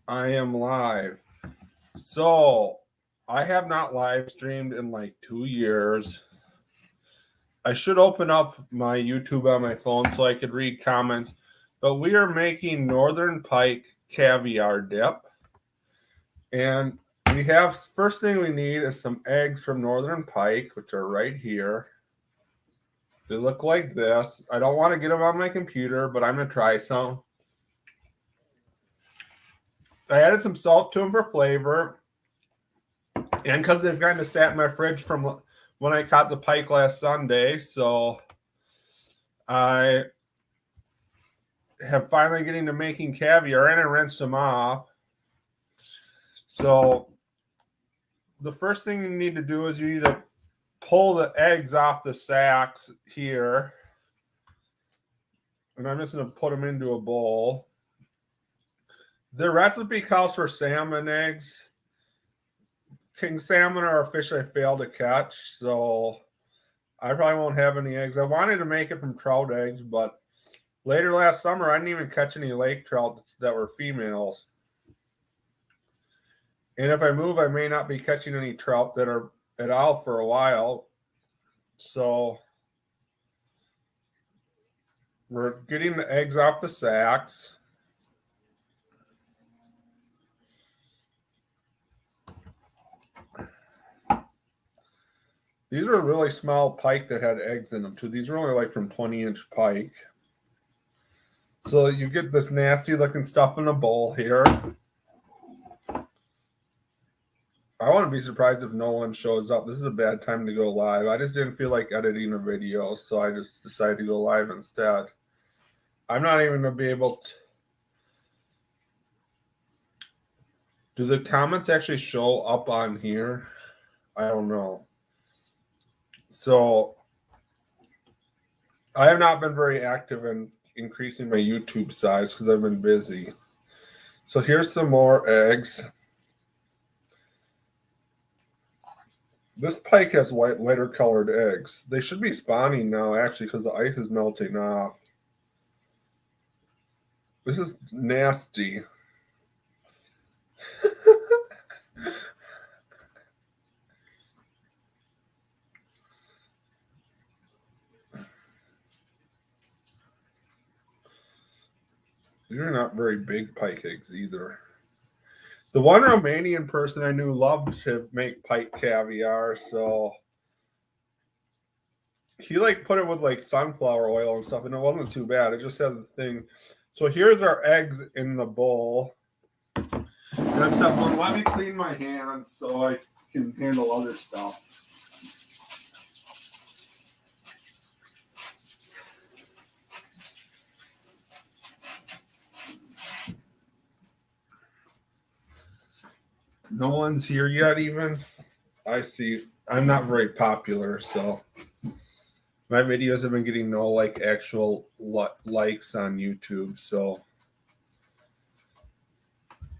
I am live. So, I have not live streamed in like 2 years. I should open up my YouTube on my phone so I could read comments. But we are making Northern Pike Caviar dip. And we have, first thing we need is some eggs from Northern Pike, which are right here. They look like this. I don't want to get them on my computer, but I'm going to try some. I added some salt to them for flavor. And because they've kind of sat in my fridge from when I caught the pike last Sunday. So I have finally getting to making caviar, and I rinsed them off. So the first thing you need to do is you need to pull the eggs off the sacks here. And I'm just going to put them into a bowl. The recipe calls for salmon eggs. King salmon are a fish I failed to catch, so I probably won't have any eggs. I wanted to make it from trout eggs, but later last summer, I didn't even catch any lake trout that were females. And if I move, I may not be catching any trout that are at all for a while. So we're getting the eggs off the sacks. These are really small pike that had eggs in them too. These are only like from 20-inch pike. So you get this nasty looking stuff in a bowl here. I wouldn't be surprised if no one shows up. This is a bad time to go live. I just didn't feel like editing a video, so I just decided to go live instead. I'm not even going to be able to... Do the comments actually show up on here? I don't know. So I have not been very active in increasing my YouTube size because I've been busy. So here's some more eggs. This pike has lighter colored eggs. They should be spawning now, actually, because the ice is melting off. This is nasty. These are not very big pike eggs either. The one Romanian person I knew loved to make pike caviar, so he put it with sunflower oil and stuff, and it wasn't too bad. It just had the thing. So here's our eggs in the bowl. And stuff. Well, let me clean my hands so I can handle other stuff. No one's here yet even. I see. I'm not very popular, so my videos have been getting no actual likes on YouTube, so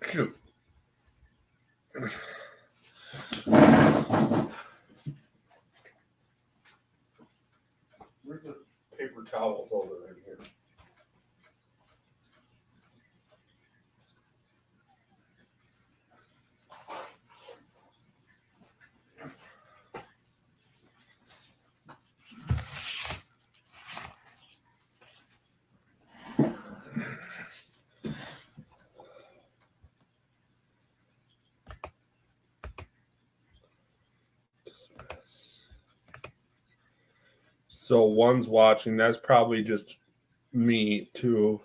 shoot. Where's the paper towels over in here? So one's watching. That's probably just me too.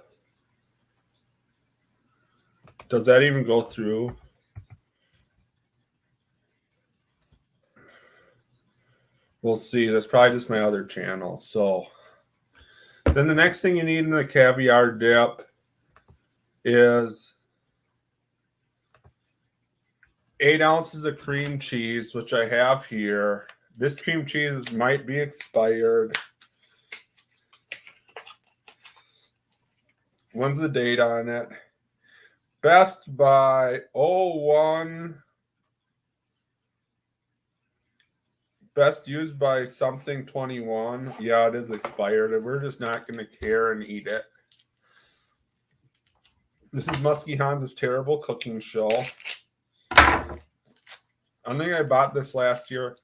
Does that even go through? We'll see. That's probably just my other channel. So then the next thing you need in the caviar dip is 8 ounces of cream cheese, which I have here. This cream cheese might be expired. When's the date on it? Best by 01. Best used by something 21. Yeah, it is expired. We're just not going to care and eat it. This is Muskie Hans' Terrible Cooking Show. I think I bought this last year.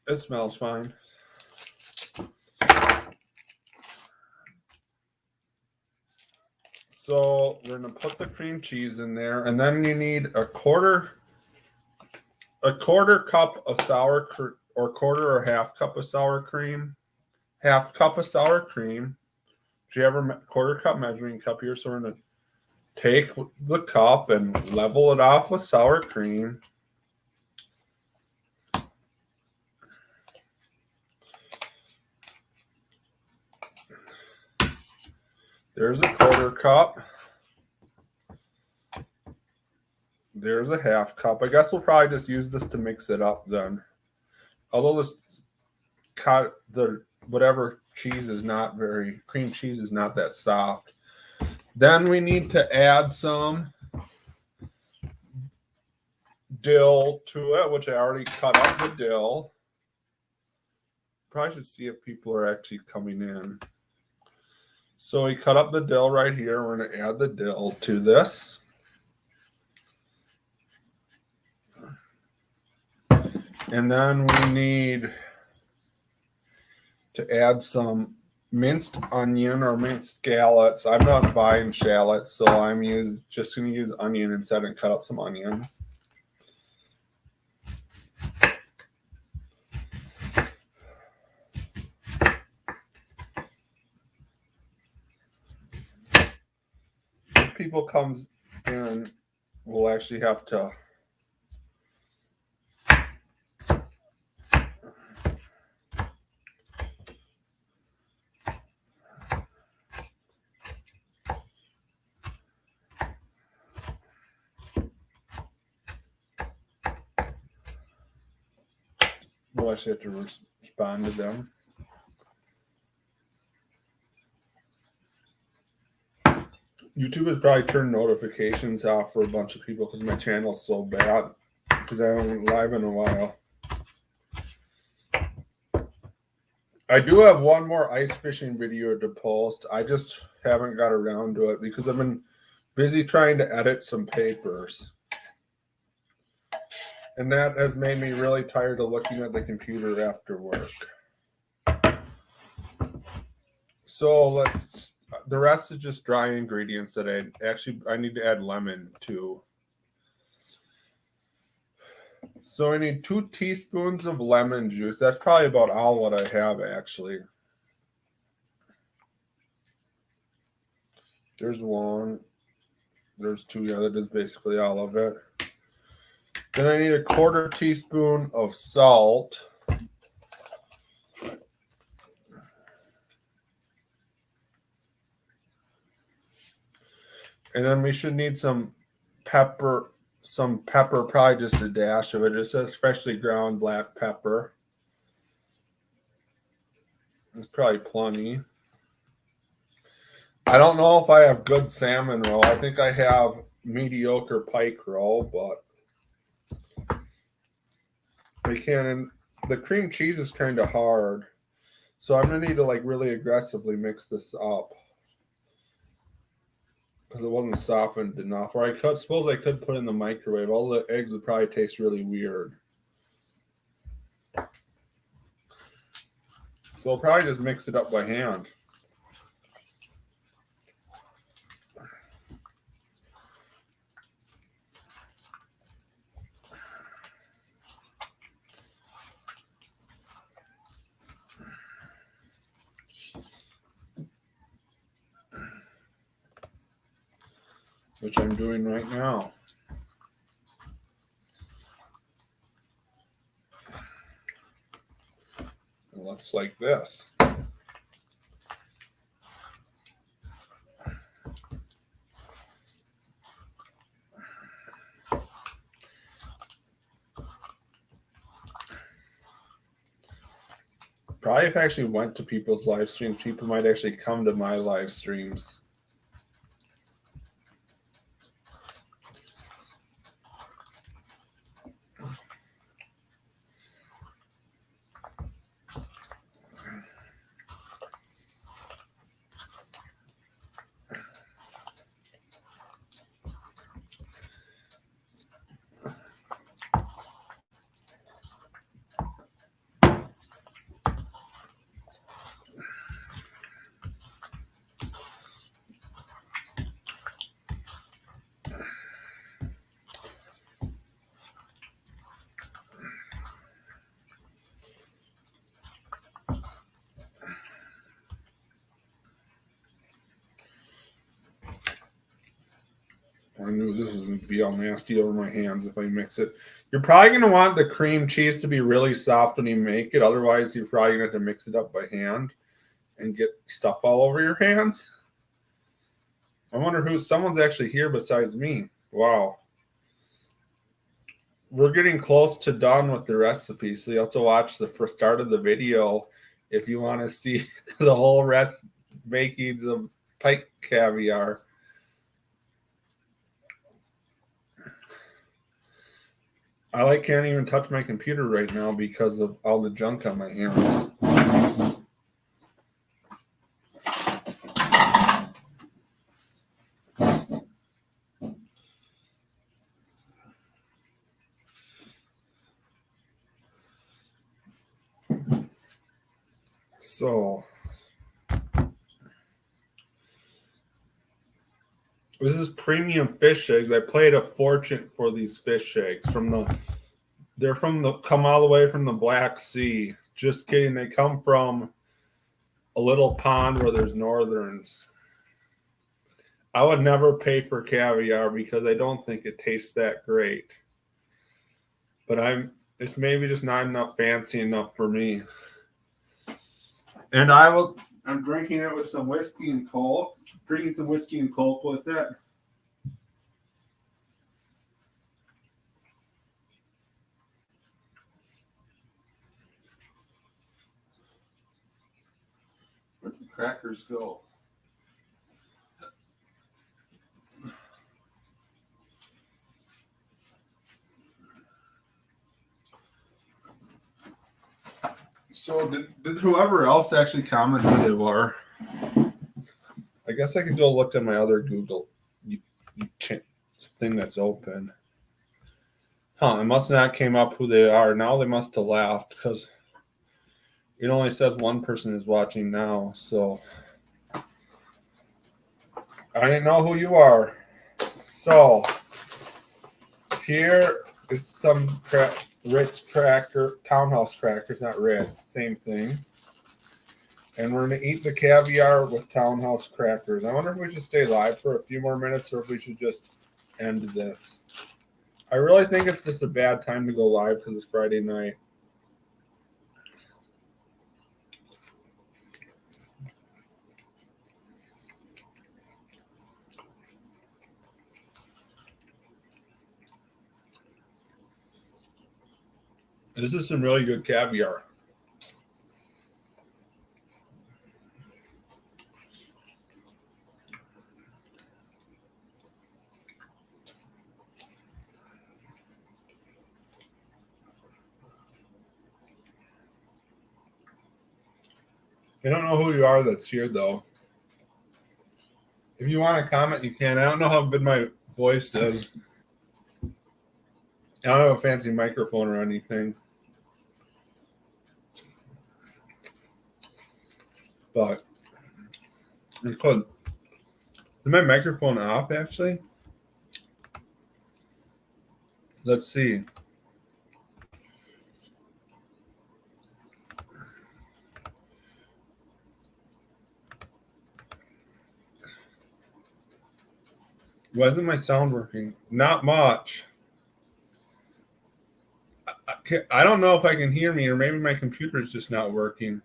It smells fine. So we're gonna put the cream cheese in there, and then you need a quarter cup of sour cream, or quarter or half cup of sour cream. Half cup of sour cream. Do you have a quarter cup measuring cup here? So we're gonna take the cup and level it off with sour cream. There's a quarter cup. There's a half cup. I guess we'll probably just use this to mix it up then. Although the whatever cheese is not very, cream cheese is not that soft. Then we need to add some dill to it, which I already cut up the dill. Probably should see if people are actually coming in. So we cut up the dill right here. We're going to add the dill to this. And then we need to add some minced onion or minced shallots. I'm not buying shallots, so I'm just going to use onion instead and cut up some onion. If people comes in, we'll actually have to have to respond to them. YouTube has probably turned notifications off for a bunch of people because my channel is so bad because I haven't been live in a while. I do have one more ice fishing video to post. I just haven't got around to it because I've been busy trying to edit some papers. And that has made me really tired of looking at the computer after work. So the rest is just dry ingredients that I need to add lemon to. So I need 2 teaspoons of lemon juice. That's probably about all what I have actually. There's 1. There's 2. Yeah, that is basically all of it. Then I need a quarter teaspoon of salt. And then we should need some pepper, probably just a dash of it. Just especially ground black pepper. It's probably plenty. I don't know if I have good salmon roe. I think I have mediocre pike roe, but I can. And the cream cheese is kind of hard, so I'm gonna need to really aggressively mix this up because it wasn't softened enough. Or suppose I could put it in the microwave. All the eggs would probably taste really weird. So I'll probably just mix it up by hand. Which I'm doing right now. It looks like this. Probably if I actually went to people's live streams, people might actually come to my live streams. I knew this was going to be all nasty over my hands if I mix it. You're probably going to want the cream cheese to be really soft when you make it. Otherwise, you're probably going to have to mix it up by hand and get stuff all over your hands. I wonder who someone's actually here besides me. Wow. We're getting close to done with the recipe, so you have to watch the first start of the video if you want to see the whole rest makings of Pike Caviar. I can't even touch my computer right now because of all the junk on my hands. So this is premium fish eggs. I paid a fortune for these fish eggs come all the way from the Black Sea. Just kidding. They come from a little pond where there's northerns. I would never pay for caviar because I don't think it tastes that great. But it's maybe just not enough fancy enough for me. And I'm drinking it with some whiskey and coke. Drinking some whiskey and coke with it. Where'd the crackers go? So did whoever else actually comment who they were? I guess I could go look at my other Google thing that's open. Huh, it must not came up who they are. Now they must have laughed because it only says one person is watching now. So I didn't know who you are. So here is some Ritz cracker, Townhouse crackers, not Ritz, same thing. And we're going to eat the caviar with Townhouse crackers. I wonder if we should stay live for a few more minutes or if we should just end this. I really think it's just a bad time to go live because it's Friday night. This is some really good caviar. I don't know who you are that's here, though. If you want to comment, you can. I don't know how good my voice is. I don't have a fancy microphone or anything. But I could. Is my microphone off, actually? Let's see. Why isn't my sound working? Not much. I don't know if I can hear me or maybe my computer is just not working.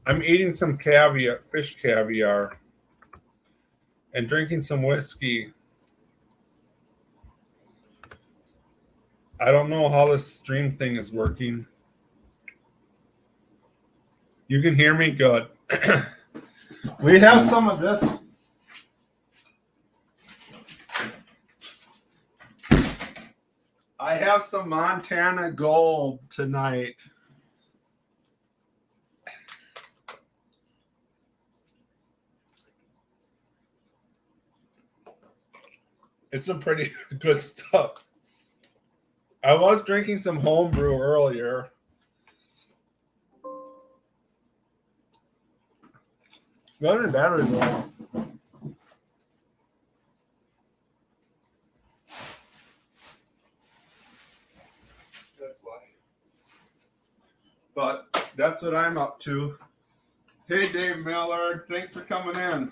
I'm eating some caviar, fish caviar, and drinking some whiskey. I don't know how this stream thing is working. You can hear me good. We have some of this. I have some Montana Gold tonight. It's some pretty good stuff. I was drinking some homebrew earlier. Nothing better though. That's why. But that's what I'm up to. Hey, Dave Miller. Thanks for coming in.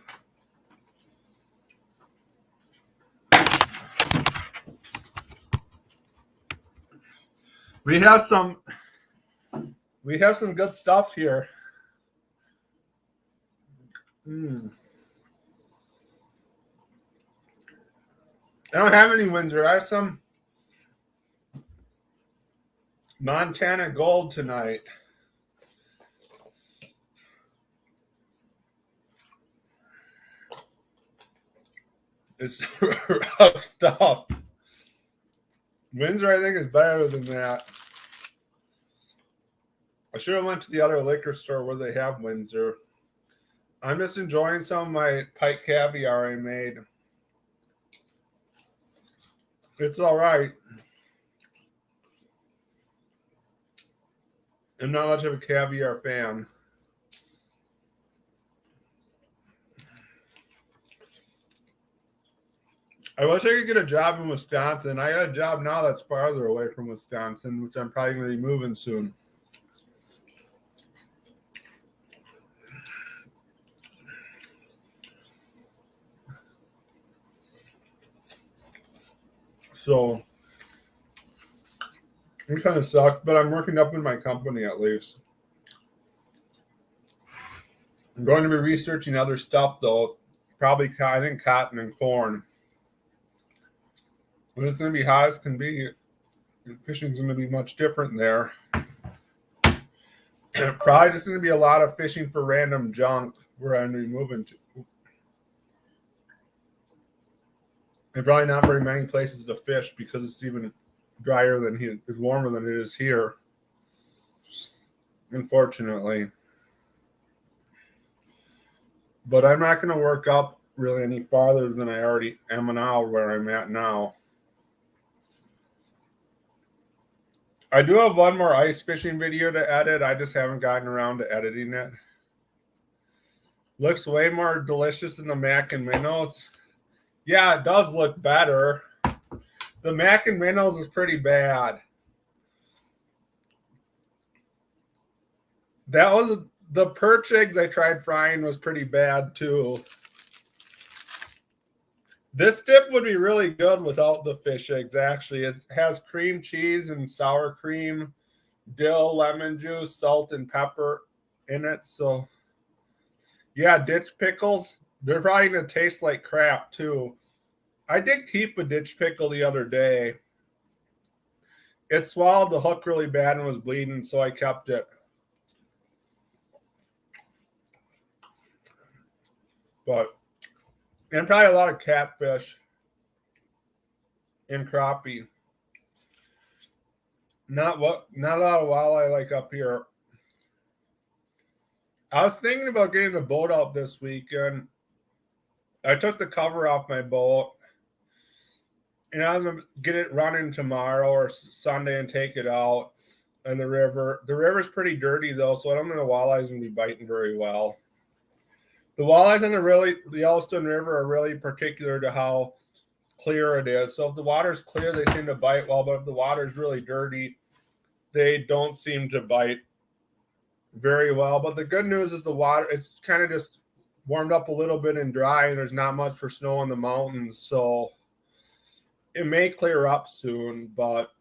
We have some good stuff here. I don't have any Windsor. I have some Montana Gold tonight. It's rough stuff. Windsor, I think, is better than that. I should have went to the other liquor store where they have Windsor. I'm just enjoying some of my Pike Caviar I made. It's all right. I'm not much of a caviar fan. I wish I could get a job in Wisconsin. I got a job now that's farther away from Wisconsin, which I'm probably going to be moving soon. So it kind of sucks, but I'm working up in my company at least. I'm going to be researching other stuff though. Probably, I think, cotton and corn. When it's going to be hot as can be, fishing's going to be much different there. Probably just going to be a lot of fishing for random junk where I'm going to be moving to. And probably not very many places to fish because it's even drier than here. It's warmer than it is here. Unfortunately. But I'm not going to work up really any farther than I already am now where I'm at now. I do have one more ice fishing video to edit. I just haven't gotten around to editing it. Looks way more delicious than the mac and minnows. Yeah, it does look better. The mac and minnows is pretty bad. That was the perch eggs I tried frying was pretty bad too. This dip would be really good without the fish eggs, actually. It has cream cheese and sour cream, dill, lemon juice, salt, and pepper in it. So, yeah, ditch pickles. They're probably going to taste like crap, too. I did keep a ditch pickle the other day. It swallowed the hook really bad and was bleeding, so I kept it. And probably a lot of catfish and crappie. Not a lot of walleye like up here. I was thinking about getting the boat out this weekend. I took the cover off my boat, and I was going to get it running tomorrow or Sunday and take it out in the river. The river's pretty dirty, though, so I don't think the walleye's going to be biting very well. The walleyes in the Yellowstone River are really particular to how clear it is. So if the water's clear, they seem to bite well, but if the water's really dirty, they don't seem to bite very well. But the good news is the water, it's kind of just warmed up a little bit and dry, and there's not much for snow in the mountains. So it may clear up soon, but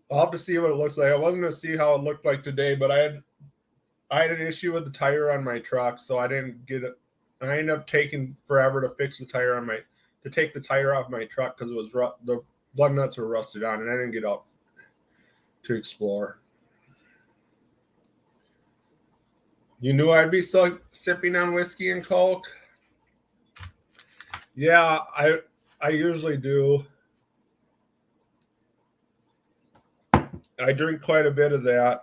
I'll have to see what it looks like. I wasn't going to see how it looked like today, but I had an issue with the tire on my truck, so I didn't get it. I ended up taking forever to fix the tire to take the tire off my truck because it was the lug nuts were rusted on, and I didn't get out to explore. You knew I'd be sipping on whiskey and Coke? Yeah, I usually do. I drink quite a bit of that.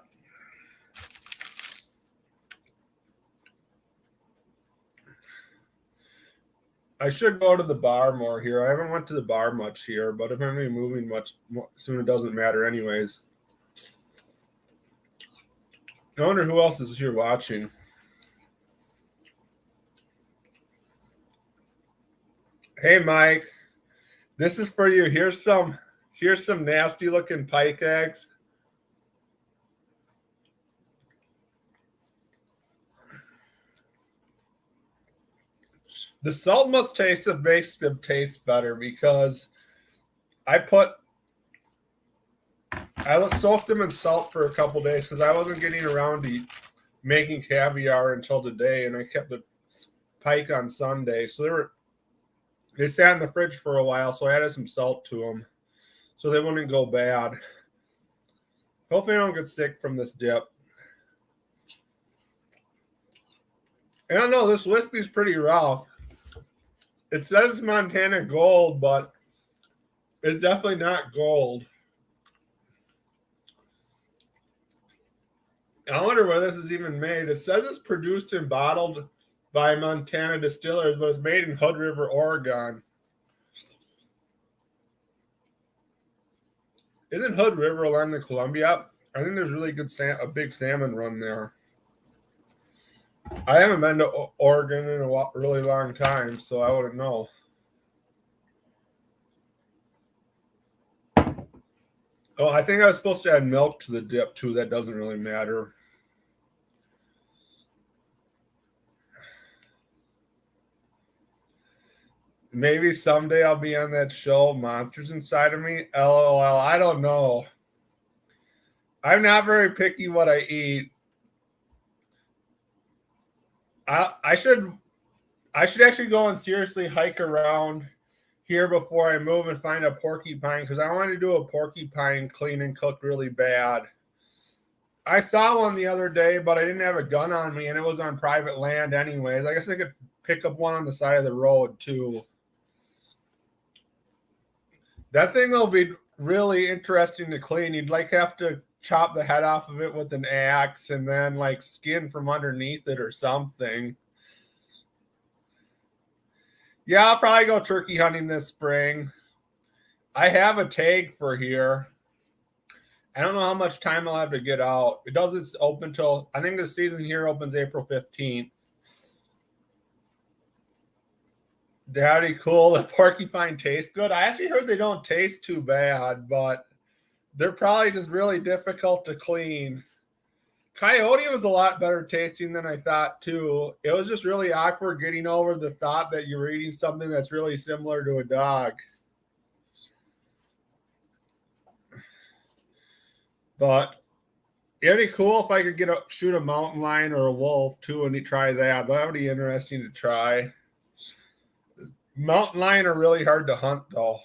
I should go to the bar more here. I haven't went to the bar much here, but if I'm going to be moving much soon, it doesn't matter anyways. I wonder who else is here watching. Hey, Mike. This is for you. Here's some nasty looking pike eggs. The salt must taste it makes them taste better because I soaked them in salt for a couple days because I wasn't getting around to making caviar until today, and I kept the pike on Sunday, so they sat in the fridge for a while, so I added some salt to them so they wouldn't go bad. Hopefully I don't get sick from this dip. I don't know, this whiskey's pretty rough. It says Montana Gold, but it's definitely not gold. I wonder where this is even made. It says it's produced and bottled by Montana Distillers, but it's made in Hood River, Oregon. Isn't Hood River along the Columbia? I think there's really good a big salmon run there. I haven't been to Oregon in a really long time, so I wouldn't know. Oh, I think I was supposed to add milk to the dip, too. That doesn't really matter. Maybe someday I'll be on that show, Monsters Inside of Me. LOL. I don't know. I'm not very picky what I eat. I should actually go and seriously hike around here before I move and find a porcupine, because I want to do a porcupine clean and cook really bad. I saw one the other day, but I didn't have a gun on me, and it was on private land anyways. I guess I could pick up one on the side of the road too. That thing will be really interesting to clean. You'd have to chop the head off of it with an axe and then skin from underneath it or something. Yeah, I'll probably go turkey hunting this spring. I have a tag for here. I don't know how much time I'll have to get out. It doesn't open till, I think the season here opens April 15th. Daddy, cool. The porcupine tastes good. I actually heard they don't taste too bad, but they're probably just really difficult to clean. Coyote was a lot better tasting than I thought, too. It was just really awkward getting over the thought that you're eating something that's really similar to a dog. But it'd be cool if I could shoot a mountain lion or a wolf, too, and try that. That would be interesting to try. Mountain lion are really hard to hunt, though.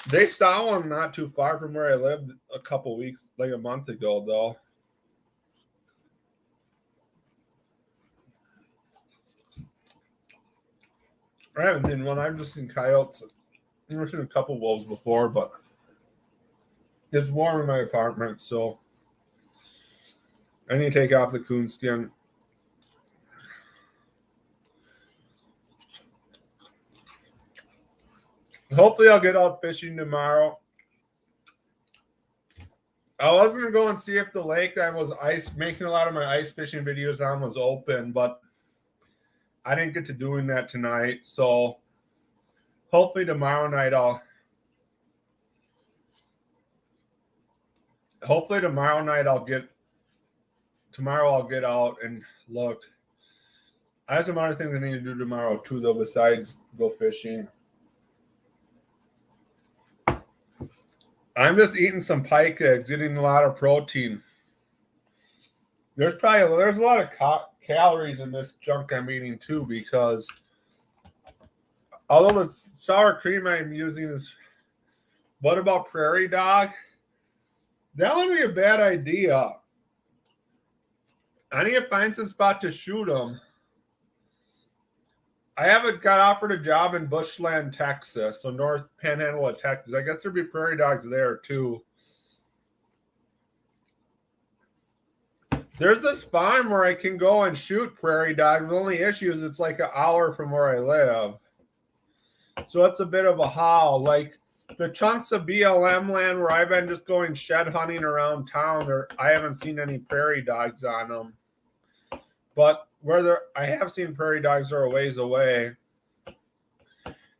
They saw one not too far from where I lived a couple weeks, a month ago, though. I haven't seen one. I've just seen coyotes. I've never seen a couple wolves before, but it's warm in my apartment, so I need to take off the coon skin. Hopefully I'll get out fishing tomorrow. I was going to go and see if the lake I was making a lot of my ice fishing videos on was open, but I didn't get to doing that tonight. So hopefully tomorrow night I'll get out and look. I have some other things I need to do tomorrow too, though, besides go fishing. I'm just eating some pike eggs, getting a lot of protein. There's a lot of calories in this junk I'm eating too, because although the sour cream I'm using is, what about prairie dog? That would be a bad idea. I need to find some spot to shoot them. I haven't got offered a job in Bushland, Texas, so North Panhandle of Texas. I guess there'd be prairie dogs there too. There's this farm where I can go and shoot prairie dogs. The only issue is it's an hour from where I live. So it's a bit of a haul. The chunks of BLM land where I've been just going shed hunting around town, I haven't seen any prairie dogs on them. But I have seen prairie dogs are a ways away.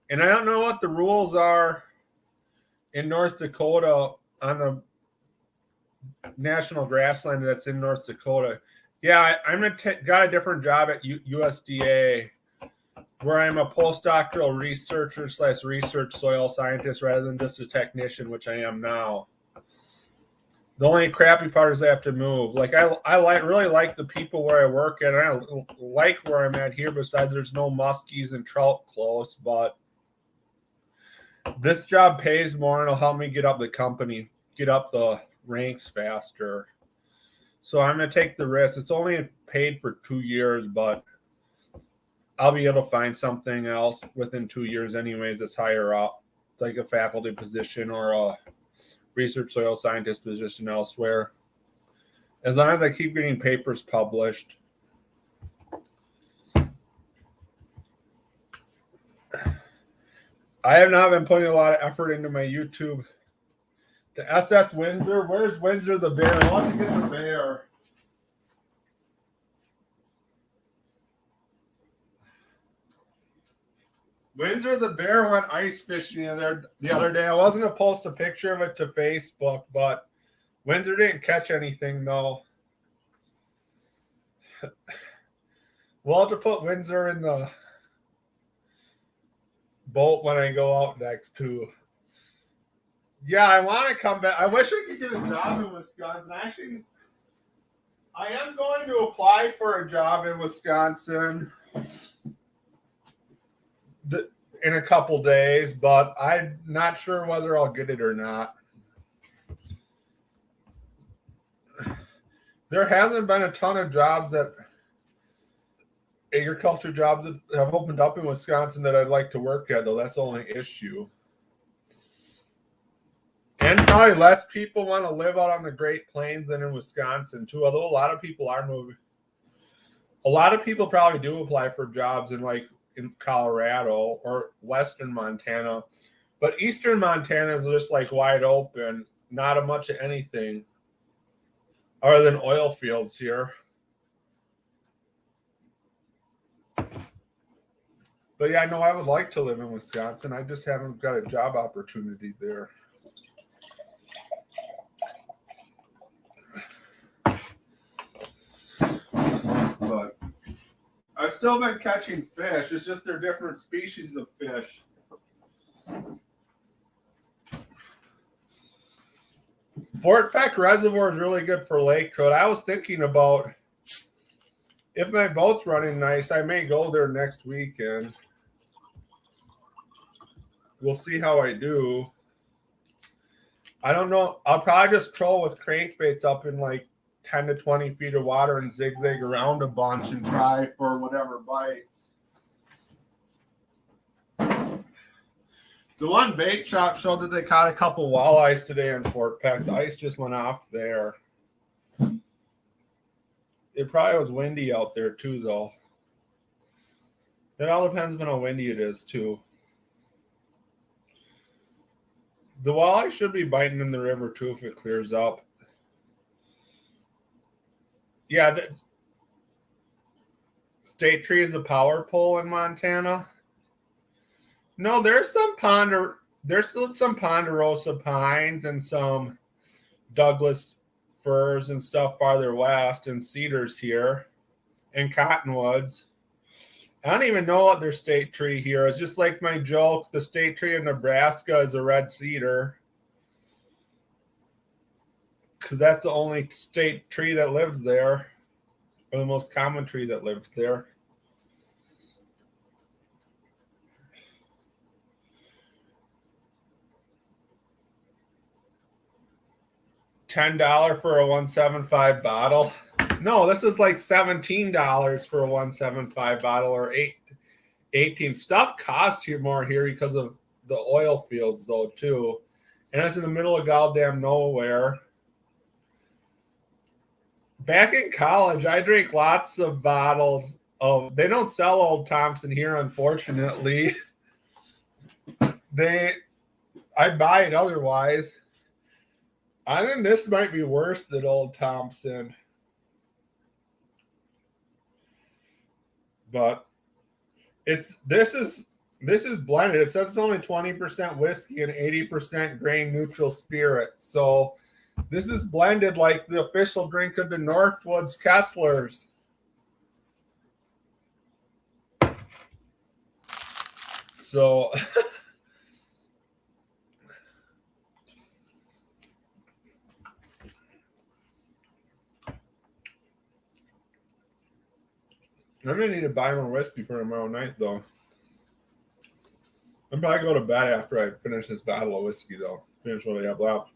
And I don't know what the rules are in North Dakota on the national grassland that's in North Dakota. Yeah, I'm got a different job at USDA where I'm a postdoctoral researcher / research soil scientist rather than just a technician, which I am now. The only crappy part is I have to move. Like really like the people where I work at. And I like where I'm at here. Besides, there's no muskies and trout close, but this job pays more and it'll help me get up the ranks faster. So I'm gonna take the risk. It's only paid for 2 years, but I'll be able to find something else within 2 years, anyways. That's higher up, like a faculty position or a research soil scientist position elsewhere, as long as I keep getting papers published. I have not been putting a lot of effort into my YouTube. The SS Windsor, where's Windsor the bear? I want to get the bear. Windsor the bear went ice fishing the other day. I wasn't going to post a picture of it to Facebook, but Windsor didn't catch anything, though. We'll have to put Windsor in the boat when I go out next, too. Yeah, I want to come back. I wish I could get a job in Wisconsin. Actually, I am going to apply for a job in Wisconsin in a couple days, but I'm not sure whether I'll get it or not. There hasn't been a ton of jobs agriculture jobs that have opened up in Wisconsin that I'd like to work at, though. That's the only issue. And probably less people want to live out on the Great Plains than in Wisconsin, too, although a lot of people are moving. A lot of people probably do apply for jobs in Colorado or western Montana, but eastern Montana is just wide open, not a much of anything other than oil fields here. But yeah, no, I would like to live in Wisconsin. I just haven't got a job opportunity there. But I've still been catching fish. It's just they're different species of fish. Fort Peck Reservoir is really good for lake trout. I was thinking about, if my boat's running nice, I may go there next weekend. We'll see how I do. I don't know. I'll probably just troll with crankbaits up in 10 to 20 feet of water and zigzag around a bunch and try for whatever bites. The one bait shop showed that they caught a couple walleyes today in Fort Peck. The ice just went off there. It probably was windy out there too, though. It all depends on how windy it is, too. The walleye should be biting in the river, too, if it clears up. Yeah, state tree is a power pole in Montana. No, there's some ponderosa pines and some Douglas firs and stuff farther west, and cedars here, and cottonwoods. I don't even know what their state tree here is. Just like my joke, the state tree in Nebraska is a red cedar, because that's the only state tree that lives there, or the most common tree that lives there. $10 for a 175 bottle. No, this is $17 for a 175 bottle, or $18. Stuff costs here more here because of the oil fields, though, too. And it's in the middle of goddamn nowhere. Back in college, I drank lots of bottles of. They don't sell Old Thompson here, unfortunately. I'd buy it otherwise. I think this might be worse than Old Thompson. But this is blended. It says it's only 20% whiskey and 80% grain neutral spirits. So This is blended like the official drink of the Northwoods Kesslers. So I'm gonna need to buy more whiskey for tomorrow night, though. I'm probably go to bed after I finish this bottle of whiskey, though. Finish what I have left.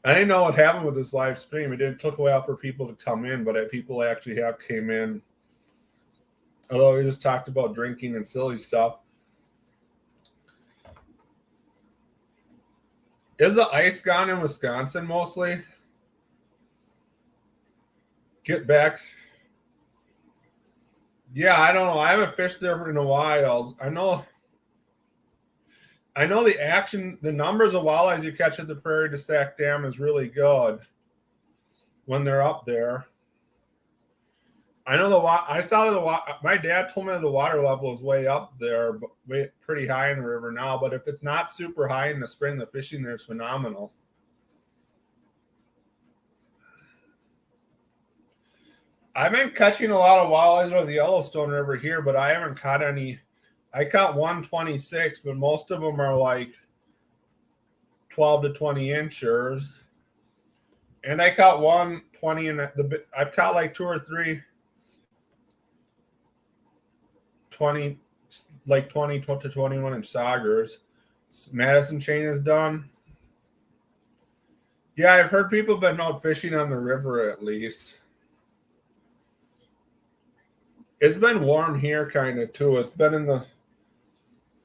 I didn't know what happened with this live stream. It took a while for people to come in, but people actually have came in. Although we just talked about drinking and silly stuff. Is the ice gone in Wisconsin mostly? Get back. Yeah, I don't know. I haven't fished there in a while. I know the action, the numbers of walleyes you catch at the Prairie du Sac Dam is really good when they're up there. I know I saw my dad told me the water level is way up there, but pretty high in the river now. But if it's not super high in the spring, the fishing there is phenomenal. I've been catching a lot of walleyes over the Yellowstone River here, but I haven't caught any. I caught 126, but most of them are like 12 to 20 inchers. And I caught 120 in I've caught like 2 or 3 20 to 21 inch saugers. Madison chain is done. Yeah, I've heard people have been out fishing on the river at least. It's been warm here kind of too. It's been in the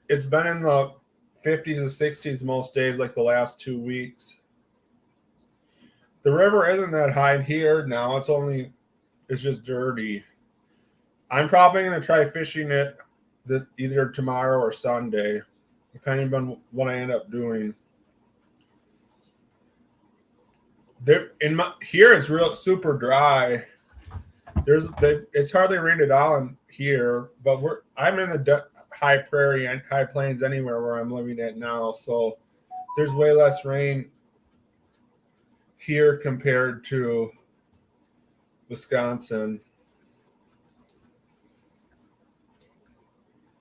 50s and 60s most days, like the last 2 weeks. The river isn't that high here now. It's just dirty. I'm probably going to try fishing it either tomorrow or Sunday, depending on what I end up doing. Here it's super dry. It's hardly rained at all in here, but I'm in the high prairie and high plains anywhere where I'm living at now, so there's way less rain here compared to Wisconsin.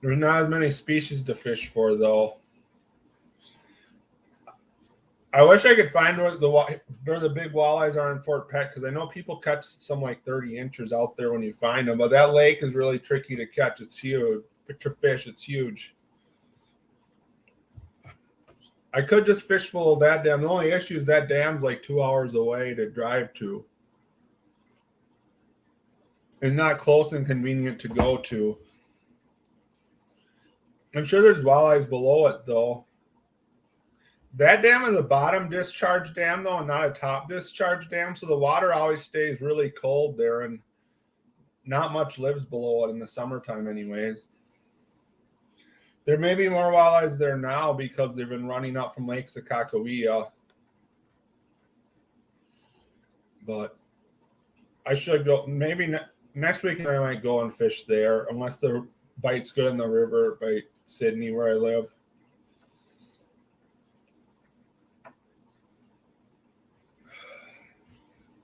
There's not as many species to fish for, though. I wish I could find where the big walleyes are in Fort Peck, because I know people catch some like 30 inches out there when you find them, but that lake is really tricky to catch. It's huge. To fish, it's huge. I could just fish below that dam. The only issue is that dam's like 2 hours away to drive to. It's not close and convenient to go to. I'm sure there's walleyes below it, though. That dam is a bottom discharge dam, though, and not a top discharge dam, so the water always stays really cold there, and not much lives below it in the summertime anyways. There may be more walleyes there now because they've been running up from Lake Sakakawea. But I should go. Maybe next weekend I might go and fish there, unless the bite's good in the river by Sydney where I live.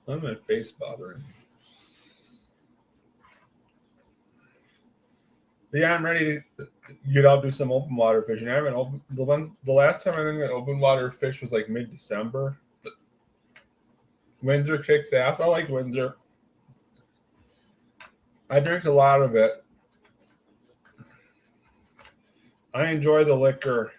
Why is my face bothering me? Yeah, I'm ready to get out do some open water fishing. I haven't the last time I think I open water fish was like mid-December. Windsor kicks ass. I like Windsor. I drink a lot of it. I enjoy the liquor.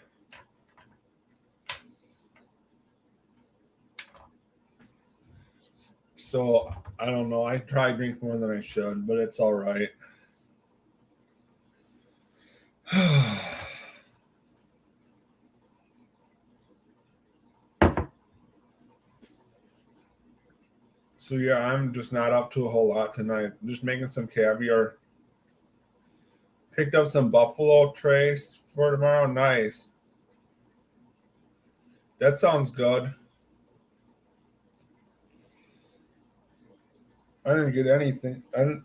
So I don't know. I try to drink more than I should, but it's all right. So yeah, I'm just not up to a whole lot tonight. I'm just making some caviar. Picked up some buffalo trays for tomorrow. Nice. That sounds good. I didn't get anything. I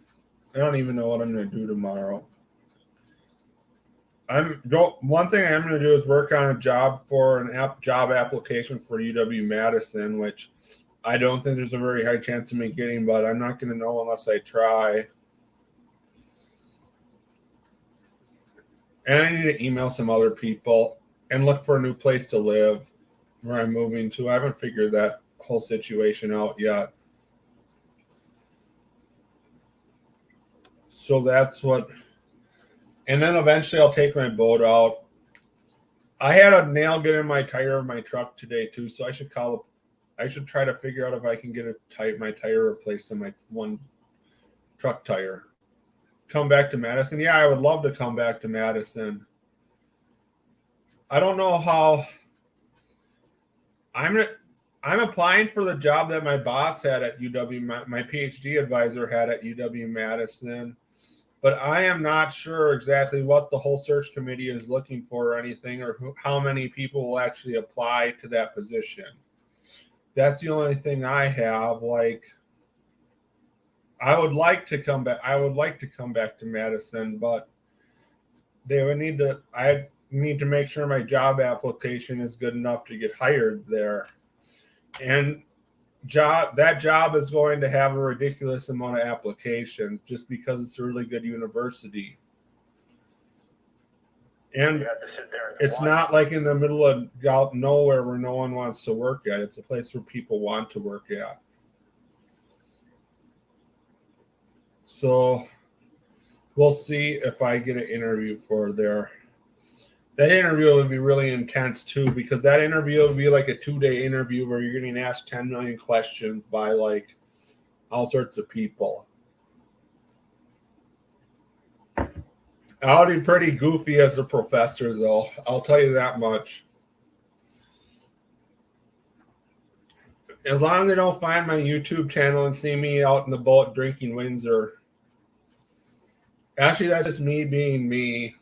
don't even know what I'm gonna do tomorrow. One thing I'm going to do is work on a job for job application for UW-Madison, which I don't think there's a very high chance of me getting, but I'm not going to know unless I try. And I need to email some other people and look for a new place to live where I'm moving to. I haven't figured that whole situation out yet. So that's what, and then eventually I'll take my boat out. I had a nail get in my tire of my truck today too, so I should try to figure out if I can get my tire replaced on my one truck tire. Come back to Madison. Yeah, I would love to come back to Madison. I don't know how. I'm applying for the job that my boss had at UW, my PhD advisor had at UW-Madison, but I am not sure exactly what the whole search committee is looking for or anything, or how many people will actually apply to that position. That's the only thing I have. Like, I would like to come back. I would like to come back to Madison, but they would need to. I need to make sure my job application is good enough to get hired there, and that job is going to have a ridiculous amount of applications just because it's a really good university. And you have to sit there it's not like in the middle of nowhere where no one wants to work at. It's a place where people want to work at. So we'll see if I get an interview for there. That interview will be really intense too, because that interview will be like a 2-day interview where you're getting asked 10 million questions by like all sorts of people. I'll be pretty goofy as a professor, though. I'll tell you that much. As long as they don't find my YouTube channel and see me out in the boat drinking Windsor. Actually, that's just me being me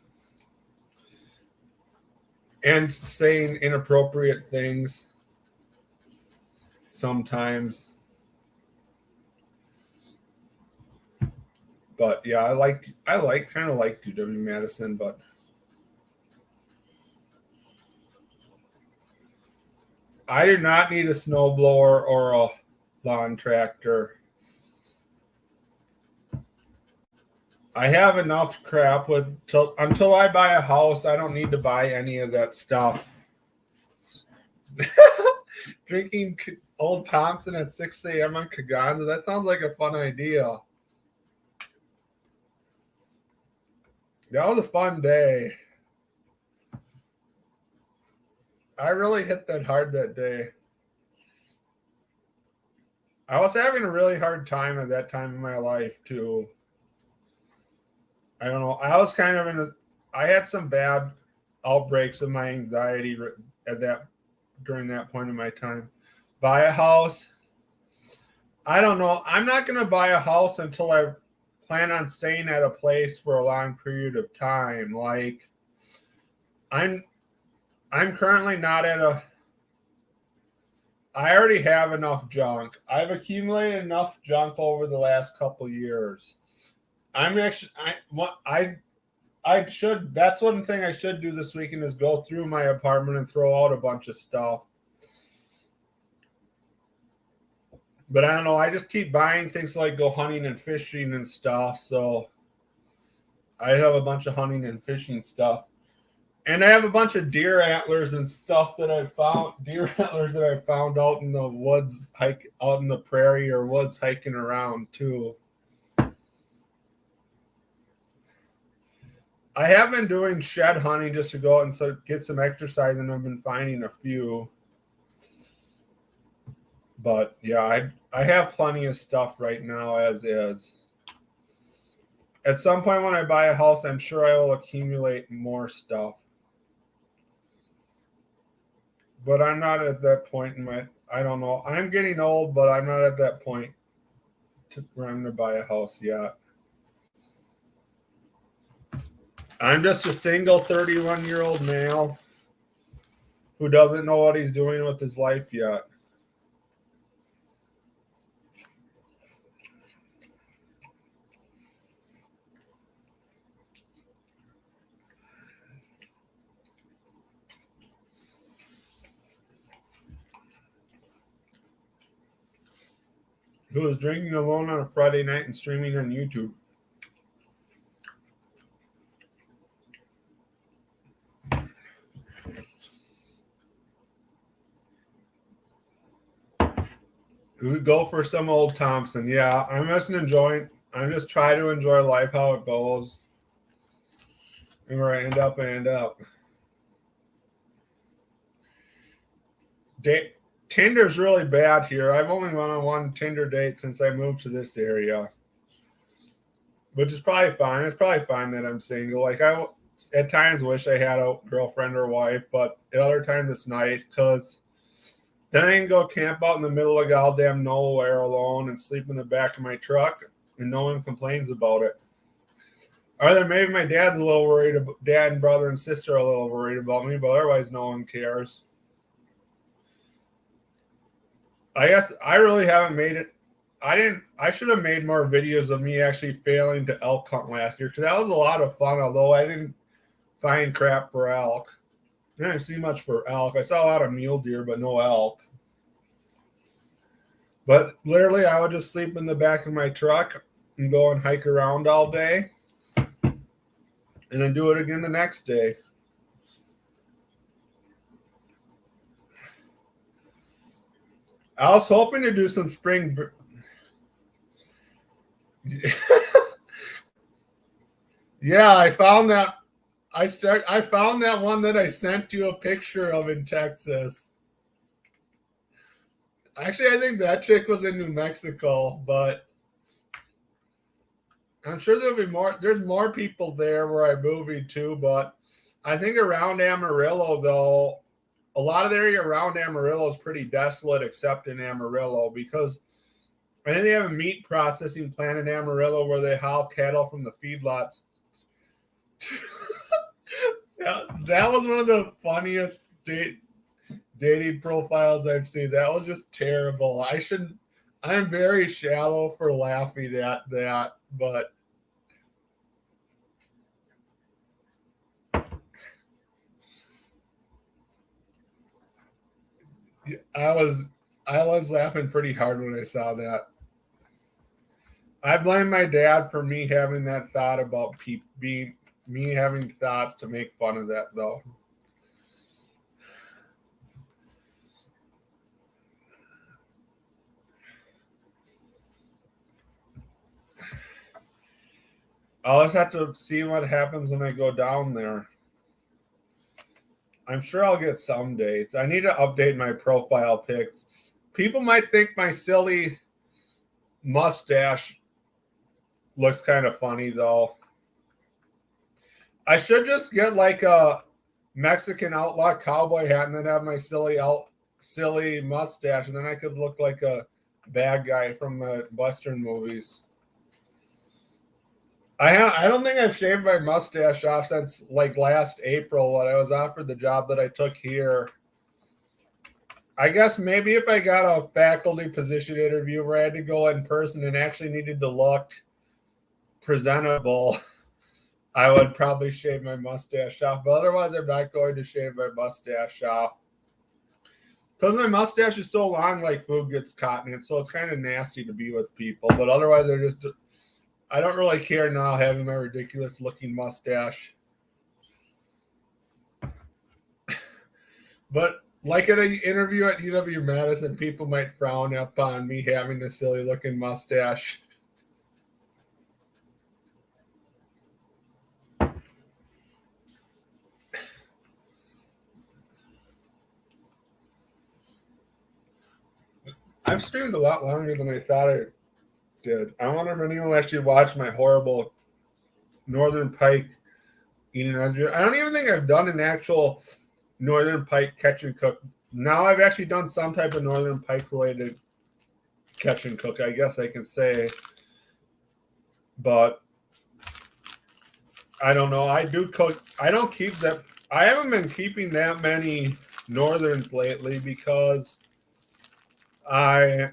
and saying inappropriate things sometimes. But yeah, I kind of like UW-Madison, but I do not need a snowblower or a lawn tractor. I have enough crap until I buy a house. I don't need to buy any of that stuff. Drinking Old Thompson at 6 a.m. on Kaganza. That sounds like a fun idea. That was a fun day. I really hit that hard that day. I was having a really hard time at that time in my life too. I don't know. I was kind of I had some bad outbreaks of my anxiety during that point in my time. Buy a house. I don't know. I'm not going to buy a house until I plan on staying at a place for a long period of time. Like, I'm currently not I already have enough junk. I've accumulated enough junk over the last couple years. That's one thing I should do this weekend is go through my apartment and throw out a bunch of stuff. But I don't know. I just keep buying things like go hunting and fishing and stuff. So I have a bunch of hunting and fishing stuff. And I have a bunch of deer antlers and stuff that I found. Deer antlers that I found out in the woods, out in the prairie or woods hiking around too. I have been doing shed hunting just to go out and get some exercise, and I've been finding a few. But yeah, I have plenty of stuff right now as is. At some point when I buy a house, I'm sure I will accumulate more stuff. But I'm not at that point I don't know. I'm getting old, but I'm not at that point where I'm going to buy a house yet. I'm just a single 31-year-old male who doesn't know what he's doing with his life yet. who was drinking alone on a Friday night and streaming on YouTube. We would go for some old Thompson. Yeah, I'm just trying to enjoy life how it goes. And where I end up, I end up. Tinder's really bad here. I've only went on one Tinder date since I moved to this area, which is probably fine. It's probably fine that I'm single. Like, I at times wish I had a girlfriend or wife, but at other times it's nice because then I can go camp out in the middle of goddamn nowhere alone and sleep in the back of my truck, and no one complains about it. Or then maybe my dad's a little worried. Dad and brother and sister are a little worried about me, but otherwise no one cares. I guess I really haven't made it. I should have made more videos of me actually failing to elk hunt last year because that was a lot of fun, although I didn't find crap for elk. I didn't see much for elk. I saw a lot of mule deer, but no elk. But literally, I would just sleep in the back of my truck and go and hike around all day and then do it again the next day. I was hoping to do some spring. Yeah, I found that. I found that one that I sent you a picture of in Texas. Actually, I think that chick was in New Mexico, but I'm sure there'll be more. There's more people there where I'm moving to, but I think around Amarillo, though, a lot of the area around Amarillo is pretty desolate, except in Amarillo, because I think they have a meat processing plant in Amarillo where they haul cattle from the feedlots. That was one of the funniest dating profiles I've seen. That was just terrible. I'm very shallow for laughing at that, but I was laughing pretty hard when I saw that. I blame my dad for me having that thought about me having thoughts to make fun of that, though. I'll just have to see what happens when I go down there. I'm sure I'll get some dates. I need to update my profile pics. People might think my silly mustache looks kind of funny, though. I should just get like a Mexican outlaw cowboy hat and then have my silly mustache, and then I could look like a bad guy from the Western movies. I don't think I've shaved my mustache off since like last April when I was offered the job that I took here. I guess maybe if I got a faculty position interview where I had to go in person and actually needed to look presentable, I would probably shave my mustache off. But otherwise, I'm not going to shave my mustache off. Because my mustache is so long, like food gets caught in it, so it's kind of nasty to be with people. But otherwise, I don't really care now having my ridiculous looking mustache. But like at an interview at UW-Madison, people might frown upon me having a silly looking mustache. I've streamed a lot longer than I thought I did. I wonder if anyone will actually watch my horrible northern pike eating. I don't even think I've done an actual northern pike catch and cook. Now I've actually done some type of northern pike related catch and cook, I guess I can say. But I don't know. I do cook. I don't keep that. I haven't been keeping that many northerns lately because I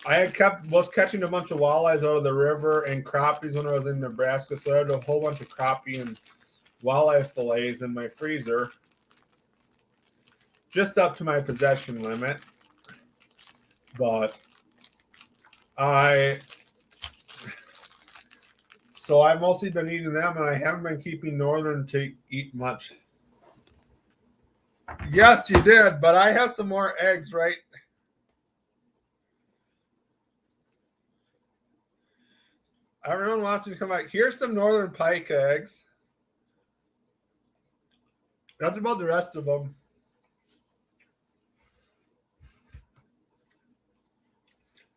was catching a bunch of walleyes out of the river and crappies when I was in Nebraska, so I had a whole bunch of crappie and walleye fillets in my freezer, just up to my possession limit. But So I've mostly been eating them, and I haven't been keeping Northern to eat much. Yes, you did, but I have some more eggs, right? Everyone wants me to come back. Here's some Northern Pike eggs. That's about the rest of them.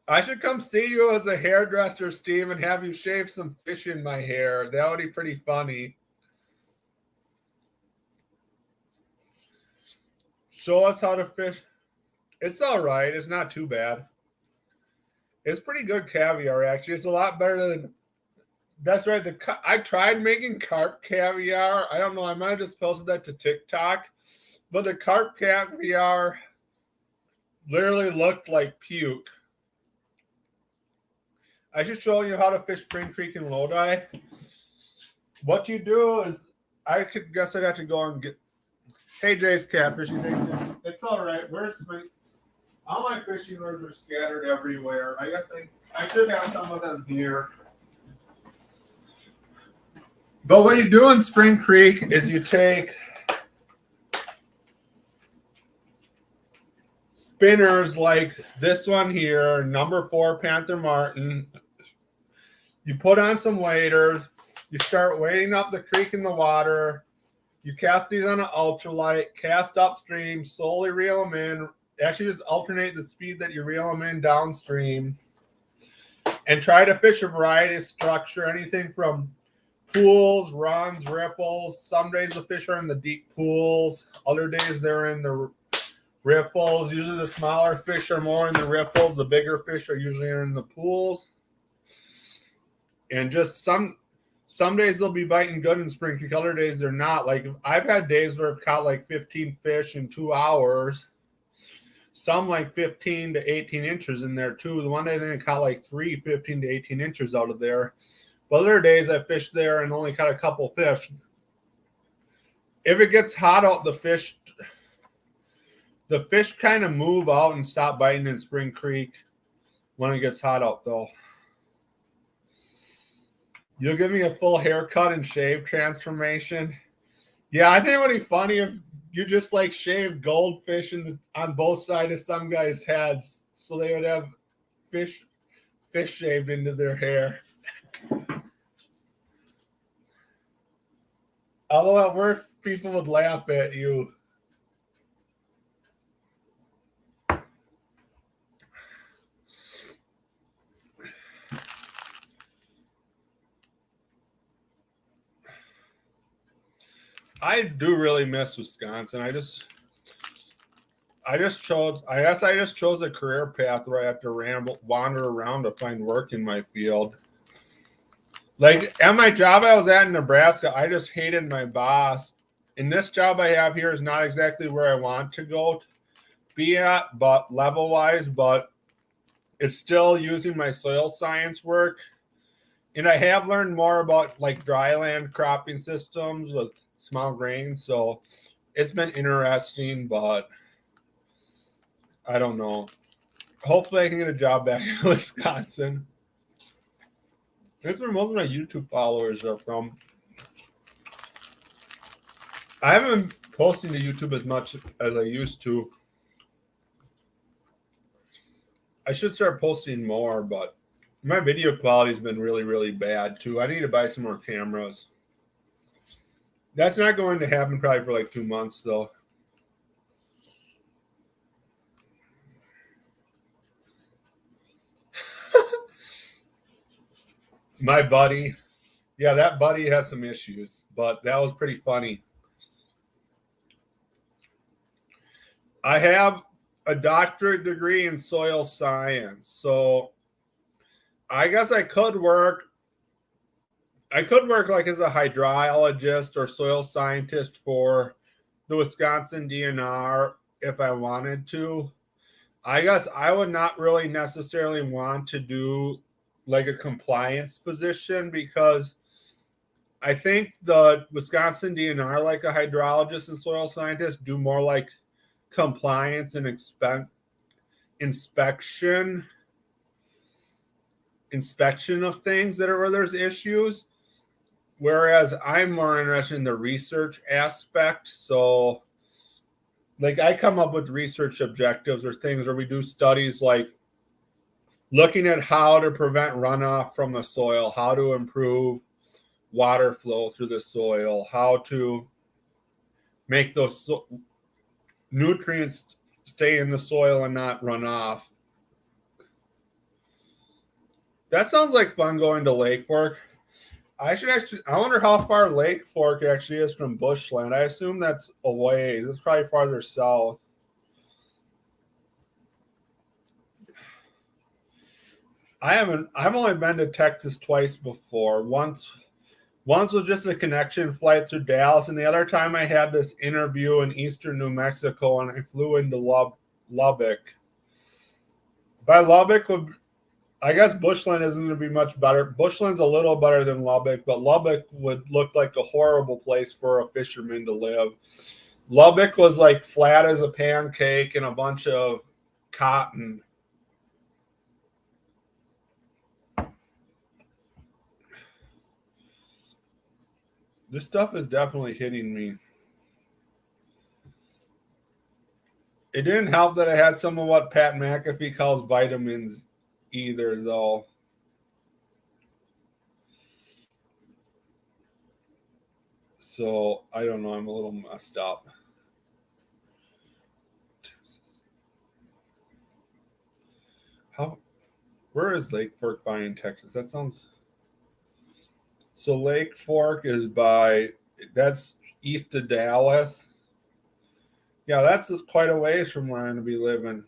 I should come see you as a hairdresser, Steve, and have you shave some fish in my hair. That would be pretty funny. Show us how to fish. It's all right. It's not too bad. It's pretty good caviar, actually. It's a lot better than. That's right. I tried making carp caviar. I don't know. I might have just posted that to TikTok, but the carp caviar literally looked like puke. I should show you how to fish Spring Creek and Lodi. What you do is, I could guess I'd have to go and get. Hey, Jay's catfishing thing. It's all right. Where's my? All my fishing lures are scattered everywhere. I should have some of them here. But what you do in Spring Creek is you take spinners like this one here, number 4 Panther Martin. You put on some waders. You start wading up the creek in the water. You cast these on an ultralight, cast upstream, slowly reel them in. Actually, just alternate the speed that you reel them in downstream. And try to fish a variety of structure, anything from pools, runs, riffles. Some days the fish are in the deep pools. Other days they're in the riffles. Usually the smaller fish are more in the riffles. The bigger fish are usually in the pools. And just some days they'll be biting good in Spring Creek. Other days they're not. Like I've had days where I've caught like 15 fish in 2 hours. Some like 15 to 18 inches in there too. The one day I think I caught like 15 to 18 inches out of there. But other days I fished there and only caught a couple fish. If it gets hot out, the fish kind of move out and stop biting in Spring Creek when it gets hot out though. You'll give me a full haircut and shave transformation. Yeah, I think it would be funny if you just like shaved goldfish on both sides of some guys' heads so they would have fish shaved into their hair. Although at work, people would laugh at you. I do really miss Wisconsin. I guess I just chose a career path where I have to wander around to find work in my field. Like at my job I was at in Nebraska, I just hated my boss. And this job I have here is not exactly where I want to go be at, but level-wise, but it's still using my soil science work. And I have learned more about like dryland cropping systems with small grains, so it's been interesting, but I don't know. Hopefully I can get a job back in Wisconsin. That's where most of my YouTube followers are from. I haven't been posting to YouTube as much as I used to. I should start posting more, but my video quality's been really, really bad too. I need to buy some more cameras. That's not going to happen probably for like 2 months, though. My buddy. Yeah, that buddy has some issues, but that was pretty funny. I have a doctorate degree in soil science, so I guess I could work like as a hydrologist or soil scientist for the Wisconsin DNR if I wanted to. I guess I would not really necessarily want to do like a compliance position because I think the Wisconsin DNR, like a hydrologist and soil scientist, do more like compliance and inspection. inspection of things that are where there's issues. Whereas I'm more interested in the research aspect. So, like, I come up with research objectives or things where we do studies like looking at how to prevent runoff from the soil, how to improve water flow through the soil, how to make those nutrients stay in the soil and not run off. That sounds like fun going to Lake Fork. I wonder how far Lake Fork actually is from Bushland. I assume that's away. It's probably farther south. I've only been to Texas twice before. Once was just a connection flight through Dallas, and the other time I had this interview in eastern New Mexico, and I flew into Lubbock. By Lubbock, I guess Bushland isn't going to be much better. Bushland's a little better than Lubbock, but Lubbock would look like a horrible place for a fisherman to live. Lubbock was like flat as a pancake and a bunch of cotton. This stuff is definitely hitting me. It didn't help that I had some of what Pat McAfee calls vitamins either, though. So, I don't know. I'm a little messed up. Where is Lake Fork by in Texas? That sounds... So Lake Fork is that's east of Dallas. Yeah, that's just quite a ways from where I'm going to be living.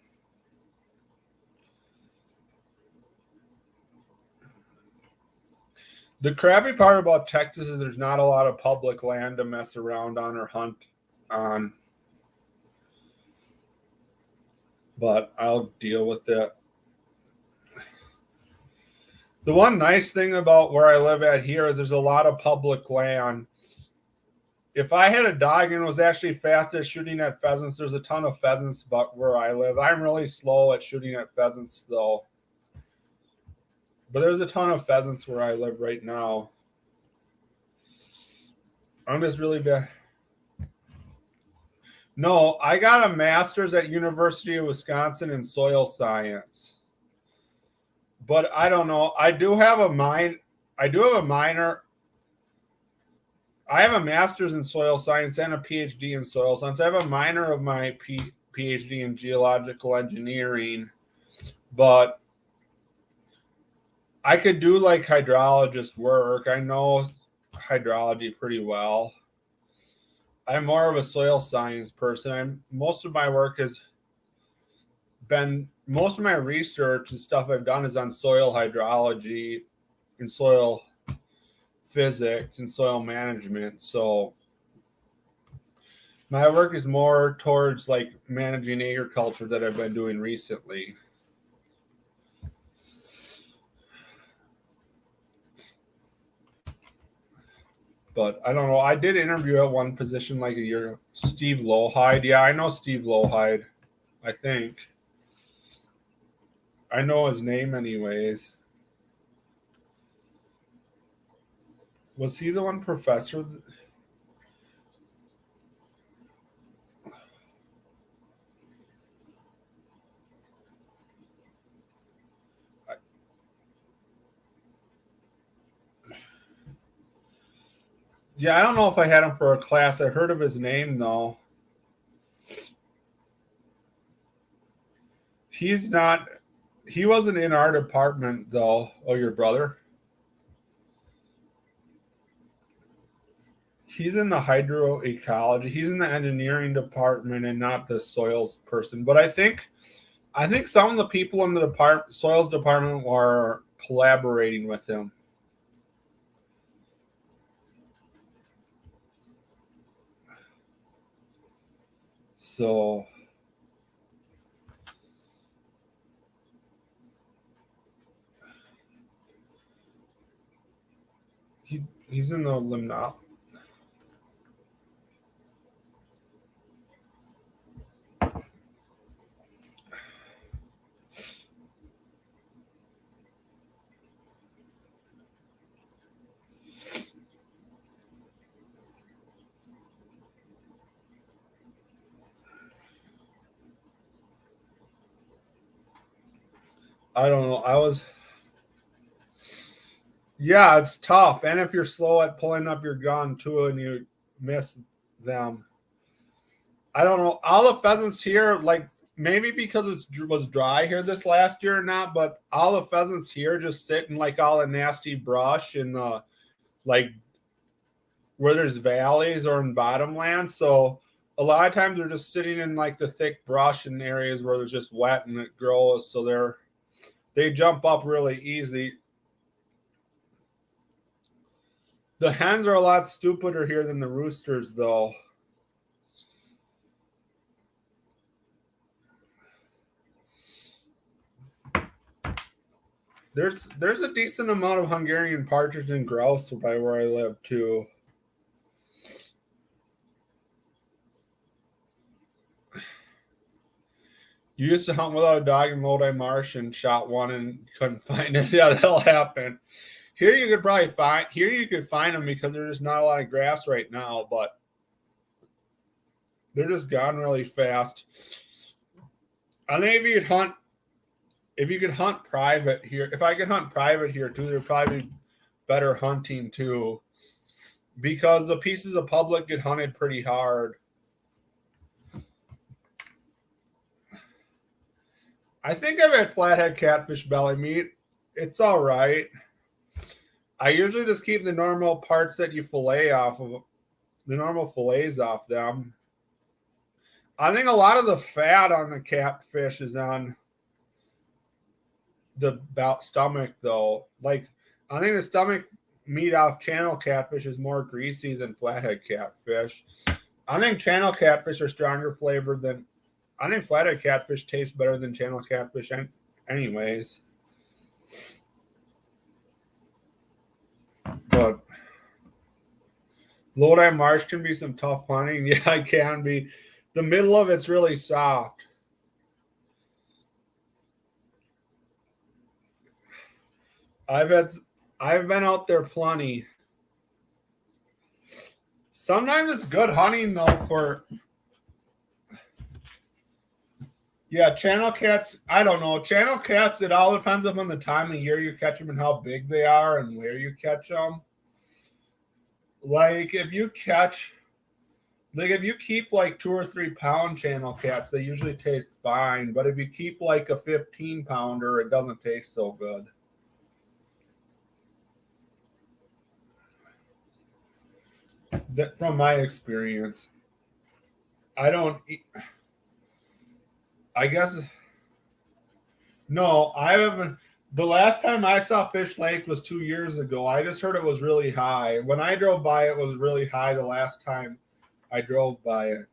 The crappy part about Texas is there's not a lot of public land to mess around on or hunt on. But I'll deal with it. The one nice thing about where I live at here is there's a lot of public land. If I had a dog and was actually fast at shooting at pheasants, there's a ton of pheasants about where I live. I'm really slow at shooting at pheasants, though. But there's a ton of pheasants where I live right now. I'm just really bad. No, I got a master's at University of Wisconsin in soil science. But I don't know. I have a minor. I have a master's in soil science and a PhD in soil science. I have a minor of my PhD in geological engineering, but I could do like hydrologist work. I know hydrology pretty well. I'm more of a soil science person. Most of my research and stuff I've done is on soil hydrology and soil physics and soil management. So my work is more towards like managing agriculture that I've been doing recently. But I don't know. I did interview at one position like a year ago. Steve Lowhide. Yeah, I know Steve Lowhide. I think. I know his name anyways. Was he the one professor? Yeah, I don't know if I had him for a class. I heard of his name, though. He wasn't in our department, though. Oh, your brother? He's in the hydroecology. He's in the engineering department and not the soils person. But I think some of the people in the soils department were collaborating with him. So he's in the limnop. I don't know. Yeah, it's tough. And if you're slow at pulling up your gun too and you miss them, I don't know. All the pheasants here, like maybe because it was dry here this last year or not, but all the pheasants here just sit in like all the nasty brush and like where there's valleys or in bottomlands. So a lot of times they're just sitting in like the thick brush in areas where there's just wet and it grows. So they jump up really easy. The hens are a lot stupider here than the roosters, though. There's a decent amount of Hungarian partridge and grouse by where I live too. You used to hunt without a dog in Lodi Marsh and shot one and couldn't find it. Yeah, that'll happen. Here you could find them because there's just not a lot of grass right now, but they're just gone really fast. I think if you could hunt private here, if I could hunt private here too, there'd probably be better hunting too. Because the pieces of public get hunted pretty hard. I think I've had flathead catfish belly meat. It's all right. I usually just keep the normal parts that you fillet off of, the normal fillets off them. I think a lot of the fat on the catfish is on the stomach, though. Like, I think the stomach meat off channel catfish is more greasy than flathead catfish. I think channel catfish are stronger flavored than. I think flathead catfish tastes better than channel catfish, anyways. But Lodi Marsh can be some tough hunting. Yeah, it can be. The middle of it's really soft. I've been out there plenty. Sometimes it's good hunting though for. Yeah, channel cats, I don't know. Channel cats, it all depends on the time of year you catch them and how big they are and where you catch them. Like, if you keep like 2 or 3 pound channel cats, they usually taste fine. But if you keep like a 15 pounder, it doesn't taste so good. That, from my experience, I guess no, I haven't. The last time I saw Fish Lake was 2 years ago. I just heard it was really high. When I drove by, it was really high the last time I drove by it.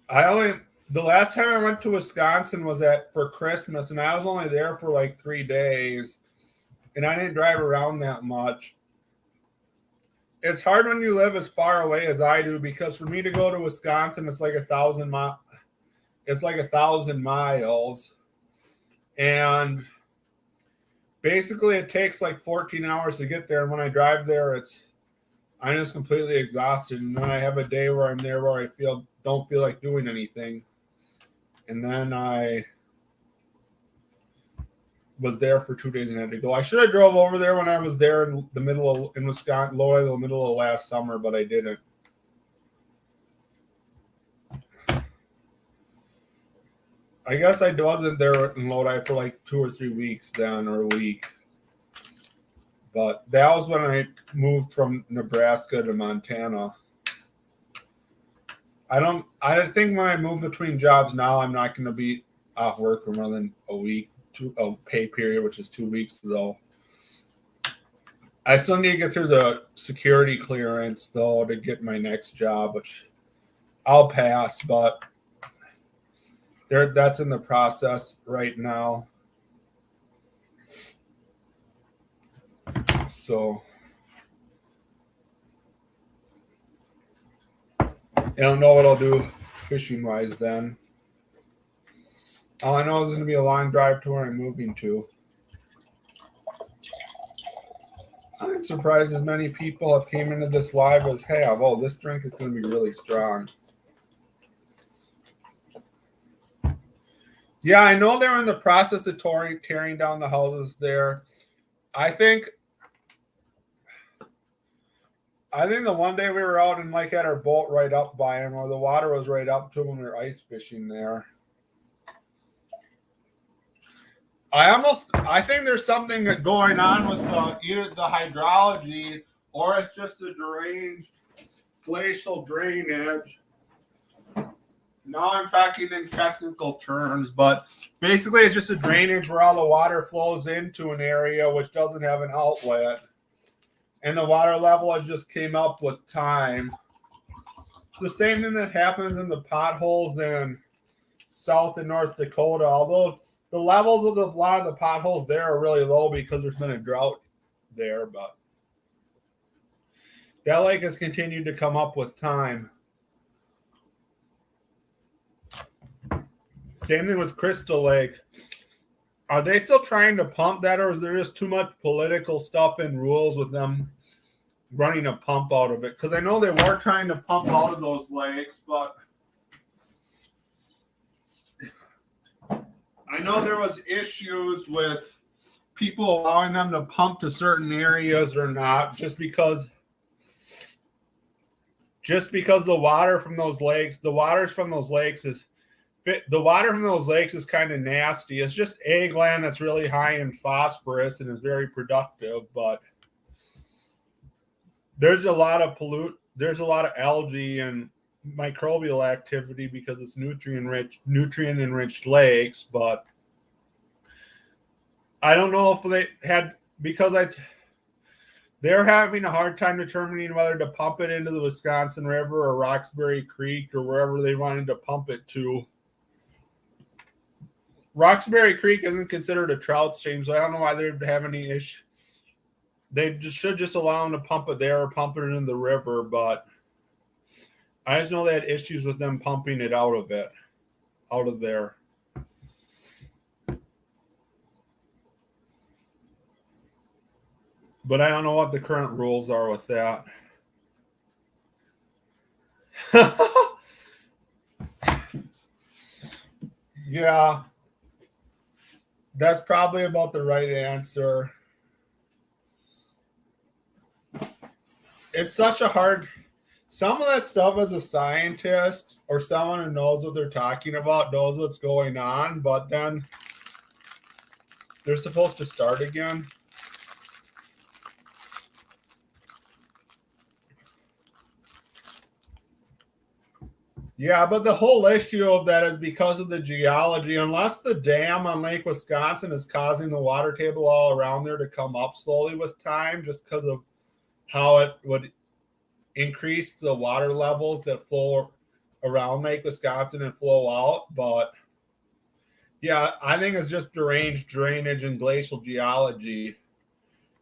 The last time I went to Wisconsin was for Christmas, and I was only there for like 3 days, and I didn't drive around that much. It's hard when you live as far away as I do, because for me to go to Wisconsin, it's like 1,000 miles. It's like 1,000 miles, and basically it takes like 14 hours to get there. And when I drive there, I'm just completely exhausted. And then I have a day where I'm there where I don't feel like doing anything, and then I was there for 2 days and had to go. I should have drove over there when I was there in Wisconsin, Lodi, the middle of last summer, but I didn't. I guess I wasn't there in Lodi for like 2 or 3 weeks then, or a week. But that was when I moved from Nebraska to Montana. I think when I move between jobs now, I'm not going to be off work for more than a week. A pay period, which is 2 weeks though. I still need to get through the security clearance though to get my next job, which I'll pass, but that's in the process right now. So I don't know what I'll do fishing wise then. All I know is it's going to be a long drive to where I'm moving to. I'm surprised as many people have came into this live as have. Oh, this drink is going to be really strong. Yeah, I know they're in the process of tearing down the houses there. I think the one day we were out and like had our boat right up by him, or the water was right up to him when we were ice fishing there. I think there's something going on with either the hydrology or it's just a deranged glacial drainage. Now I'm talking in technical terms, but basically it's just a drainage where all the water flows into an area which doesn't have an outlet. And the water level has just came up with time. It's the same thing that happens in the potholes in South and North Dakota, although the levels of a lot of the potholes there are really low because there's been a drought there, but that lake has continued to come up with time. Same thing with Crystal Lake. Are they still trying to pump that, or is there just too much political stuff and rules with them running a pump out of it? Because I know they were trying to pump out of those lakes, but I know there was issues with people allowing them to pump to certain areas or not, just because the water from those lakes, the water from those lakes is kind of nasty. It's just egg land that's really high in phosphorus and is very productive, but there's a lot of algae and microbial activity because it's nutrient enriched lakes. But I don't know if they had, they're having a hard time determining whether to pump it into the Wisconsin River or Roxbury Creek or wherever they wanted to pump it to. Roxbury Creek isn't considered a trout stream, so I don't know why they'd have any issue. They should just allow them to pump it there or pump it into the river, but I just know they had issues with them pumping it out of there. But I don't know what the current rules are with that. Yeah. That's probably about the right answer. It's such a hard... Some of that stuff as a scientist or someone who knows what they're talking about knows what's going on, but then they're supposed to start again. Yeah, but the whole issue of that is because of the geology. Unless the dam on Lake Wisconsin is causing the water table all around there to come up slowly with time, just because of how it would increase the water levels that flow around Lake Wisconsin and flow out. But yeah, I think it's just deranged drainage and glacial geology.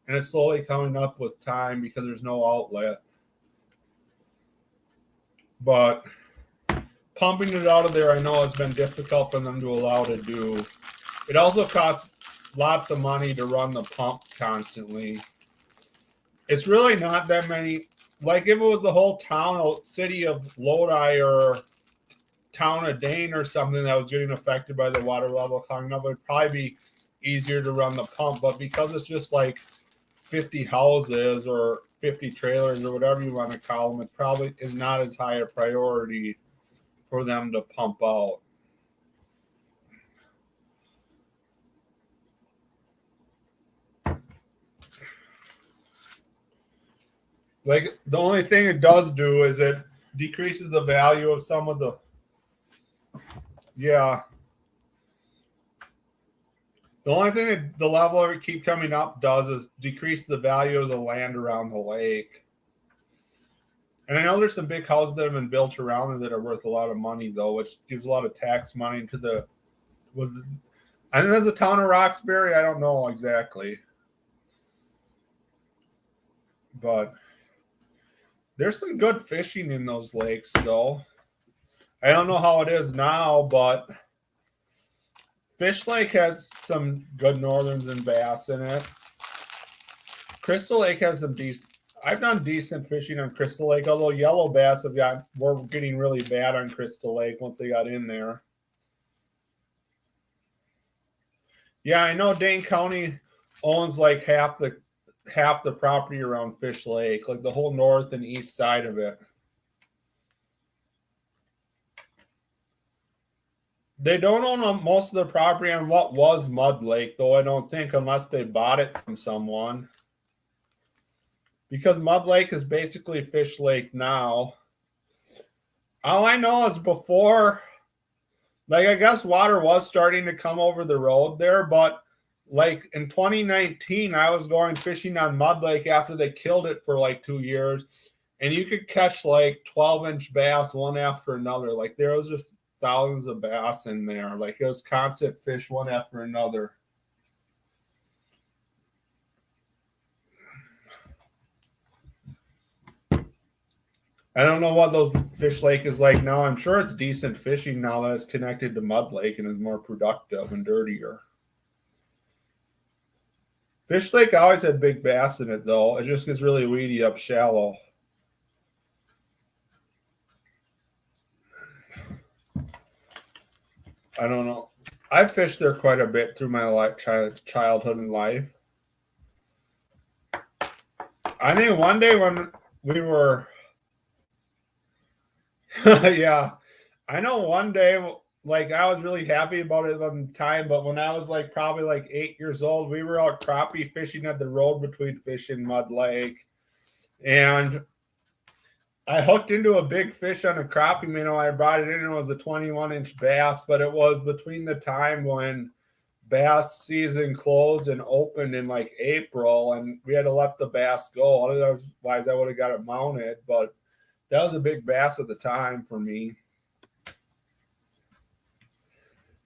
And it's slowly coming up with time because there's no outlet. But pumping it out of there, I know it's been difficult for them to allow to do. It also costs lots of money to run the pump constantly. It's really not that many. Like if it was the whole city of Lodi or town of Dane or something that was getting affected by the water level coming up, it would probably be easier to run the pump. But because it's just like 50 houses or 50 trailers or whatever you want to call them, it probably is not as high a priority for them to pump out. Like the only thing it does do is it decreases the value of some of the, yeah. The only thing that the level of it keep coming up does is decrease the value of the land around the lake. And I know there's some big houses that have been built around it that are worth a lot of money, though, which gives a lot of tax money to the. I think there's the town of Roxbury. I don't know exactly, but there's some good fishing in those lakes, though. I don't know how it is now, but Fish Lake has some good northerns and bass in it. Crystal Lake has some decent. I've done decent fishing on Crystal Lake, although yellow bass were getting really bad on Crystal Lake once they got in there. Yeah, I know Dane County owns like half the property around Fish Lake, like the whole north and east side of it. They don't own most of the property on what was Mud Lake, though, I don't think, unless they bought it from someone. Because Mud Lake is basically Fish Lake now. All I know is before, like, I guess water was starting to come over the road there, but like in 2019, I was going fishing on Mud Lake after they killed it for like 2 years, and you could catch like 12-inch bass one after another. Like, there was just thousands of bass in there. Like, it was constant fish one after another. I don't know what those Fish Lake is like now. I'm sure it's decent fishing now that it's connected to Mud Lake and is more productive and dirtier. Fish Lake always had big bass in it, though. It just gets really weedy up shallow. I don't know. I've fished there quite a bit through my childhood and life. I mean, one day when we were, yeah, I know one day, like, I was really happy about it one time, but when I was like probably like 8 years old, we were out crappie fishing at the road between Fish and Mud Lake, and I hooked into a big fish on a crappie minnow. I brought it in, and it was a 21-inch bass, but it was between the time when bass season closed and opened in like April, and we had to let the bass go. Otherwise, I would have got it mounted, but that was a big bass at the time for me.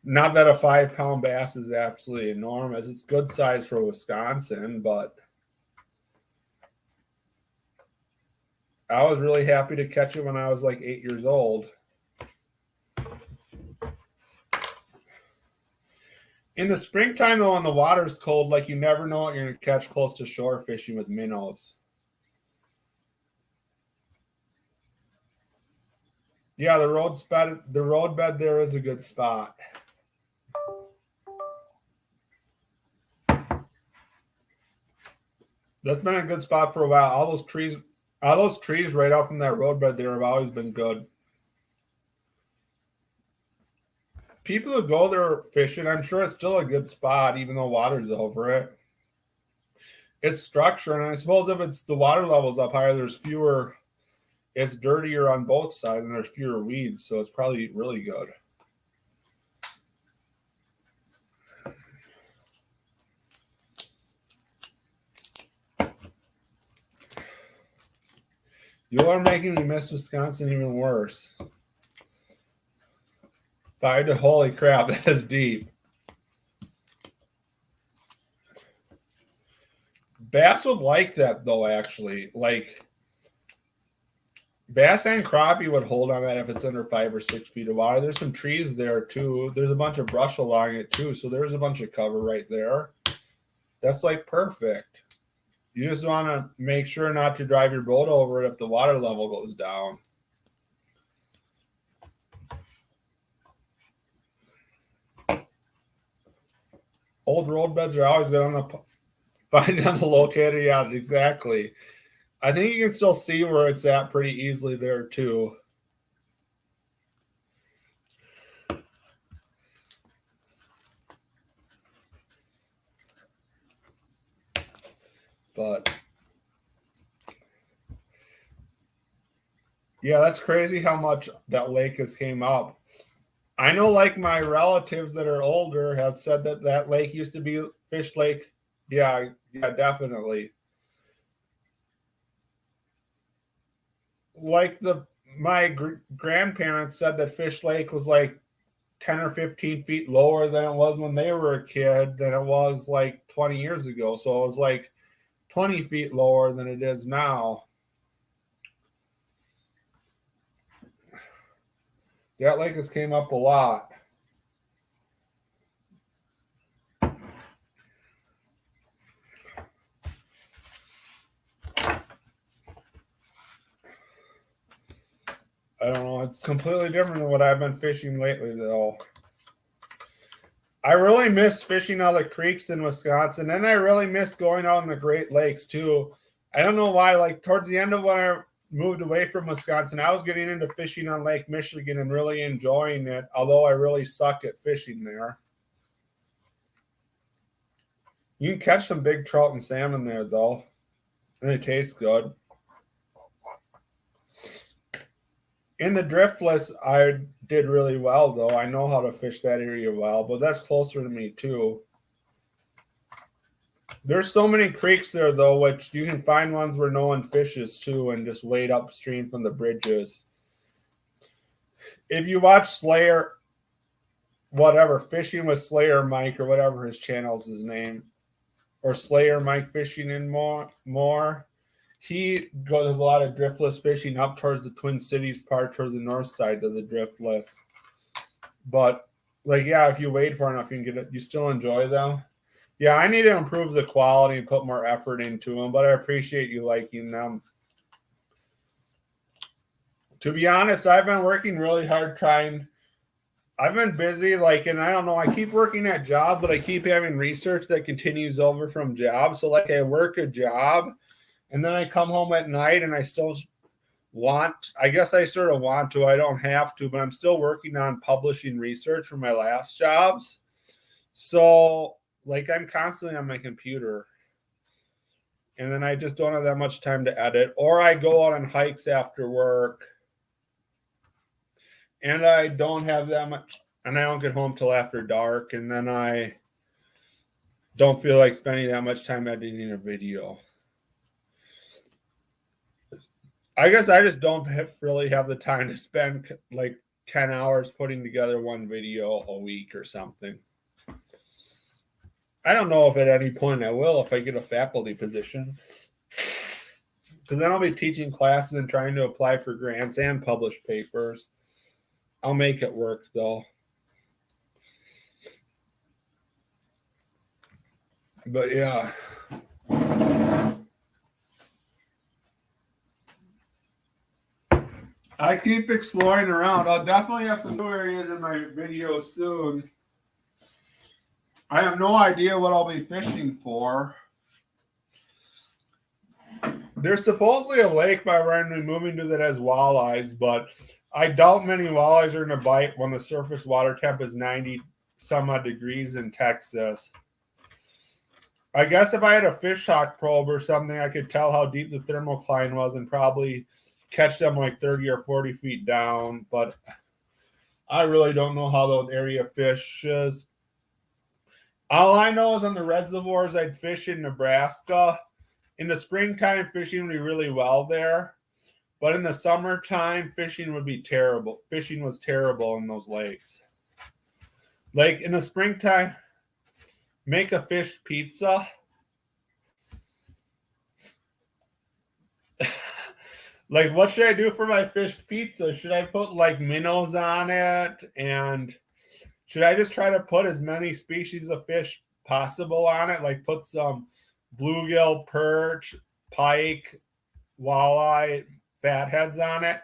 Not that a 5-pound bass is absolutely enormous. It's good size for Wisconsin, but I was really happy to catch it when I was like 8 years old. In the springtime, though, when the water's cold, like, you never know what you're going to catch close to shore fishing with minnows. Yeah, the road bed there is a good spot. That's been a good spot for a while. All those trees right out from that roadbed there have always been good. People who go there fishing, I'm sure it's still a good spot, even though water's over it. It's structure, and I suppose if it's the water levels up higher, it's dirtier on both sides, and there's fewer weeds, so it's probably really good. You are making me miss Wisconsin even worse. Holy crap, that is deep. Bass would like that, though, actually. Like, bass and crappie would hold on that if it's under 5 or 6 feet of water. There's some trees there, too. There's a bunch of brush along it, too, so there's a bunch of cover right there. That's, like, perfect. You just want to make sure not to drive your boat over it if the water level goes down. Old road beds are always good on the find on the locator. Yeah, exactly. I think you can still see where it's at pretty easily there too. But yeah, that's crazy how much that lake has came up. I know, like, my relatives that are older have said that lake used to be Fish Lake. Yeah, definitely. Like, my grandparents said that Fish Lake was like 10 or 15 feet lower than it was when they were a kid than it was like 20 years ago. So it was like 20 feet lower than it is now. That lake has came up a lot. I don't know. It's completely different than what I've been fishing lately, though. I really missed fishing all the creeks in Wisconsin. And I really missed going out in the Great Lakes too. I don't know why, like towards the end of when I moved away from Wisconsin, I was getting into fishing on Lake Michigan and really enjoying it, although I really suck at fishing there. You can catch some big trout and salmon there, though, and it tastes good. In the driftless, I did really well, though. I know how to fish that area well, but that's closer to me, too. There's so many creeks there, though, which you can find ones where no one fishes, too, and just wade upstream from the bridges. If you watch Slayer, whatever, Fishing with Slayer Mike, or whatever his channel's his name, or Slayer Mike Fishing and more, he goes a lot of driftless fishing up towards the Twin Cities part, towards the north side of the driftless. But, like, yeah, if you wait for enough, you can get it. You still enjoy them. Yeah, I need to improve the quality and put more effort into them, but I appreciate you liking them. To be honest, I've been working really hard I've been busy, and I don't know, I keep working at jobs, but I keep having research that continues over from jobs. So, I work a job, and then I come home at night, and I still I guess I sort of want to, I don't have to, but I'm still working on publishing research for my last jobs. So, I'm constantly on my computer, and then I just don't have that much time to edit, or I go out on hikes after work, and I don't have that much, and I don't get home till after dark, and then I don't feel like spending that much time editing a video. I guess I just don't really have the time to spend 10 hours putting together one video a week or something. I don't know if at any point I will if I get a faculty position, because then I'll be teaching classes and trying to apply for grants and publish papers. I'll make it work, though. But yeah. I keep exploring around. I'll definitely have some new areas in my videos soon. I have no idea what I'll be fishing for. There's supposedly a lake by where I'm moving to that has walleyes, but I doubt many walleyes are going to bite when the surface water temp is 90 some odd degrees in Texas. I guess if I had a fish hawk probe or something, I could tell how deep the thermocline was and probably catch them 30 or 40 feet down, but I really don't know how the area fishes. All I know is on the reservoirs I'd fish in Nebraska. In the springtime, fishing would be really well there, but in the summertime, fishing would be terrible. Fishing was terrible in those lakes. In the springtime, make a fish pizza. What should I do for my fish pizza? Should I put minnows on it? And should I just try to put as many species of fish possible on it? Put some bluegill, perch, pike, walleye, fatheads on it?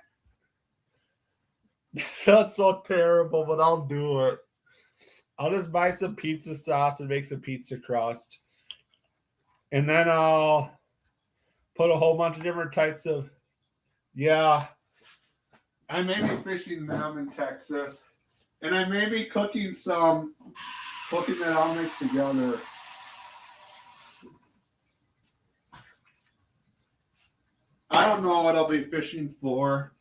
That's so terrible, but I'll do it. I'll just buy some pizza sauce and make some pizza crust. And then I'll put a whole bunch of different types of... Yeah, I may be fishing them in Texas, and I may be cooking that I'll mix together. I don't know what I'll be fishing for.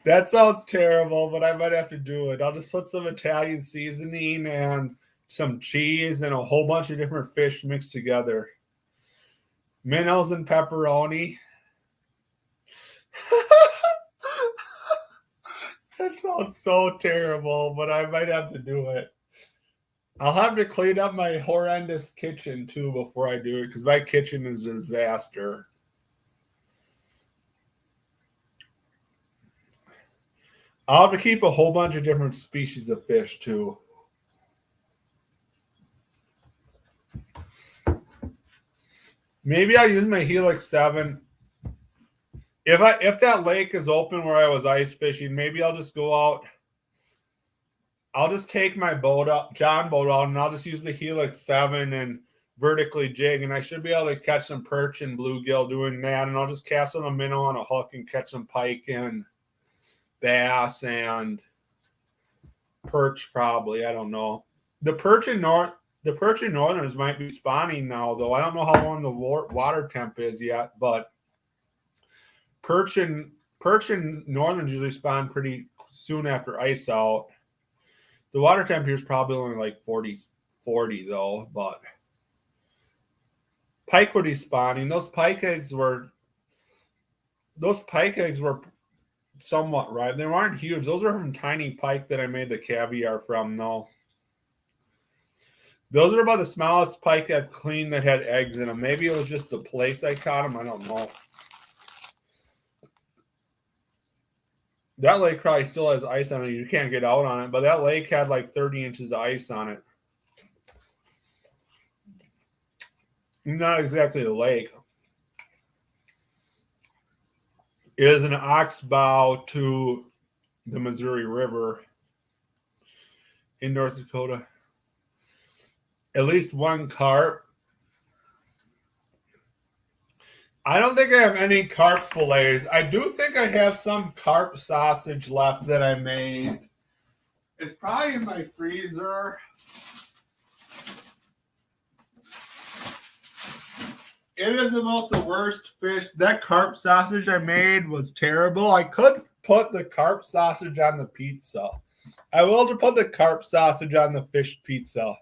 That sounds terrible, but I might have to do it. I'll just put some Italian seasoning and some cheese and a whole bunch of different fish mixed together. Minnows and pepperoni. That sounds so terrible, but I might have to do it. I'll have to clean up my horrendous kitchen, too, before I do it, because my kitchen is a disaster. I'll have to keep a whole bunch of different species of fish, too. Maybe I'll use my Helix 7. If that lake is open where I was ice fishing, maybe I'll just go out. I'll just take my boat up, John boat out, and I'll just use the Helix 7 and vertically jig, and I should be able to catch some perch and bluegill doing that, and I'll just cast on a minnow on a hook and catch some pike and bass and perch probably. I don't know. The perch in northerners might be spawning now, though. I don't know how long the water temp is yet, but perch in northerners usually spawn pretty soon after ice out. The water temp here is probably only like 40 though, but pike would be spawning. Those pike eggs were somewhat right. They weren't huge. Those are from tiny pike that I made the caviar from, though. Those are about the smallest pike I've cleaned that had eggs in them. Maybe it was just the place I caught them. I don't know. That lake probably still has ice on it. You can't get out on it, but that lake had like 30 inches of ice on it. Not exactly a lake. It is an oxbow to the Missouri River in North Dakota. At least one carp. I don't think I have any carp fillets. I do think I have some carp sausage left that I made. It's probably in my freezer. It is about the worst fish. That carp sausage I made was terrible. I could put the carp sausage on the pizza. I will put the carp sausage on the fish pizza.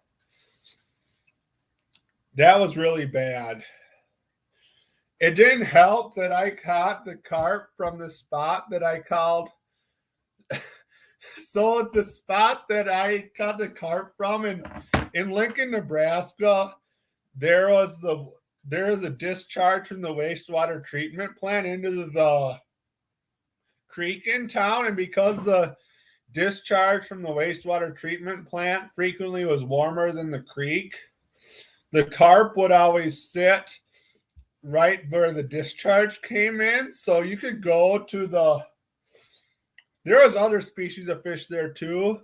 That was really bad. It didn't help that I caught the carp from the spot that I called. So the spot that I caught the carp from in Lincoln, Nebraska, there is a discharge from the wastewater treatment plant into the creek in town, and because the discharge from the wastewater treatment plant frequently was warmer than the creek, the carp would always sit right where the discharge came in. So you could go to there was other species of fish there too,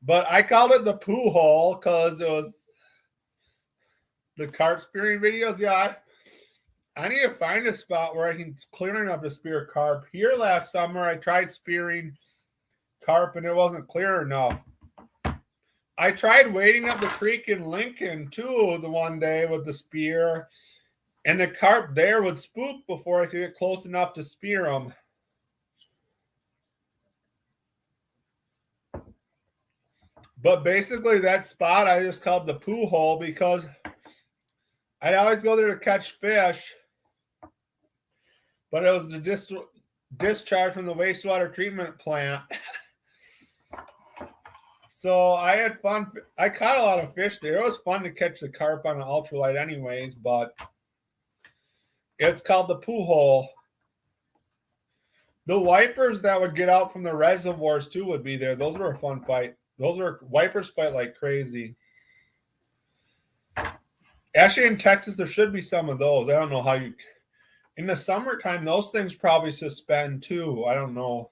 but I called it the poo hole because it was the carp spearing videos. Yeah, I need to find a spot where I can clear enough to spear carp. Here last summer, I tried spearing carp and it wasn't clear enough. I tried wading up the creek in Lincoln too the one day with the spear, and the carp there would spook before I could get close enough to spear them. But basically that spot I just called the poo hole because I'd always go there to catch fish, but it was the discharge from the wastewater treatment plant. So I had fun. I caught a lot of fish there. It was fun to catch the carp on an ultralight anyways, but it's called the poo hole. The wipers that would get out from the reservoirs too would be there. Those were a fun fight. Wipers fight like crazy. Actually, in Texas, there should be some of those. I don't know how you... In the summertime, those things probably suspend too. I don't know.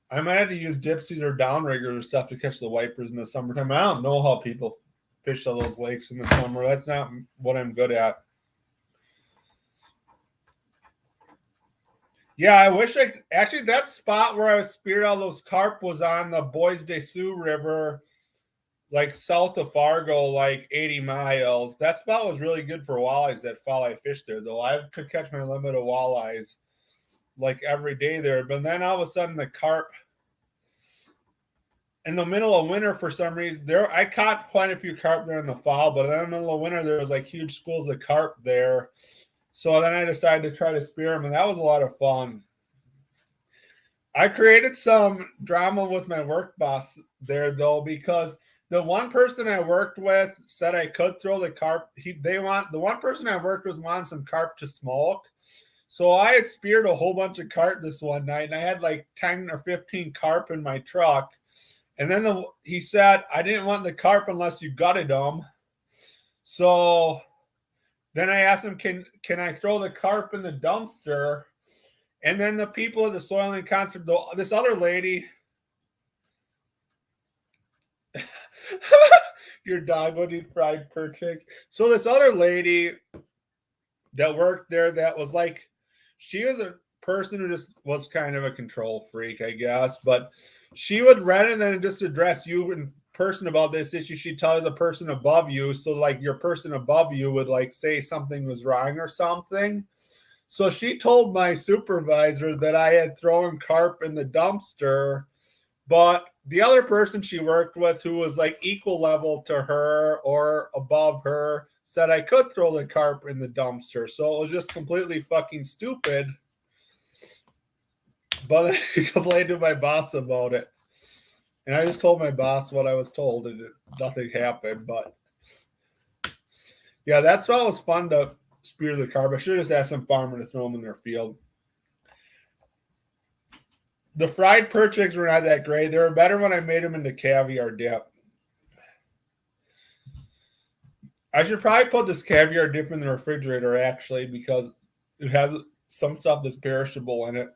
I might have to use dipsies or downriggers or stuff to catch the wipers in the summertime. I don't know how people fish all those lakes in the summer. That's not what I'm good at. Yeah, I wish actually, that spot where I speared all those carp was on the Bois de Sioux River, like south of Fargo, like 80 miles. That spot was really good for walleyes that fall I fished there, though. I could catch my limit of walleyes like every day there. But then all of a sudden the carp, in the middle of winter for some reason, I caught quite a few carp there in the fall, but then in the middle of winter there was like huge schools of carp there. So then I decided to try to spear them, and that was a lot of fun. I created some drama with my work boss there, though, because the one person I worked with said I could throw the carp. The one person I worked with wanted some carp to smoke. So I had speared a whole bunch of carp this one night, and I had like 10 or 15 carp in my truck. And then he said, I didn't want the carp unless you gutted them. So then I asked him, can I throw the carp in the dumpster? And then the people at the Soil and Concert, this other lady, Your dog would eat fried perch eggs. So this other lady that worked there that was like, she was a person who just was kind of a control freak, I guess. But she would rather than just address you in person about this issue, she'd tell the person above you. So like your person above you would like say something was wrong or something. So she told my supervisor that I had thrown carp in the dumpster, but the other person she worked with who was like equal level to her or above her said I could throw the carp in the dumpster. So it was just completely fucking stupid. But I complained to my boss about it. And I just told my boss what I was told and nothing happened. But yeah, that's why it was fun to spear the carp. I should have just asked some farmer to throw them in their field. The fried perch eggs were not that great. They were better when I made them into caviar dip. I should probably put this caviar dip in the refrigerator, actually, because it has some stuff that's perishable in it.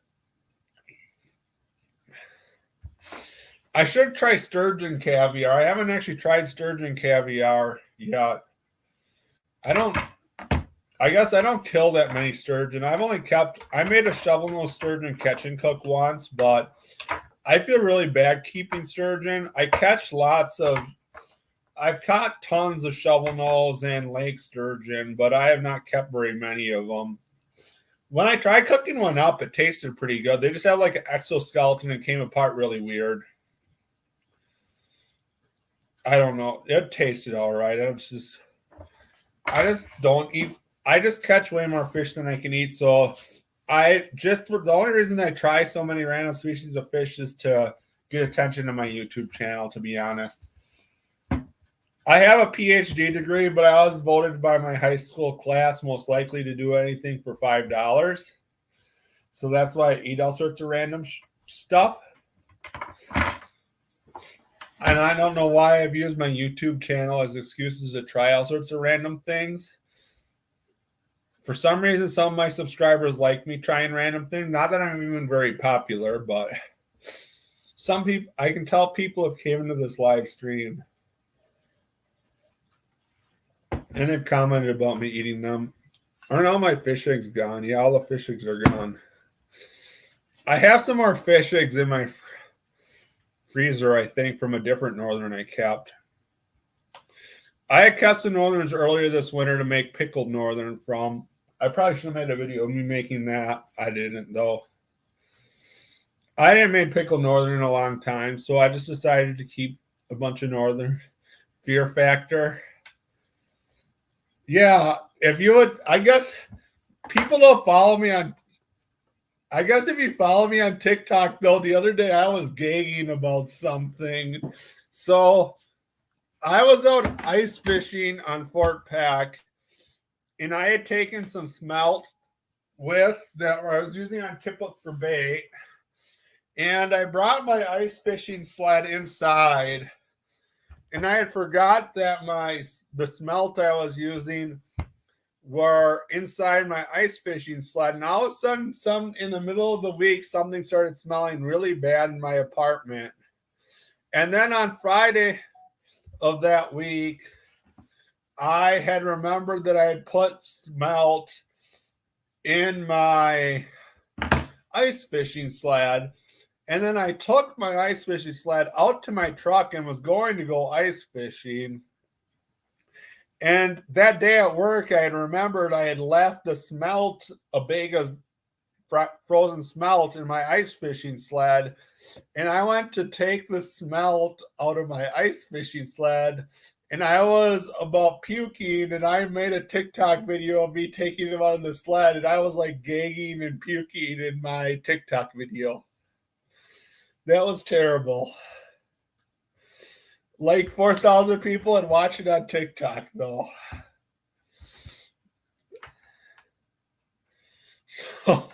I should try sturgeon caviar. I haven't actually tried sturgeon caviar yet. I guess I don't kill that many sturgeon. I made a shovel nose sturgeon catch and cook once, but I feel really bad keeping sturgeon. I've caught tons of shovel nose and lake sturgeon, but I have not kept very many of them. When I tried cooking one up, it tasted pretty good. They just have like an exoskeleton and came apart really weird. I don't know. It tasted all right. I just catch way more fish than I can eat. So the only reason I try so many random species of fish is to get attention to my YouTube channel, to be honest. I have a PhD degree, but I was voted by my high school class most likely to do anything for $5. So that's why I eat all sorts of random stuff. And I don't know why I've used my YouTube channel as excuses to try all sorts of random things. For some reason, some of my subscribers like me trying random things. Not that I'm even very popular, but some people, I can tell people have came into this live stream and they've commented about me eating them. Aren't all my fish eggs gone? Yeah, all the fish eggs are gone. I have some more fish eggs in my freezer, I think, from a different northern I kept. I had kept some northerns earlier this winter to make pickled northern from. I probably should have made a video of me making that. I didn't, though. I didn't make pickled northern in a long time, so I just decided to keep a bunch of northern. Fear factor. Yeah, if you would, I guess people don't follow me on. I guess if you follow me on TikTok, though, the other day I was gagging about something. So I was out ice fishing on Fort Peck, and I had taken some smelt with that I was using on tip up for bait. And I brought my ice fishing sled inside, and I had forgot that the smelt I was using were inside my ice fishing sled. And all of a sudden, in the middle of the week, something started smelling really bad in my apartment. And then on Friday of that week, I had remembered that I had put smelt in my ice fishing sled. And then I took my ice fishing sled out to my truck and was going to go ice fishing. And that day at work, I had remembered I had left the smelt, a bag of frozen smelt in my ice fishing sled. And I went to take the smelt out of my ice fishing sled. And I was about puking, and I made a TikTok video of me taking it out of the sled. And I was like gagging and puking in my TikTok video. That was terrible. Like 4,000 people had watched it on TikTok, though. So,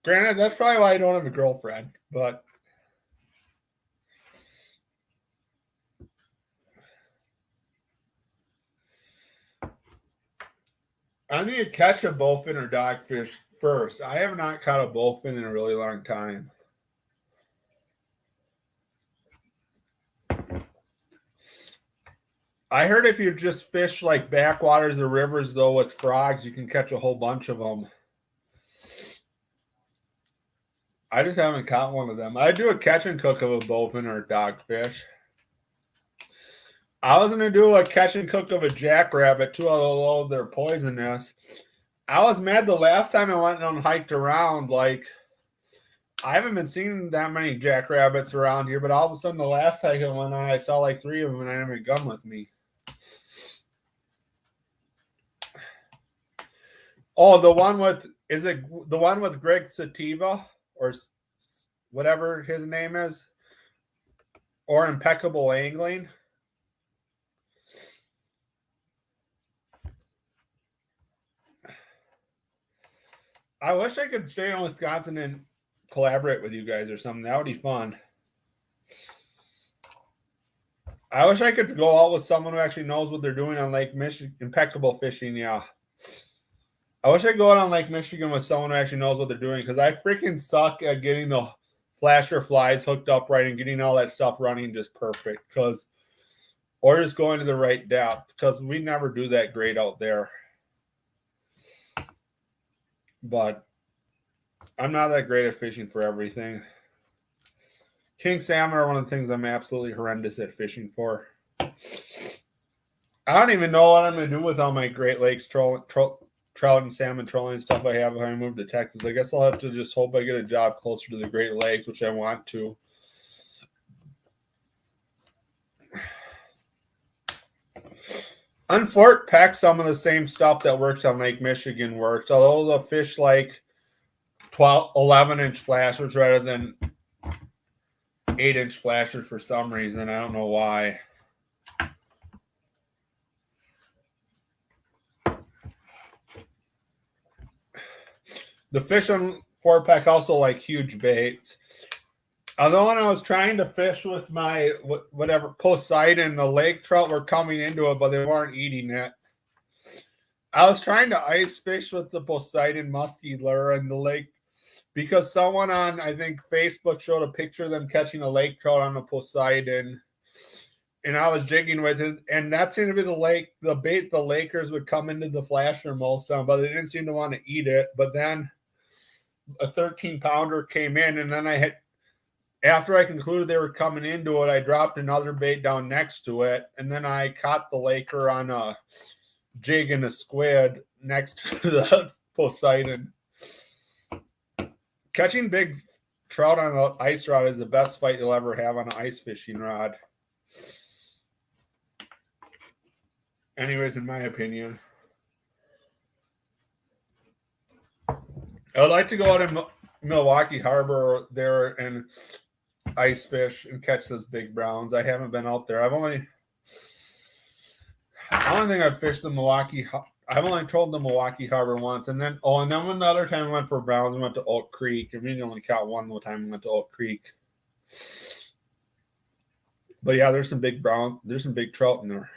granted, that's probably why I don't have a girlfriend, but I need to catch a bowfin or dogfish first. I have not caught a bowfin in a really long time. I heard if you just fish like backwaters or rivers, though, with frogs, you can catch a whole bunch of them. I just haven't caught one of them. I do a catch and cook of a bowfin or a dogfish. I was going to do a catch and cook of a jackrabbit, too, although they're poisonous. I was mad the last time I went and hiked around. Like, I haven't been seeing that many jackrabbits around here, but all of a sudden the last hike I went on, I saw like 3 of them, and I didn't have a gun with me. Oh, the one with, is it the one with Greg Sativa or whatever his name is? Or Impeccable Angling? I wish I could stay in Wisconsin and collaborate with you guys or something. That would be fun. I wish I could go out with someone who actually knows what they're doing on Lake Michigan. Impeccable fishing, yeah. I wish I could go out on Lake Michigan with someone who actually knows what they're doing, because I freaking suck at getting the flasher flies hooked up right and getting all that stuff running just perfect. Or just going to the right depth, because we never do that great out there. But I'm not that great at fishing for everything. King salmon are one of the things I'm absolutely horrendous at fishing for. I don't even know what I'm going to do with all my Great Lakes trout and salmon trolling stuff I have when I move to Texas. I guess I'll have to just hope I get a job closer to the Great Lakes, which I want to. On Fort Peck, some of the same stuff that works on Lake Michigan works, although they'll fish like 11-inch flashers rather than 8-inch flashers for some reason. I don't know why. The fish on Fort Peck also like huge baits. Although when I was trying to fish with my whatever Poseidon, the lake trout were coming into it, but they weren't eating it. I was trying to ice fish with the Poseidon musky lure in the lake because someone on, I think, Facebook showed a picture of them catching a lake trout on the Poseidon. And I was jigging with it, and that seemed to be the bait the Lakers would come into the flasher most on, but they didn't seem to want to eat it. But then a 13-pounder came in, and then after I concluded they were coming into it, I dropped another bait down next to it, and then I caught the Laker on a jig and a squid next to the Poseidon. Catching big trout on an ice rod is the best fight you'll ever have on an ice fishing rod. Anyways, in my opinion. I'd like to go out in Milwaukee Harbor there and ice fish and catch those big browns. I haven't been out there. I don't think I've fished the Milwaukee. I've only trolled the Milwaukee Harbor once, and then another time we went for browns, we went to Oak Creek, and we only caught one time we went to Oak Creek. But yeah, there's some big trout in there.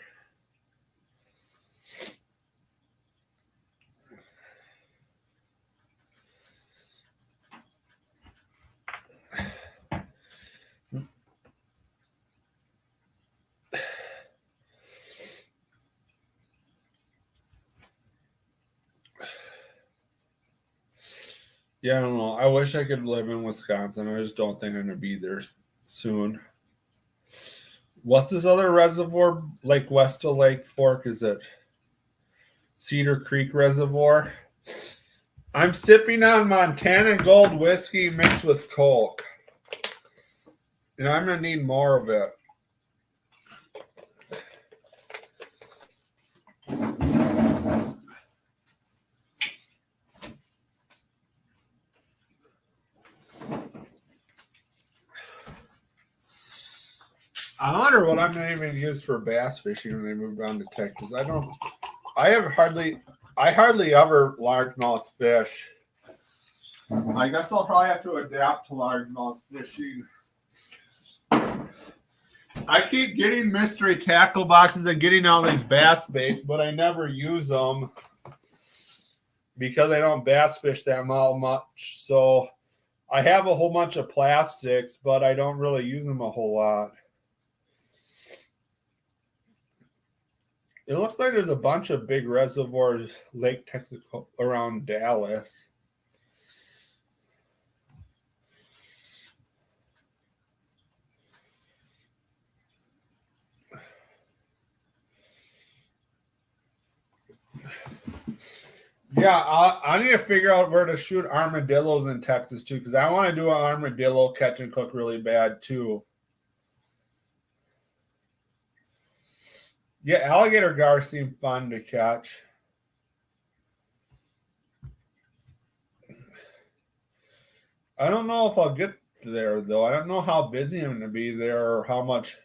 Yeah, I don't know. I wish I could live in Wisconsin. I just don't think I'm going to be there soon. What's this other reservoir? Like west of Lake Fork, is it Cedar Creek Reservoir? I'm sipping on Montana Gold whiskey mixed with Coke. And I'm going to need more of it. I wonder what I'm going to even use for bass fishing when I move down to Texas. I hardly ever largemouth fish. I guess I'll probably have to adapt to largemouth fishing. I keep getting mystery tackle boxes and getting all these bass baits, but I never use them because I don't bass fish that much. So I have a whole bunch of plastics, but I don't really use them a whole lot. It looks like there's a bunch of big reservoirs, Lake Texaco, around Dallas. Yeah, I need to figure out where to shoot armadillos in Texas too, because I want to do an armadillo catch and cook really bad too. Yeah, alligator gar seem fun to catch. I don't know if I'll get there though. I don't know how busy I'm going to be there or how much.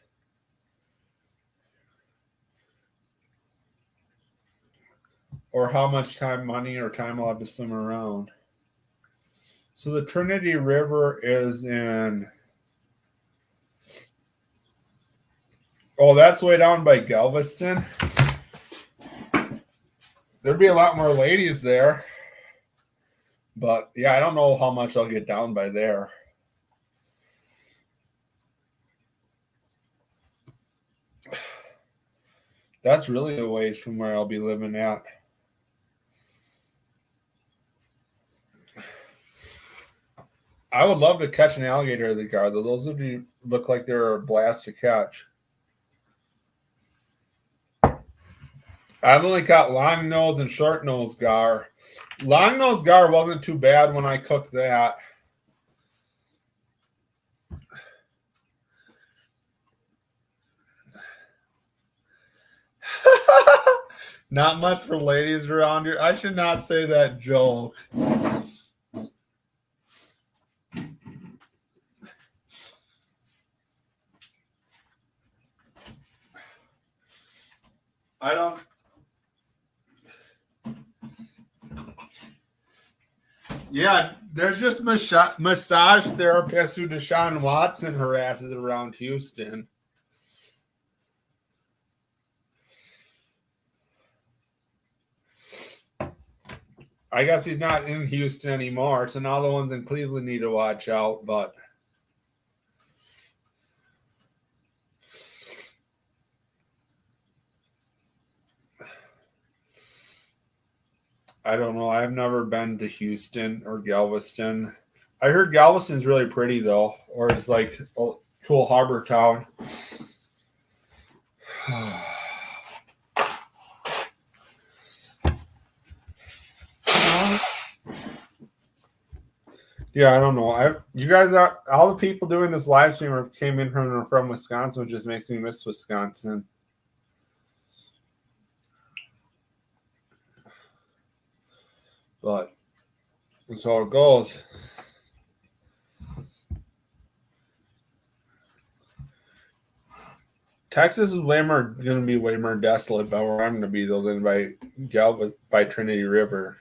Or how much money or time I'll have to swim around. So the Trinity River is in. Oh, that's way down by Galveston. There'd be a lot more ladies there. But yeah, I don't know how much I'll get down by there. That's really a ways from where I'll be living at. I would love to catch an alligator at the gar, though. Those would look like they're a blast to catch. I've only got long nose and short nose gar. Long nose gar wasn't too bad when I cooked that. Not much for ladies around here. I should not say that joke. I don't. Yeah, there's just massage therapist who Deshaun Watson harasses around Houston. I guess he's not in Houston anymore, so now the ones in Cleveland need to watch out, but I don't know. I've never been to Houston or Galveston. I heard Galveston's really pretty though, or it's like a cool harbor town. Yeah, I don't know. You guys are all the people doing this live stream came in from Wisconsin, which just makes me miss Wisconsin. But that's how it goes. Texas is going to be way more desolate by where I'm going to be though than by Trinity River.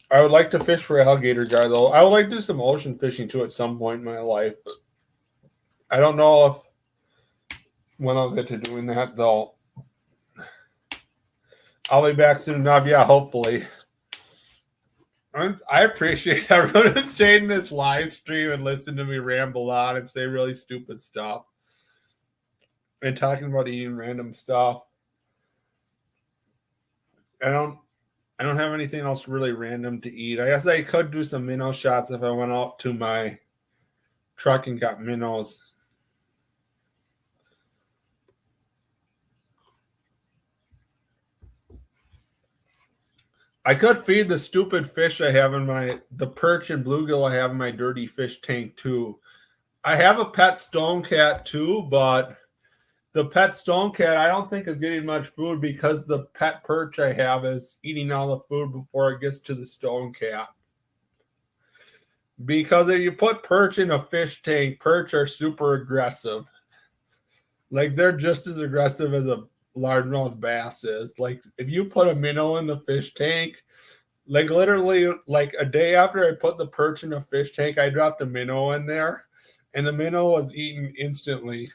I would like to fish for alligator gar though. I would like to do some ocean fishing too at some point in my life. I don't know when I'll get to doing that though. I'll be back soon enough. Yeah, hopefully. I appreciate everyone who's staying this live stream and listen to me ramble on and say really stupid stuff and talking about eating random stuff. I don't have anything else really random to eat. I guess I could do some minnow shots if I went out to my truck and got minnows. I could feed the stupid fish I have the perch and bluegill I have in my dirty fish tank too. I have a pet stonecat too, but the pet stonecat I don't think is getting much food because the pet perch I have is eating all the food before it gets to the stonecat. Because if you put perch in a fish tank, perch are super aggressive. Like they're just as aggressive as a largemouth bass is. Like if you put a minnow in the fish tank, like literally like a day after I put the perch in a fish tank, I dropped a minnow in there and the minnow was eaten instantly.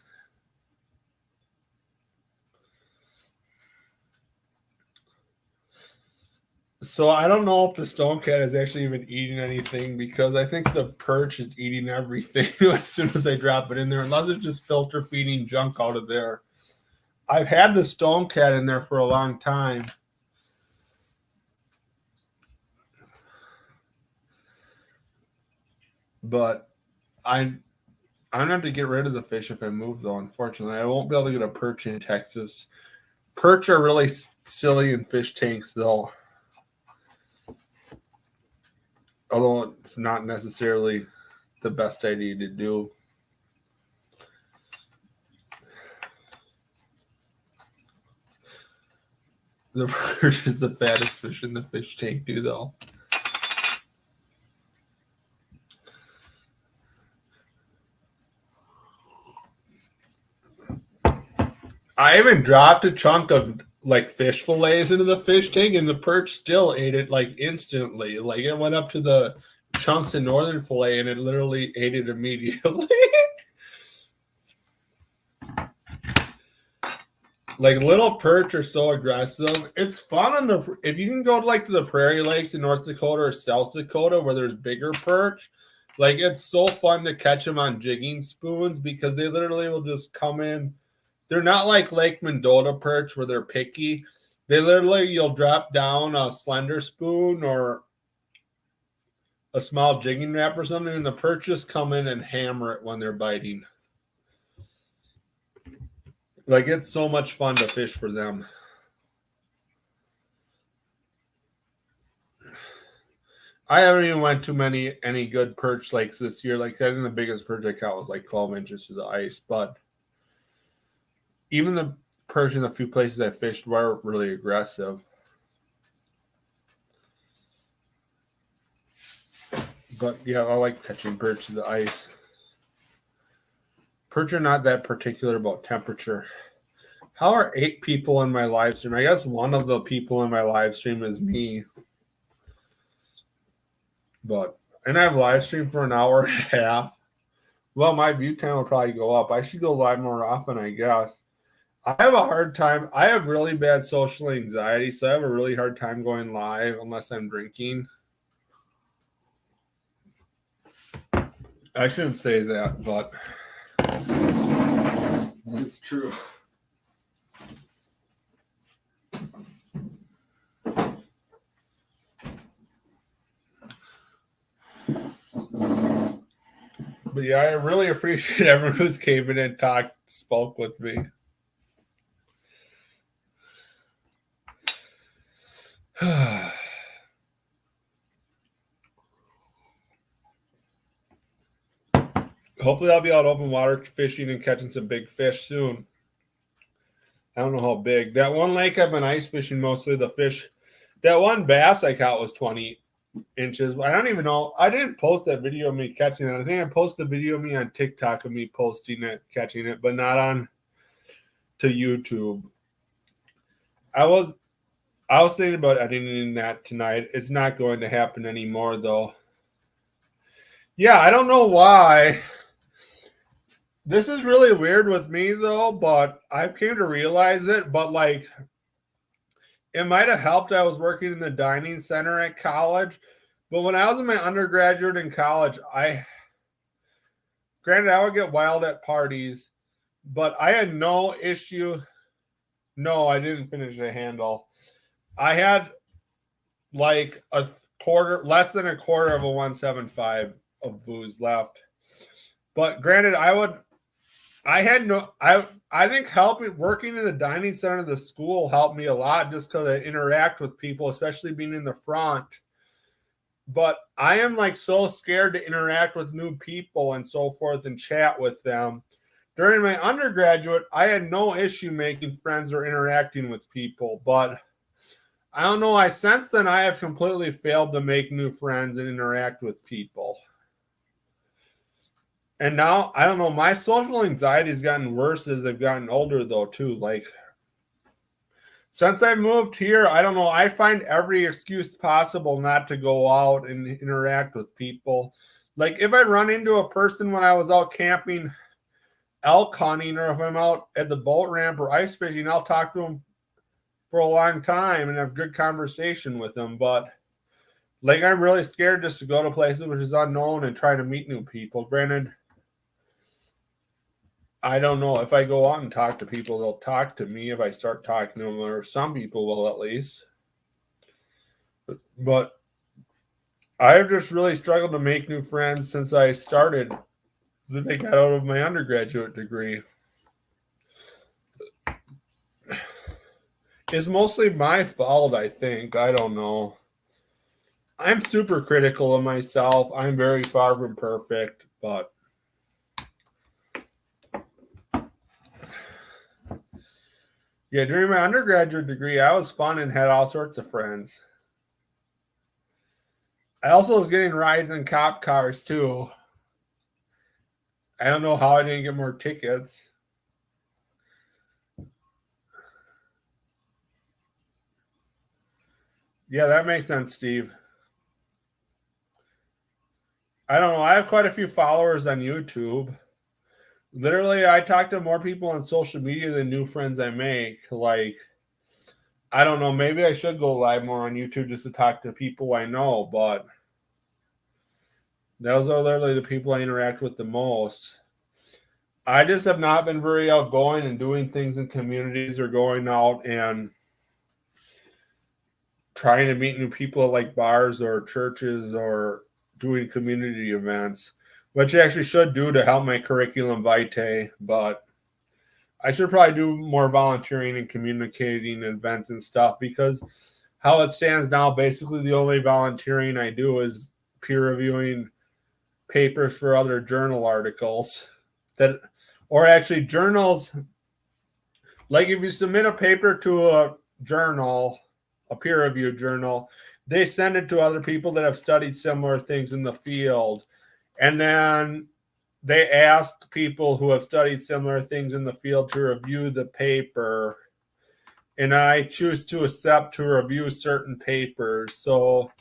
So I don't know if the stonecat is actually even eating anything because I think the perch is eating everything as soon as I drop it in there, unless it's just filter feeding junk out of there. I've had the stone cat in there for a long time. But I'm gonna have to get rid of the fish if I move, though. Unfortunately, I won't be able to get a perch in Texas. Perch are really silly in fish tanks, though. Although it's not necessarily the best idea to do. The perch is the fattest fish in the fish tank, too, though. I even dropped a chunk of like fish fillets into the fish tank, and the perch still ate it like instantly. Like it went up to the chunks of northern fillet, and it literally ate it immediately. Like little perch are so aggressive. It's fun on the if you can go to the prairie lakes in North Dakota or South Dakota where there's bigger perch. Like it's so fun to catch them on jigging spoons because they literally will just come in. They're not like Lake Mendota perch where they're picky. They literally, you'll drop down a slender spoon or a small jigging wrap or something, and the perch just come in and hammer it when they're biting. Like, it's so much fun to fish for them. I haven't even went to any good perch lakes this year. Like, I think the biggest perch I caught was like 12 inches to the ice, but even the perch in the few places I fished were really aggressive. But yeah, I like catching perch to the ice. Perch are not that particular about temperature. How are 8 people in my live stream? I guess one of the people in my live stream is me. And I have live stream for an hour and a half. Well, my view time will probably go up. I should go live more often, I guess. I have a hard time. I have really bad social anxiety, so I have a really hard time going live unless I'm drinking. I shouldn't say that, but it's true. But yeah, I really appreciate everyone who's came in and spoke with me. Hopefully I'll be out open water fishing and catching some big fish soon. I don't know how big. That one lake I've been ice fishing mostly the fish. That one bass I caught was 20 inches. I don't even know. I didn't post that video of me catching it. I think I posted a video of me on TikTok of me posting it, catching it, but not on to YouTube. I was thinking about editing that tonight. It's not going to happen anymore, though. Yeah, I don't know why. This is really weird with me, though, but I've came to realize it. But, like, it might have helped. I was working in the dining center at college. But when I was in my undergraduate in college, granted, I would get wild at parties, but I had no issue. No, I didn't finish the handle. I had like less than a quarter of a 175 of booze left. But granted, I think working in the dining center of the school helped me a lot just because I interact with people, especially being in the front. But I am like so scared to interact with new people and so forth and chat with them. During my undergraduate, I had no issue making friends or interacting with people, but I don't know. Since then, I have completely failed to make new friends and interact with people. And now, I don't know, my social anxiety has gotten worse as I've gotten older, though, too. Like, since I moved here, I don't know, I find every excuse possible not to go out and interact with people. Like, if I run into a person when I was out camping, elk hunting, or if I'm out at the boat ramp or ice fishing, I'll talk to them for a long time and have good conversation with them. But, like, I'm really scared just to go to places which is unknown and try to meet new people. Granted, I don't know. If I go out and talk to people, they'll talk to me if I start talking to them, or some people will at least. But I've just really struggled to make new friends since I started, since I got out of my undergraduate degree. It's mostly my fault, I think. I don't know. I'm super critical of myself. I'm very far from perfect, but yeah, during my undergraduate degree, I was fun and had all sorts of friends. I also was getting rides in cop cars too. I don't know how I didn't get more tickets. Yeah, that makes sense, Steve. I don't know. I have quite a few followers on YouTube. Literally, I talk to more people on social media than new friends I make. Like, I don't know. Maybe I should go live more on YouTube just to talk to people I know, but those are literally the people I interact with the most. I just have not been very outgoing and doing things in communities or going out and trying to meet new people at like bars or churches or doing community events, which I actually should do to help my curriculum vitae, but I should probably do more volunteering and communicating events and stuff because how it stands now, basically the only volunteering I do is peer reviewing papers for other journal articles that, or actually journals. Like if you submit a paper to a journal, a peer reviewed journal, they send it to other people that have studied similar things in the field. And then they ask people who have studied similar things in the field to review the paper. And I choose to accept to review certain papers. So,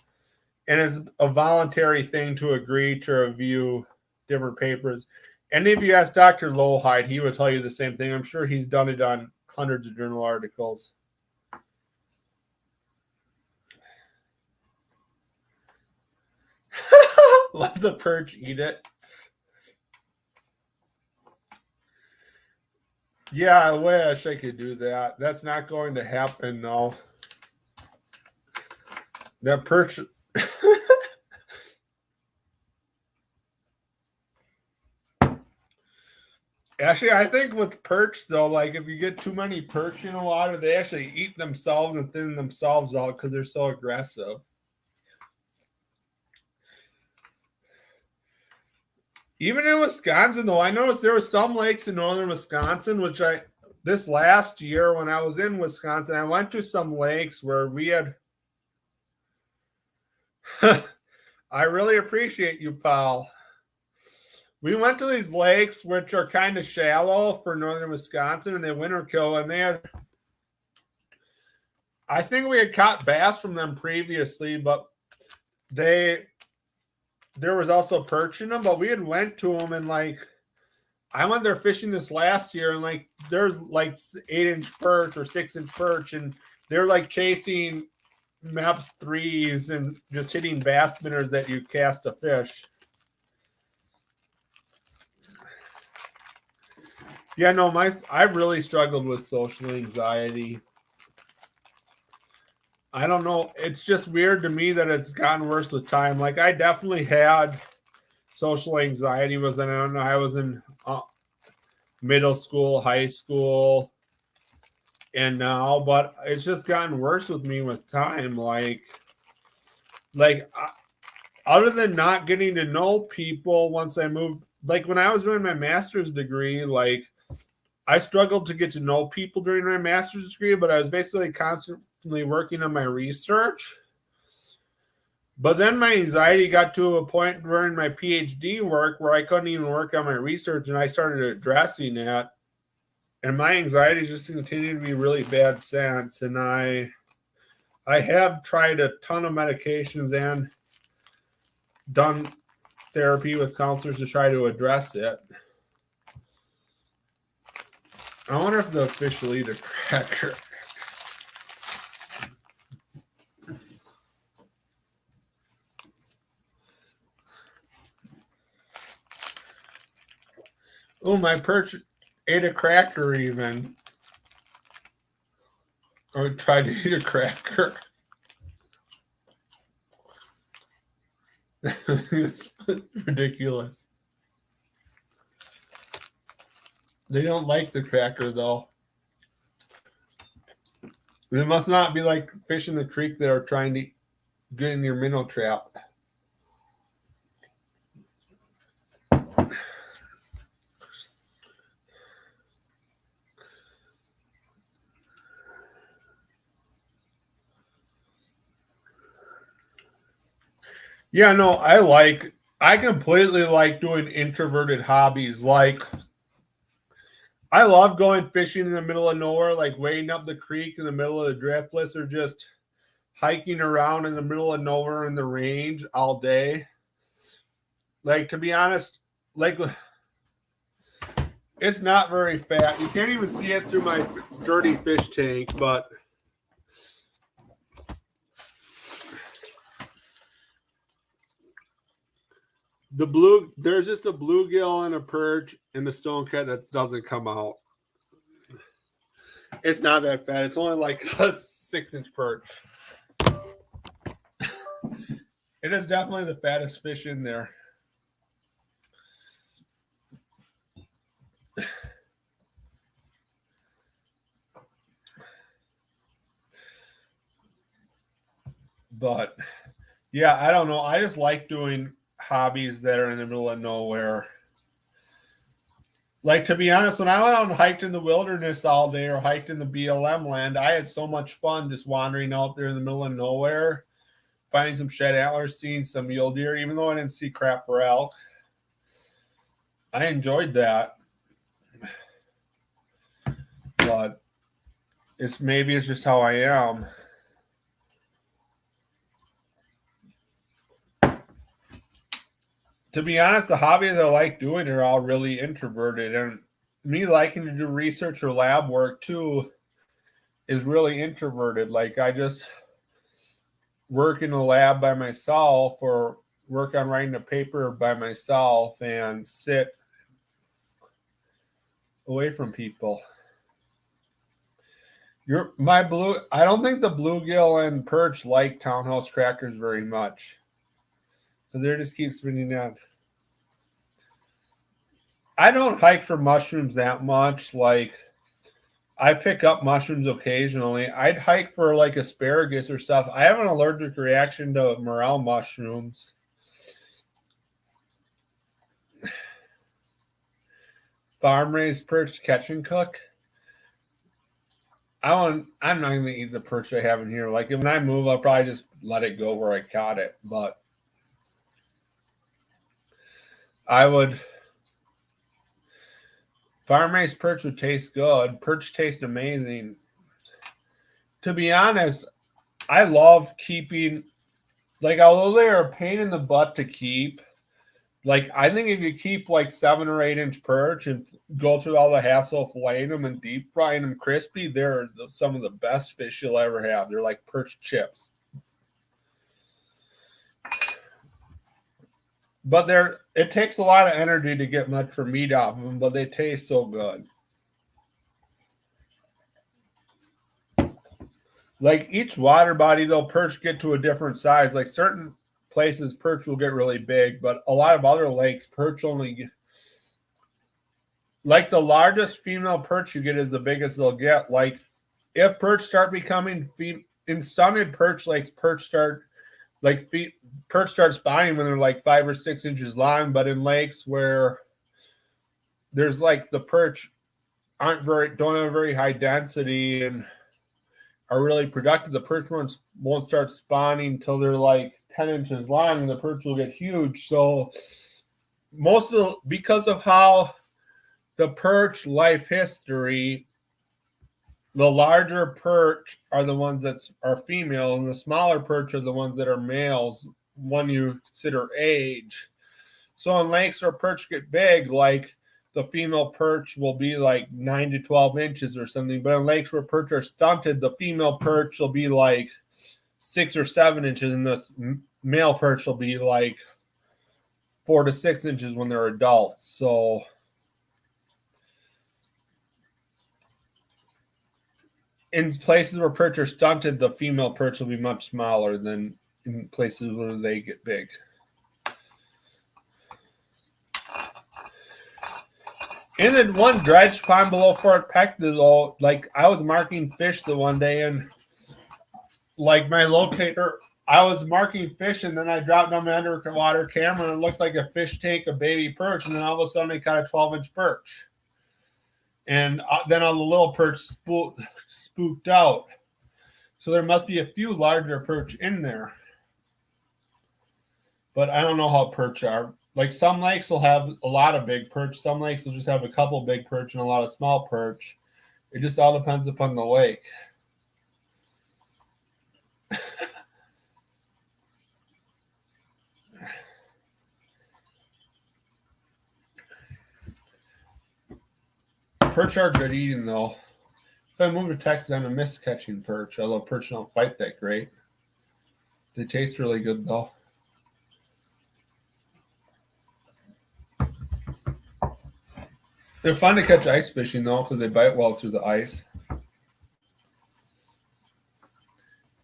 and it's a voluntary thing to agree to review different papers. And if you ask Dr. Lowhide, he would tell you the same thing. I'm sure he's done it on hundreds of journal articles. Let the perch eat it. Yeah, I wish I could do that. That's not going to happen, though. That perch. Actually, I think with perch, though, like if you get too many perch in the water, they actually eat themselves and thin themselves out because they're so aggressive. Even in Wisconsin, though, I noticed there were some lakes in northern Wisconsin, which this last year when I was in Wisconsin, I went to some lakes where we had. I really appreciate you, pal. We went to these lakes, which are kind of shallow for northern Wisconsin, and they winter kill, and they had. I think we had caught bass from them previously, but there was also perch in them, but we had went to them and like I went there fishing this last year and like there's like 8-inch perch or 6-inch perch and they're like chasing Maps 3s and just hitting bass spinners that you cast a fish. Yeah, no, I've really struggled with social anxiety. I don't know. It's just weird to me that it's gotten worse with time. Like I definitely had social anxiety when I was in middle school, high school, and now, but it's just gotten worse with me with time. Like other than not getting to know people once I moved, like when I was doing my master's degree, like I struggled to get to know people during my master's degree, but I was basically constantly working on my research. But then my anxiety got to a point during my PhD work where I couldn't even work on my research, and I started addressing it. And my anxiety just continued to be really bad since. And I have tried a ton of medications and done therapy with counselors to try to address it. I wonder if the fish will eat a cracker. Oh, my perch ate a cracker even. Or tried to eat a cracker. It's ridiculous. They don't like the cracker though. It must not be like fish in the creek that are trying to get in your minnow trap. Yeah, no, I completely like doing introverted hobbies. Like, I love going fishing in the middle of nowhere, like wading up the creek in the middle of the driftless, or just hiking around in the middle of nowhere in the range all day. Like, to be honest, like, it's not very fat. You can't even see it through my dirty fish tank, but there's just a bluegill and a perch and a stonecat that doesn't come out. It's not that fat. It's only like a 6-inch perch. It is definitely the fattest fish in there. But yeah, I don't know. I just like doing hobbies that are in the middle of nowhere. Like, to be honest, when I went out and hiked in the wilderness all day or hiked in the BLM land, I had so much fun just wandering out there in the middle of nowhere, finding some shed antlers, seeing some mule deer, even though I didn't see crap for elk. I enjoyed that. But it's just how I am. To be honest, the hobbies I like doing are all really introverted, and me liking to do research or lab work too is really introverted. Like, I just work in a lab by myself or work on writing a paper by myself and sit away from people. I don't think the bluegill and perch like townhouse crackers very much. So they just keep spinning out. I don't hike for mushrooms that much. Like, I pick up mushrooms occasionally. I'd hike for like asparagus or stuff. I have an allergic reaction to morel mushrooms. Farm raised perch, catch and cook. I'm not going to eat the perch I have in here. Like, when I move, I'll probably just let it go where I caught it. But farm raised perch would taste good. Perch taste amazing. To be honest, I love keeping, like, although they are a pain in the butt to keep, like, I think if you keep like 7 or 8-inch perch and go through all the hassle of filleting them and deep frying them crispy, they're some of the best fish you'll ever have. They're like perch chips. But it takes a lot of energy to get much for meat off of them, but they taste so good. Like, each water body, though, perch get to a different size. Like, certain places, perch will get really big, but a lot of other lakes, perch only get, like, the largest female perch you get is the biggest they'll get. Like, if perch start becoming in stunted perch lakes, perch start spawning when they're like 5 or 6 inches long. But in lakes where there's like the perch don't have a very high density and are really productive, the perch won't start spawning until they're like 10 inches long, and the perch will get huge. So because of how the perch life history, the larger perch are the ones that are female, and the smaller perch are the ones that are males when you consider age. So in lakes where perch get big, like, the female perch will be like 9 to 12 inches or something. But in lakes where perch are stunted, the female perch will be like 6 or 7 inches, and the male perch will be like 4 to 6 inches when they're adults. So in places where perch are stunted, the female perch will be much smaller than in places where they get big. In the one dredge pond below Fort Peck, like I was marking fish the one day, and like my locator, I was marking fish, and then I dropped on my underwater camera, and it looked like a fish tank of baby perch, and then all of a sudden I caught a 12-inch perch, and then all the little perch spooked out. So there must be a few larger perch in there, but I don't know how perch are. Like some lakes will have a lot of big perch. Some lakes will just have a couple big perch and a lot of small perch. It just all depends upon the lake. Perch are good eating though. If I move to Texas, I'm a miss catching perch, although perch don't fight that great. They taste really good though. They're fun to catch ice fishing though, because they bite well through the ice.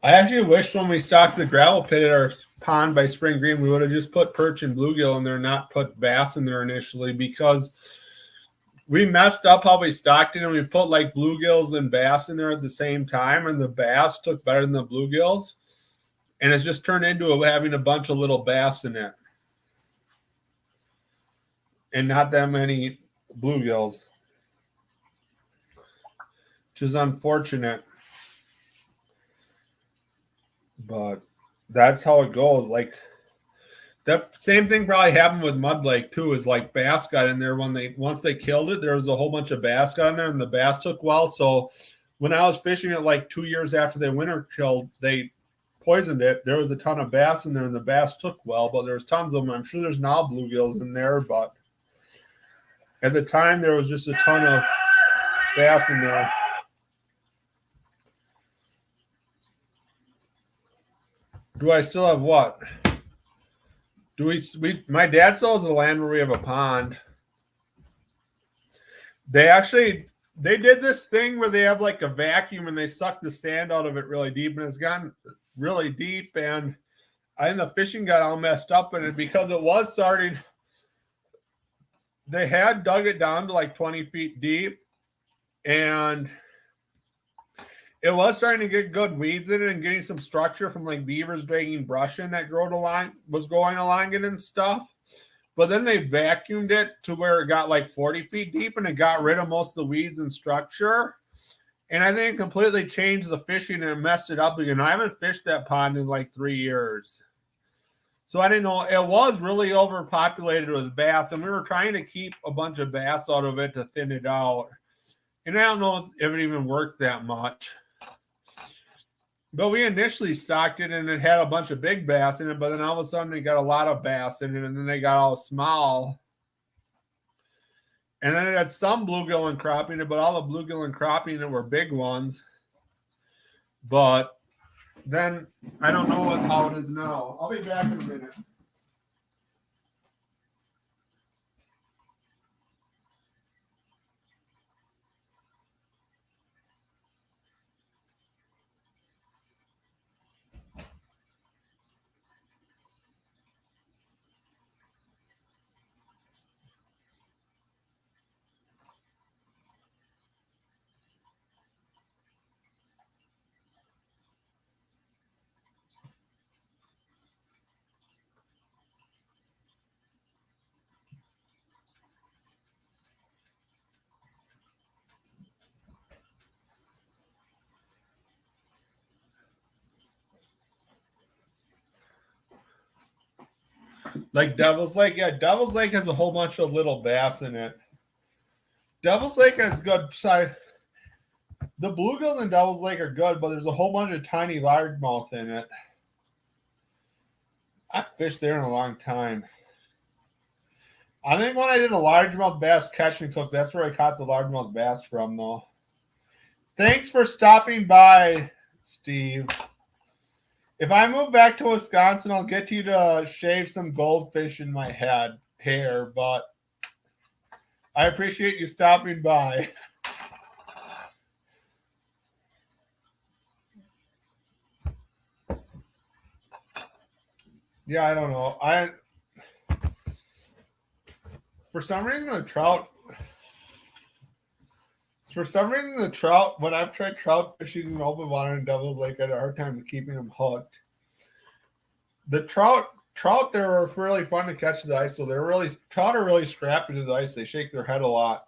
I actually wish when we stocked the gravel pit at our pond by Spring Green, we would have just put perch and bluegill in there, not put bass in there initially, because we messed up how we stocked it, and we put like bluegills and bass in there at the same time, and the bass took better than the bluegills, and it's just turned into having a bunch of little bass in it and not that many bluegills, which is unfortunate, but that's how it goes. Like that same thing probably happened with Mud Lake too, is like bass got in there once they killed it, there was a whole bunch of bass got in there, and the bass took well. So when I was fishing it like 2 years after they winter killed, they poisoned it, there was a ton of bass in there, and the bass took well, but there was tons of them. I'm sure there's now bluegills in there, but at the time there was just a ton of bass in there. Do I still have what? My dad still has the land where we have a pond. They did this thing where they have like a vacuum and they suck the sand out of it really deep, and it's gotten really deep, and I think the fishing got all messed up in it because it was starting. They had dug it down to like 20 feet deep, and it was starting to get good weeds in it and getting some structure from like beavers dragging brush in that was going along it and stuff. But then they vacuumed it to where it got like 40 feet deep, and it got rid of most of the weeds and structure. And I think it completely changed the fishing and messed it up again. I haven't fished that pond in like 3 years. So I didn't know. It was really overpopulated with bass, and we were trying to keep a bunch of bass out of it to thin it out. And I don't know if it even worked that much. But we initially stocked it, and it had a bunch of big bass in it, but then all of a sudden it got a lot of bass in it, and then they got all small. And then it had some bluegill and crappie in it, but all the bluegill and crappie in it were big ones. But then I don't know how it is now. I'll be back in a minute. Like Devil's Lake. Yeah, Devil's Lake has a whole bunch of little bass in it. Devil's Lake has good side. The bluegills in Devil's Lake are good, but there's a whole bunch of tiny largemouth in it. I fished there in a long time. I think when I did a largemouth bass catch and cook, that's where I caught the largemouth bass from, though. Thanks for stopping by, Steve. If I move back to Wisconsin, I'll get you to shave some goldfish in my hair, but I appreciate you stopping by. Yeah, I don't know. For some reason the trout, when I've tried trout fishing in open water in Devil's Lake, I had a hard time keeping them hooked. The trout there are really fun to catch to the ice, so trout are really scrappy to the ice. They shake their head a lot.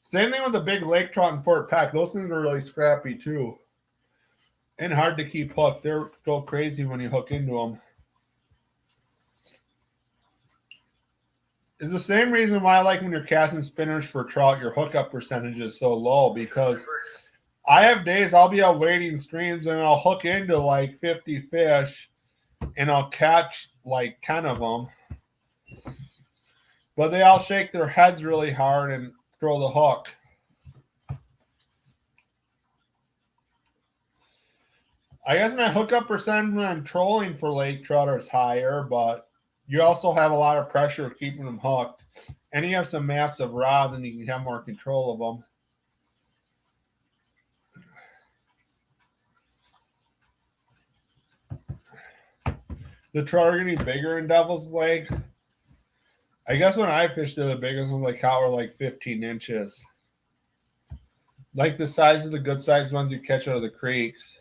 Same thing with the big lake trout in Fort Peck. Those things are really scrappy too. And hard to keep hooked. They go crazy when you hook into them. It's the same reason why I like when you're casting spinners for trout, your hookup percentage is so low, because I have days I'll be out wading streams and I'll hook into like 50 fish and I'll catch like 10 of them. But they all shake their heads really hard and throw the hook. I guess my hookup percentage when I'm trolling for lake trout is higher, but you also have a lot of pressure keeping them hooked. And you have some massive rods and you can have more control of them. The trout are getting bigger in Devil's Lake. I guess when I fished there, the biggest ones I caught were like 15 inches. Like the size of the good sized ones you catch out of the creeks.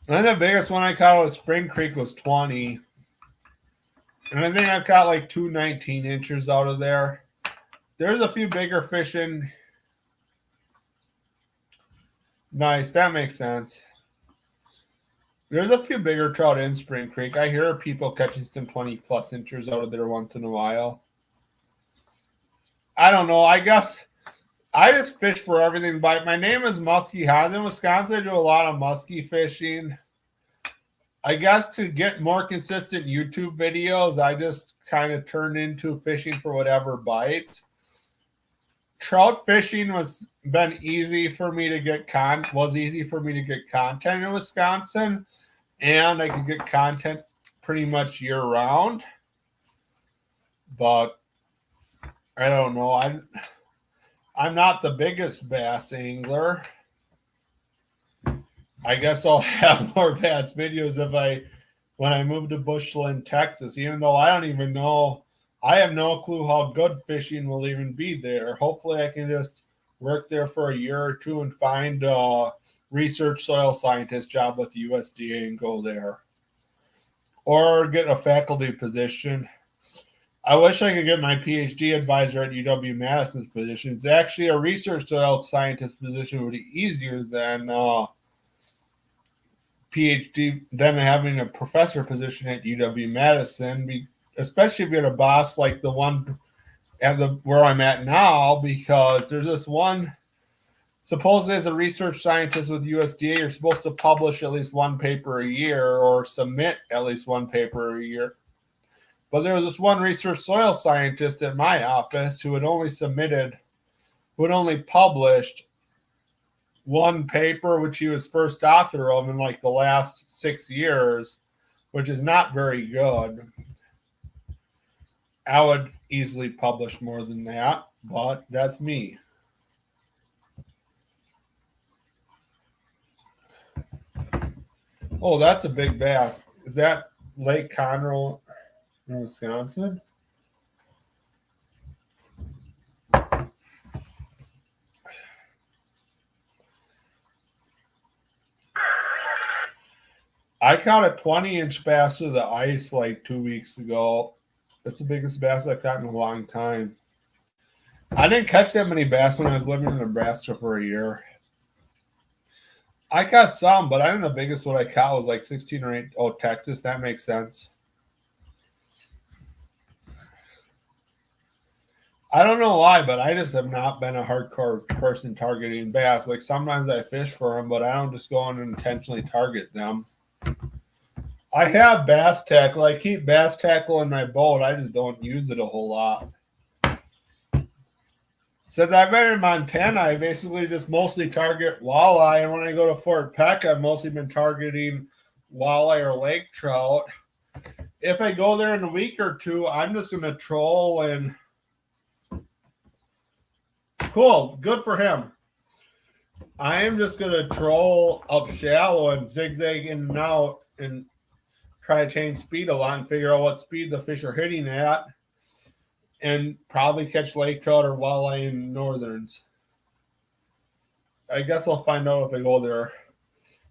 And the biggest one I caught out of Spring Creek was 20. And I think I've caught like 2 19 inches out of there. There's a few bigger fish in. Nice, that makes sense. There's a few bigger trout in Spring Creek. I hear people catching some 20 plus inches out of there once in a while. I don't know. I guess I just fish for everything. But my name is Muskie Hans. In Wisconsin, I do a lot of muskie fishing. I guess to get more consistent YouTube videos, I just kind of turned into fishing for whatever bites. Trout fishing been easy for me to get easy for me to get content in Wisconsin, and I could get content pretty much year round. But I don't know. I'm not the biggest bass angler. I guess I'll have more bass videos when I move to Bushland, Texas, even though I don't even know. I have no clue how good fishing will even be there. Hopefully I can just work there for a year or two and find a research soil scientist job with the USDA and go there. Or get a faculty position. I wish I could get my PhD advisor at UW-Madison's position. It's actually a research soil scientist position would be easier than PhD than having a professor position at UW-Madison, especially if you had a boss like the one where I'm at now, because there's this one, supposedly as a research scientist with USDA, you're supposed to publish at least one paper a year or submit at least one paper a year. But there was this one research soil scientist at my office who had only published one paper, which he was first author of in like the last 6 years, which is not very good. I would easily publish more than that, but that's me. Oh, that's a big bass. Is that Lake Conroe in Wisconsin? I caught a 20-inch bass to the ice like 2 weeks ago. That's the biggest bass I've caught in a long time. I didn't catch that many bass when I was living in Nebraska for a year. I caught some, but I think the biggest one I caught was like 16 or 8. Oh, Texas. That makes sense. I don't know why, but I just have not been a hardcore person targeting bass. Like sometimes I fish for them, but I don't just go and intentionally target them. I have bass tackle. I keep bass tackle in my boat. I just don't use it a whole lot. Since I've been in Montana, I basically just mostly target walleye. And when I go to Fort Peck, I've mostly been targeting walleye or lake trout. If I go there in a week or two, I'm just going to troll and... Cool. Good for him. I am just gonna troll up shallow and zigzag in and out and try to change speed a lot and figure out what speed the fish are hitting at, and probably catch lake trout or walleye in northerns. I guess I'll find out if I go there.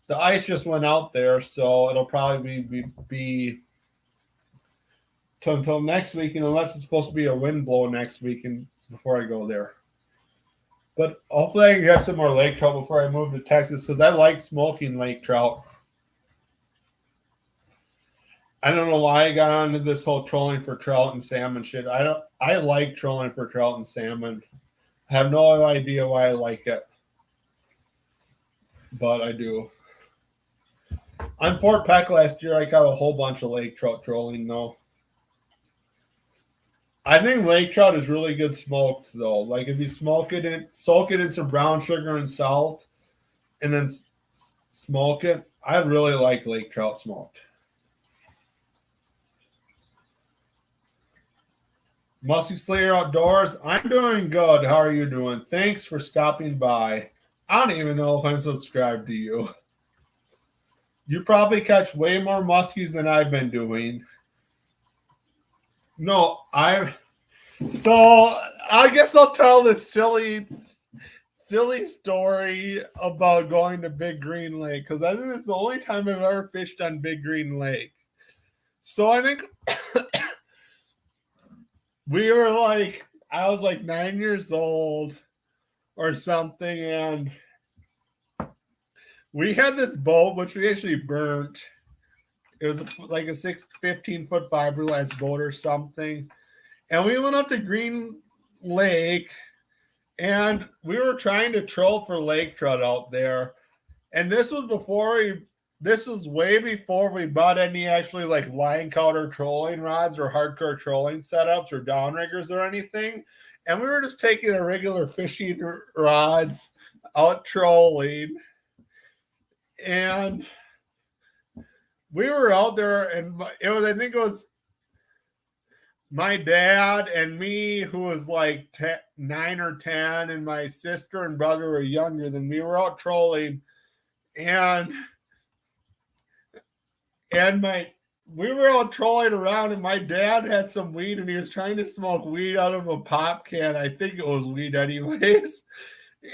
The ice just went out there, so it'll probably be until next week, and unless it's supposed to be a wind blow next week, and before I go there. But hopefully I can get some more lake trout before I move to Texas, because I like smoking lake trout. I don't know why I got onto this whole trolling for trout and salmon shit. I like trolling for trout and salmon. I have no idea why I like it, but I do. On Fort Peck last year, I got a whole bunch of lake trout trolling though. I think lake trout is really good smoked though. Like if you soak it in some brown sugar and salt, and then smoke it. I really like lake trout smoked. Muskie Slayer Outdoors, I'm doing good. How are you doing? Thanks for stopping by. I don't even know if I'm subscribed to you. You probably catch way more muskies than I've been doing. No, so I guess I'll tell this silly story about going to Big Green Lake, because I think it's the only time I've ever fished on Big Green Lake. So I think I was like 9 years old or something, and we had this boat, which we actually burnt. It was like a 15-foot fiberglass boat or something. And we went up to Green Lake, and we were trying to troll for lake trout out there. And this was way before we bought any actually like line counter trolling rods or hardcore trolling setups or downriggers or anything. And we were just taking our regular fishing rods out trolling. And we were out there, and I think it was my dad and me, who was like 9 or 10, and my sister and brother were younger than me. We were out trolling, and we were all trolling around, and my dad had some weed, and he was trying to smoke weed out of a pop can. I think it was weed anyways.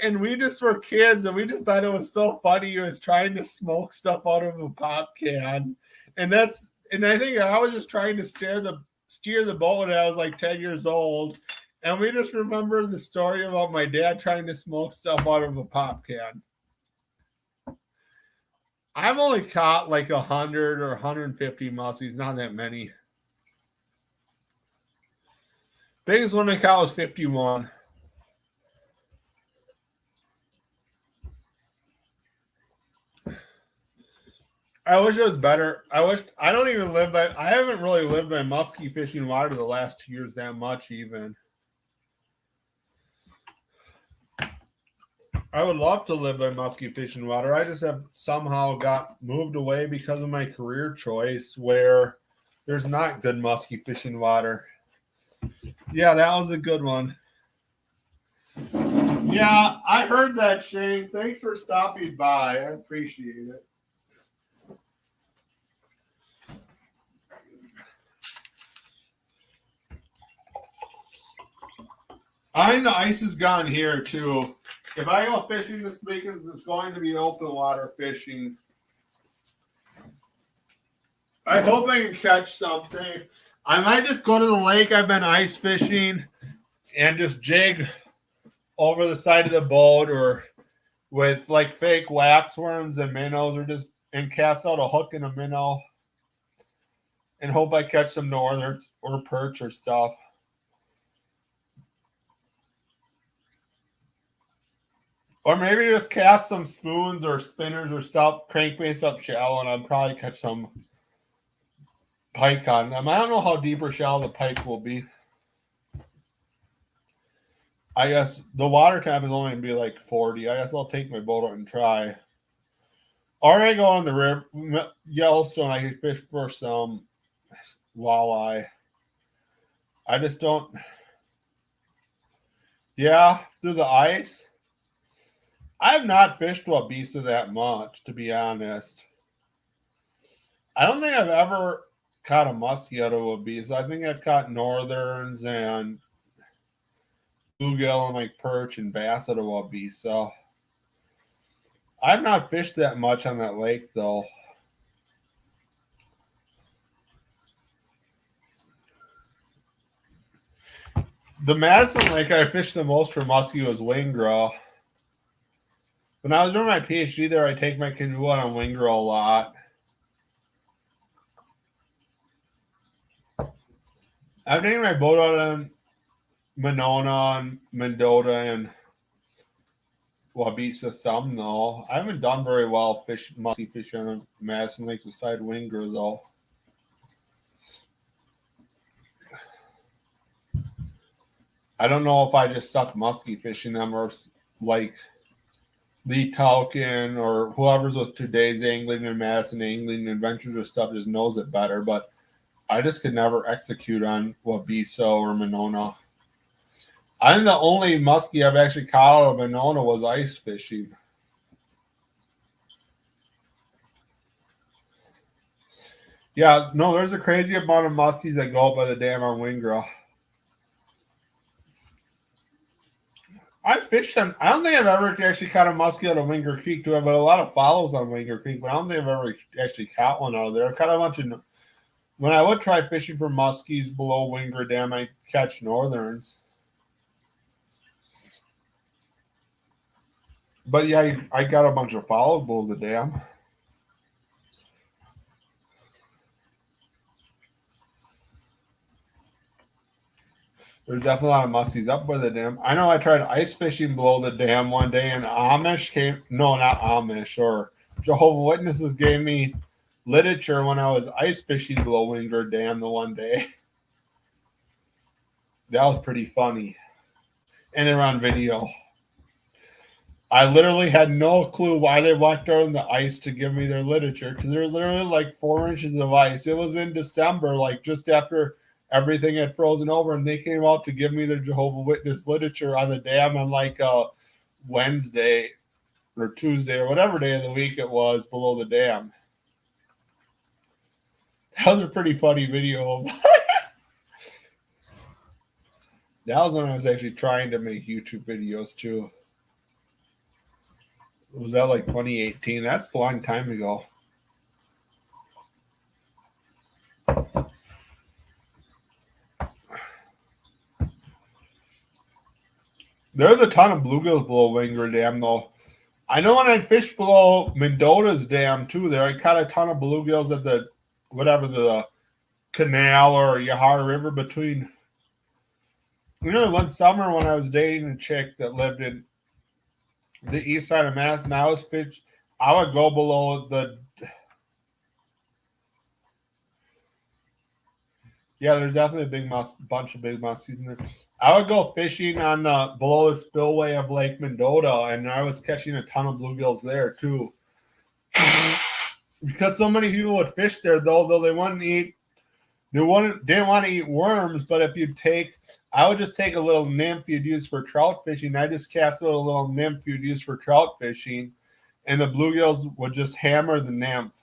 And we just were kids, and we just thought it was so funny. He was trying to smoke stuff out of a pop can. And I think I was just trying to steer the boat when I was like 10 years old. And we just remember the story about my dad trying to smoke stuff out of a pop can. I've only caught like 100 or 150 muskies, not that many. Biggest one I caught was 51. I wish it was better. I haven't really lived by muskie fishing water the last 2 years that much even. I would love to live by muskie fishing water. I just have somehow got moved away because of my career choice where there's not good muskie fishing water. Yeah, that was a good one. Yeah, I heard that, Shane. Thanks for stopping by. I appreciate it. I think the ice is gone here too. If I go fishing this weekend, it's going to be open water fishing. I hope I can catch something. I might just go to the lake I've been ice fishing and just jig over the side of the boat, or with like fake waxworms and minnows, and cast out a hook and a minnow and hope I catch some northern or perch or stuff. Or maybe just cast some spoons or spinners or stuff, crankbaits up shallow, and I'll probably catch some pike on them. I don't know how deep or shallow the pike will be. I guess the water temp is only going to be like 40. I guess I'll take my boat out and try. Or I go on the river, Yellowstone, I can fish for some walleye. I just don't. Yeah, through the ice. I have not fished Wabisa that much, to be honest. I don't think I've ever caught a muskie out of Wabisa. I think I've caught northerns and bluegill and like perch and bass out of Wabisa. I've not fished that much on that lake though. The Madison Lake I fished the most for muskie was Wingra. When I was doing my PhD there, I take my canoe out on Wingra a lot. I've taken my boat out on Monona and Mendota and Wabisa some though. I haven't done very well muskie fishing on Madison Lake beside Wingra though. I don't know if I just suck muskie fishing them or like Lee Tolkien or whoever's with today's angling and Madison angling adventures or stuff just knows it better, but I just could never execute on Wabisa or Monona. I think the only muskie I've actually caught out of Monona was ice fishing. Yeah, no, there's a crazy amount of muskies that go up by the dam on Wingra. I fished them. I don't think I've ever actually caught a muskie out of Wingra Creek. Do I have a lot of follows on Wingra Creek, but I don't think I've ever actually caught one out of there. I caught a bunch of. When I would try fishing for muskies below Wingra Dam, I catch northerns. But yeah, I got a bunch of follows below the dam. There's definitely a lot of muskies up by the dam. I know I tried ice fishing below the dam one day, and Amish came. No, not Amish. Or Jehovah's Witnesses gave me literature when I was ice fishing below Wingra Dam the one day. That was pretty funny. And they're on video. I literally had no clue why they walked out on the ice to give me their literature because there's literally like 4 inches of ice. It was in December, like just after everything had frozen over, and they came out to give me their Jehovah's Witness literature on the dam on like Wednesday or Tuesday or whatever day of the week it was below the dam. That was a pretty funny video. That was when I was actually trying to make YouTube videos too. Was that like 2018? That's a long time ago. There's a ton of bluegills below Wingra Dam, though. I know when I fished below Mendota's dam too. There, I caught a ton of bluegills at the canal or Yahara River between. One summer when I was dating a chick that lived in the east side of Madison, I would go below the. Yeah, there's definitely a bunch of big muskies in there. I would go fishing on below the spillway of Lake Mendota, and I was catching a ton of bluegills there too. Because so many people would fish there, though they didn't want to eat worms. But I would just take a little nymph you'd use for trout fishing. I just cast out a little nymph you'd use for trout fishing, and the bluegills would just hammer the nymph.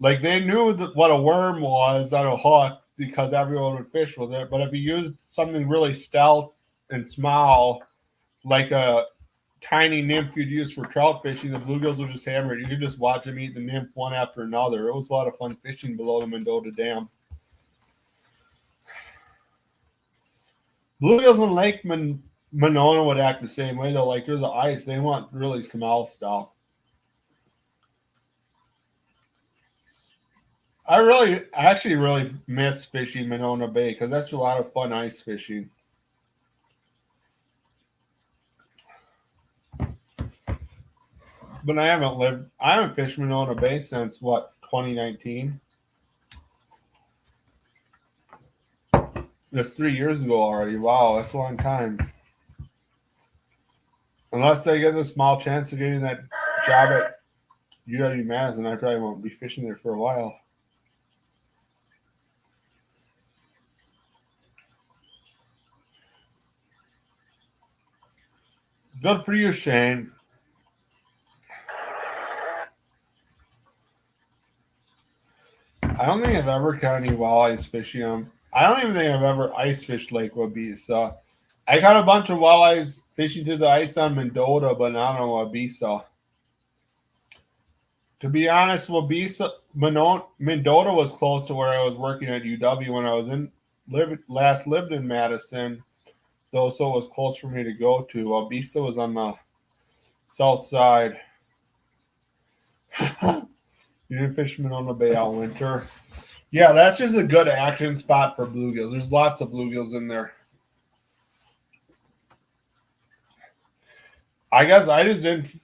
Like they knew what a worm was on a hook because everyone would fish with it. But if you used something really stealth and small, like a tiny nymph you'd use for trout fishing, the bluegills would just hammer it. You could just watch them eat the nymph one after another. It was a lot of fun fishing below the Mendota Dam. Bluegills in Lake Monona would act the same way though. Like through the ice, they want really small stuff. I actually really miss fishing Monona Bay because that's a lot of fun ice fishing. But I haven't fished Monona Bay since 2019? That's 3 years ago already. Wow, that's a long time. Unless I get a small chance of getting that job at UW-Madison, I probably won't be fishing there for a while. Good for you, Shane. I don't think I've ever caught any walleyes fishing them. I don't even think I've ever ice fished Lake Wabisa. I caught a bunch of walleyes fishing to the ice on Mendota, but not on Wabisa. To be honest, Mendota was close to where I was working at UW when I was last lived in Madison, though, so it was close for me to go to. Wabisa was on the south side. You didn't fish Monona Bay all winter. Yeah, that's just a good action spot for bluegills. There's lots of bluegills in there. I guess I just didn't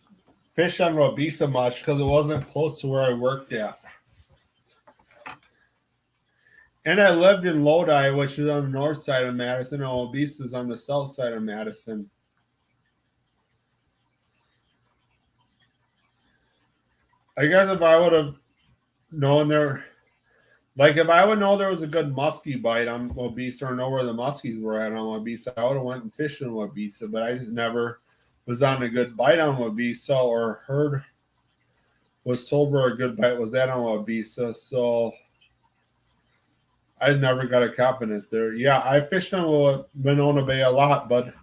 fish on Wabisa much because it wasn't close to where I worked at. And I lived in Lodi, which is on the north side of Madison, and Wabisa is on the south side of Madison. I guess if I would have known there, like if I would know there was a good muskie bite on Wabisa or know where the muskies were at on Wabisa, I would have went and fished in Wabisa, but I just never was on a good bite on Wabisa or was told where a good bite was at on Wabisa, so I just never got a confidence there. Yeah, I fished on Monona Bay a lot, but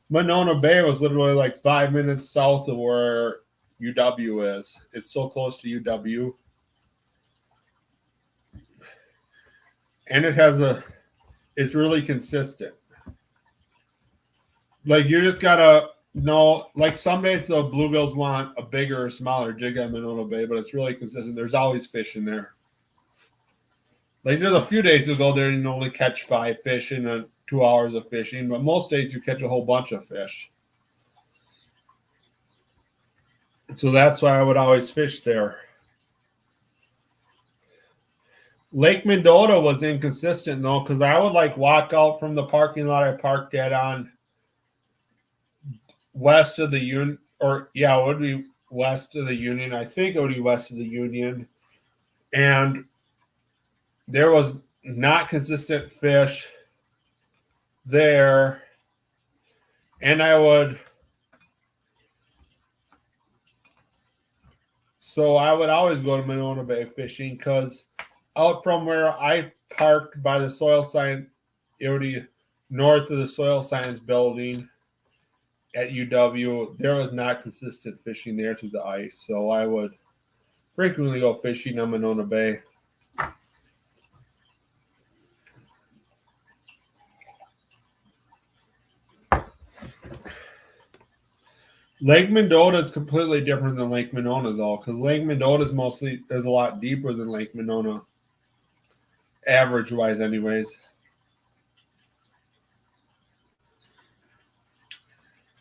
Monona Bay was literally like 5 minutes south of where UW is. It's so close to UW. And it's really consistent. Like you just gotta know, like some days the bluegills want a bigger or smaller jig on Monona Bay, but it's really consistent. There's always fish in there. Like there's a few days you go there and you only catch 5 fish in 2 hours of fishing, but most days you catch a whole bunch of fish. So that's why I would always fish there. Lake Mendota was inconsistent though, because I would like walk out from the parking lot I parked at on west of the Union, it would be west of the Union. I think it would be west of the Union. And there was not consistent fish there. And I would always go to Monona Bay fishing because out from where I parked by the soil science, it would be north of the soil science building at UW, there was not consistent fishing there through the ice. So I would frequently go fishing on Monona Bay. Lake Mendota is completely different than Lake Monona, though, because Lake Mendota is a lot deeper than Lake Monona, average-wise, anyways.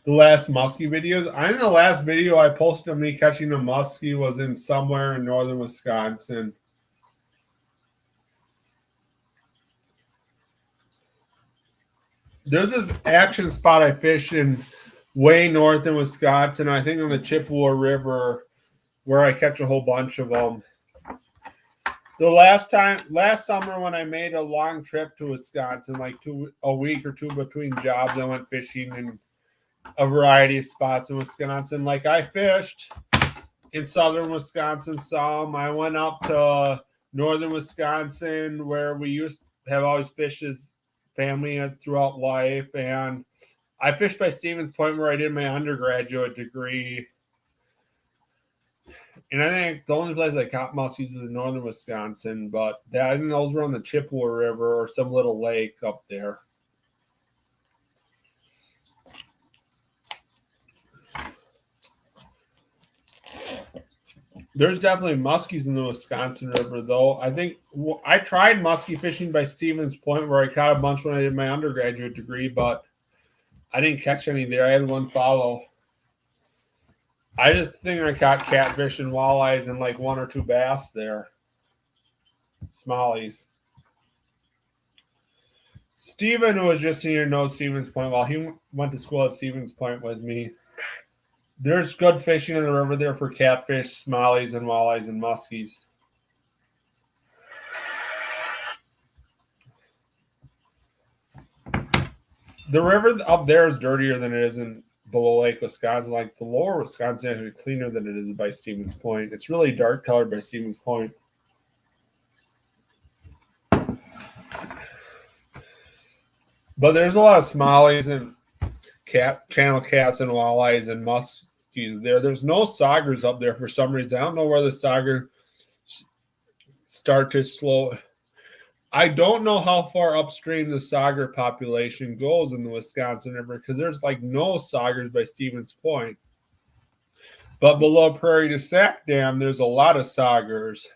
The last muskie videos. I think the last video I posted of me catching a muskie was in somewhere in northern Wisconsin. There's this action spot I fish in way north in Wisconsin, I think on the Chippewa River, where I catch a whole bunch of them. The last summer when I made a long trip to Wisconsin, like a week or two between jobs, I went fishing in a variety of spots in Wisconsin. Like I fished in southern Wisconsin some. I went up to northern Wisconsin where we used to have always fished as family throughout life, and I fished by Stevens Point where I did my undergraduate degree. And I think the only place I caught muskies was in northern Wisconsin, but I think those were on the Chippewa River or some little lake up there. There's definitely muskies in the Wisconsin River, though. I think I tried muskie fishing by Stevens Point where I caught a bunch when I did my undergraduate degree, but I didn't catch any there. I had one follow. I just think I caught catfish and walleyes and like 1 or 2 bass there. Smallies. Steven, who was just here, knows Stevens Point well. He went to school at Stevens Point with me. There's good fishing in the river there for catfish, smallies, and walleyes and muskies. The river up there is dirtier than it is in below Lake Wisconsin. Like the lower Wisconsin is actually cleaner than it is by Stevens Point. It's really dark colored by Stevens Point. But there's a lot of smallies and channel cats and walleyes and muskies there. There's no saugers up there for some reason. I don't know where the sauger start to slow. I don't know how far upstream the sauger population goes in the Wisconsin River because there's like no saugers by Stevens Point. But below Prairie du Sac Dam, there's a lot of saugers.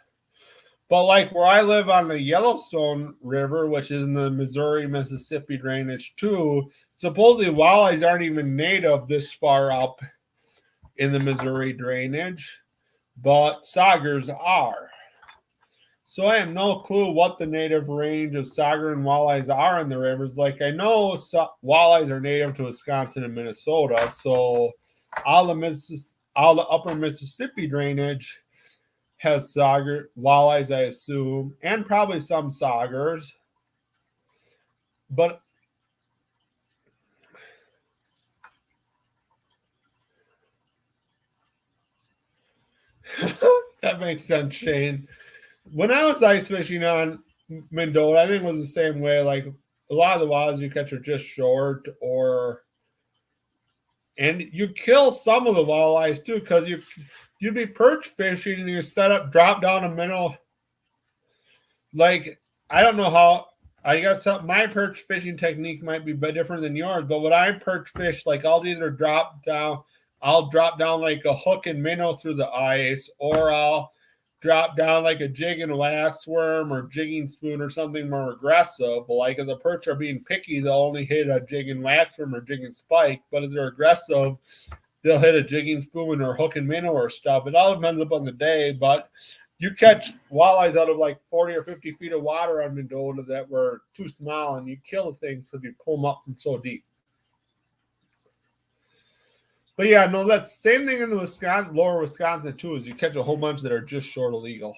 But like where I live on the Yellowstone River, which is in the Missouri-Mississippi drainage too, supposedly walleyes aren't even native this far up in the Missouri drainage, but saugers are. So I have no clue what the native range of sauger and walleyes are in the rivers. Like I know walleyes are native to Wisconsin and Minnesota, so all the upper Mississippi drainage has sauger walleyes, I assume, and probably some saugers. But that makes sense, Shane. When I was ice fishing on Mendota, I think it was the same way. Like a lot of the walleyes you catch are just short, and you kill some of the walleyes too, because you'd be perch fishing and you set up, drop down a minnow. Like I don't know how. I guess my perch fishing technique might be different than yours, but when I perch fish, like I'll drop down like a hook and minnow through the ice, or I'll drop down like a jig and wax worm or jigging spoon or something more aggressive. Like if the perch are being picky, they'll only hit a jig and wax worm or jigging spike. But if they're aggressive, they'll hit a jigging spoon or hook and minnow or stuff. It all depends upon the day. But you catch walleyes out of like 40 or 50 feet of water on Mendota that were too small, and you kill the things because you pull them up from so deep. But yeah, no, that's the same thing in the lower Wisconsin too, is you catch a whole bunch that are just short of legal.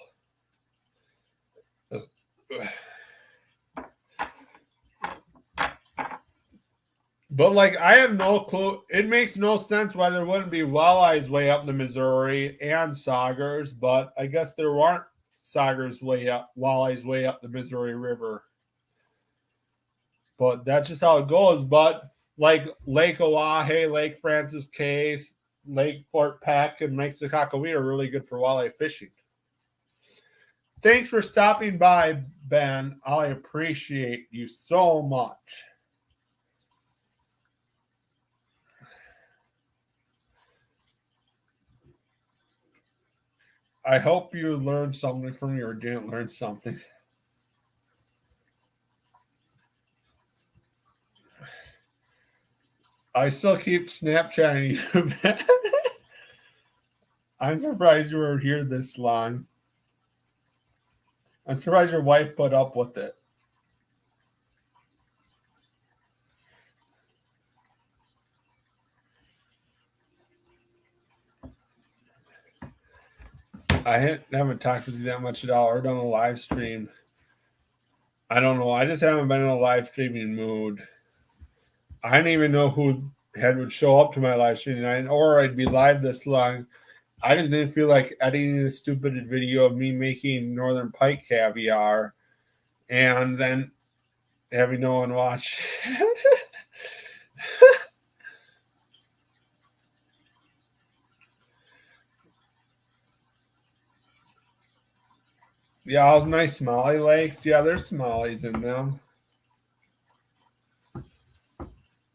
But like I have no clue. It makes no sense why there wouldn't be walleyes way up the Missouri and saugers, but I guess there aren't walleyes way up the Missouri River. But that's just how it goes. But like Lake Oahe, Lake Francis Case, Lake Fort Peck, and Lake Sakakawea are really good for walleye fishing. Thanks for stopping by, Ben. I appreciate you so much. I hope you learned something from me or didn't learn something. I still keep Snapchatting you. I'm surprised you were here this long. I'm surprised your wife put up with it. I haven't talked with you that much at all or done a live stream. I don't know. I just haven't been in a live streaming mood. I didn't even know who would show up to my live stream, or I'd be live this long. I just didn't feel like editing a stupid video of me making Northern Pike Caviar and then having no one watch. Yeah, all those nice smallie lakes. Yeah, there's smallies in them.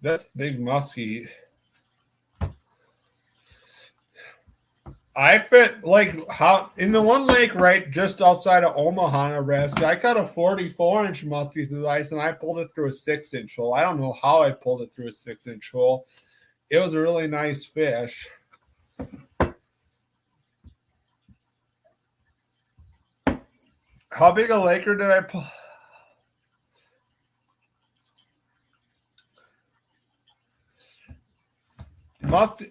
That's big muskie. I fit like how in the one lake right just outside of Omaha, Nebraska. I caught a 44-inch muskie through the ice, and I pulled it through a 6-inch hole. I don't know how I pulled it through a 6-inch hole. It was a really nice fish. How big a laker did I pull?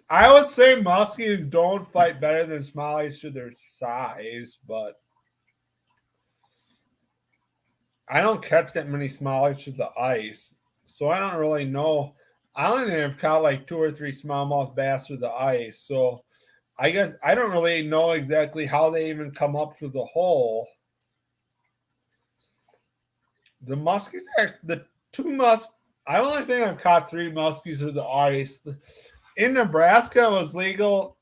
I would say muskies don't fight better than smallies to their size, but I don't catch that many smallies to the ice, so I don't really know. I only have caught like 2 or 3 smallmouth bass through the ice. So I guess I don't really know exactly how they even come up through the hole. The muskies, the 2 I only think I've caught 3 muskies through the ice. In Nebraska, it was legal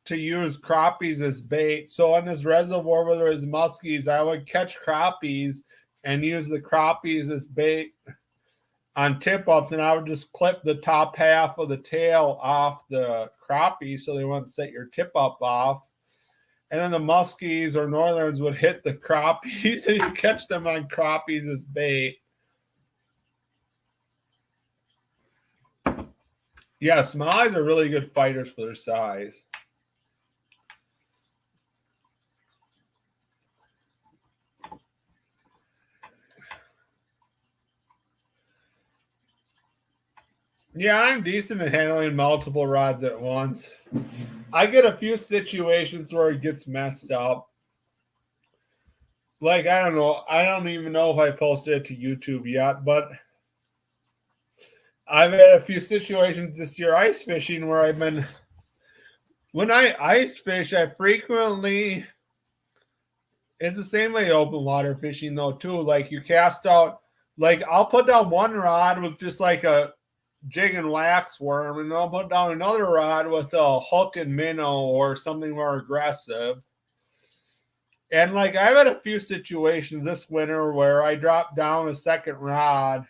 to use crappies as bait. So on this reservoir where there was muskies, I would catch crappies and use the crappies as bait on tip-ups, and I would just clip the top half of the tail off the crappie so they wouldn't set your tip-up off. And then the muskies or northerns would hit the crappies and you catch them on crappies as bait. Yeah, smallies are really good fighters for their size. Yeah, I'm decent at handling multiple rods at once. I get a few situations where it gets messed up. Like, I don't know. I don't even know if I posted it to YouTube yet, but I've had a few situations this year ice fishing where I've been. When I ice fish, I frequently. It's the same way open water fishing, though, too. Like, you cast out. Like, I'll put down one rod with just like a jig and wax worm, and I'll put down another rod with a hook and minnow or something more aggressive. And like I've had a few situations this winter where I dropped down a second rod.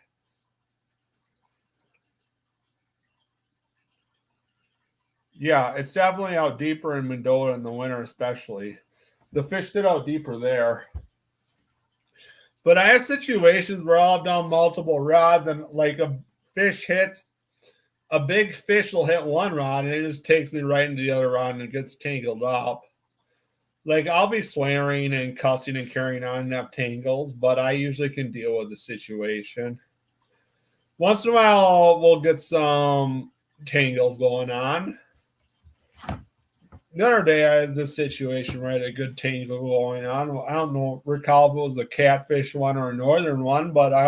Yeah, it's definitely out deeper in Mendoza in the winter, especially. The fish sit out deeper there. But I have situations where I'll have done multiple rods and like a fish hits, a big fish will hit one rod and it just takes me right into the other rod and it gets tangled up. Like I'll be swearing and cussing and carrying on and have tangles, but I usually can deal with the situation. Once in a while, we'll get some tangles going on. The other day, I had this situation where I had a good tangle going on. I don't know, recall if it was a catfish one or a northern one, but I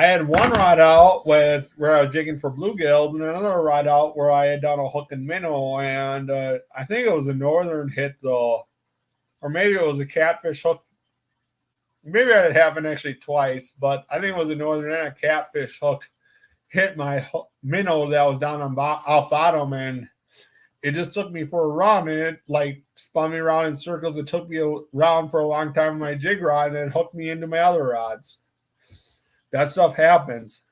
had one rod out with where I was jigging for bluegills, and another rod out where I had done a hook and minnow, and I think it was a northern hit or maybe it was a catfish hook. Maybe that had happened actually twice, but I think it was a northern and a catfish hook hit my minnow that was down on off bottom, and it just took me for a run, and it like spun me around in circles. It took me around for a long time with my jig rod, and then it hooked me into my other rods. That stuff happens.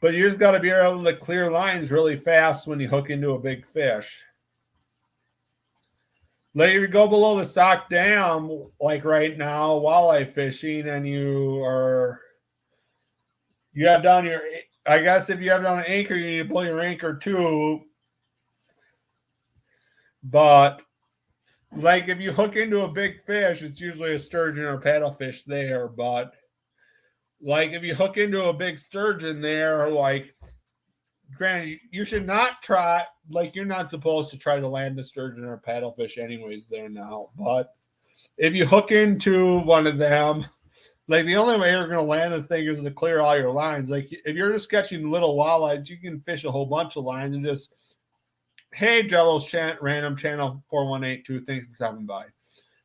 But you just got to be able to clear lines really fast when you hook into a big fish. Like if you go below the Sock Dam, like right now, walleye fishing, and you have down your, I guess if you have down an anchor, you need to pull your anchor too. But like if you hook into a big fish, it's usually a sturgeon or paddlefish there. But like if you hook into a big sturgeon there, like granted, you should not try, like you're not supposed to try to land a sturgeon or paddlefish anyways there now. But if you hook into one of them, like the only way you're going to land the thing is to clear all your lines. Like if you're just catching little walleyes, you can fish a whole bunch of lines and just, hey, Jello's random channel 4182, thanks for stopping by.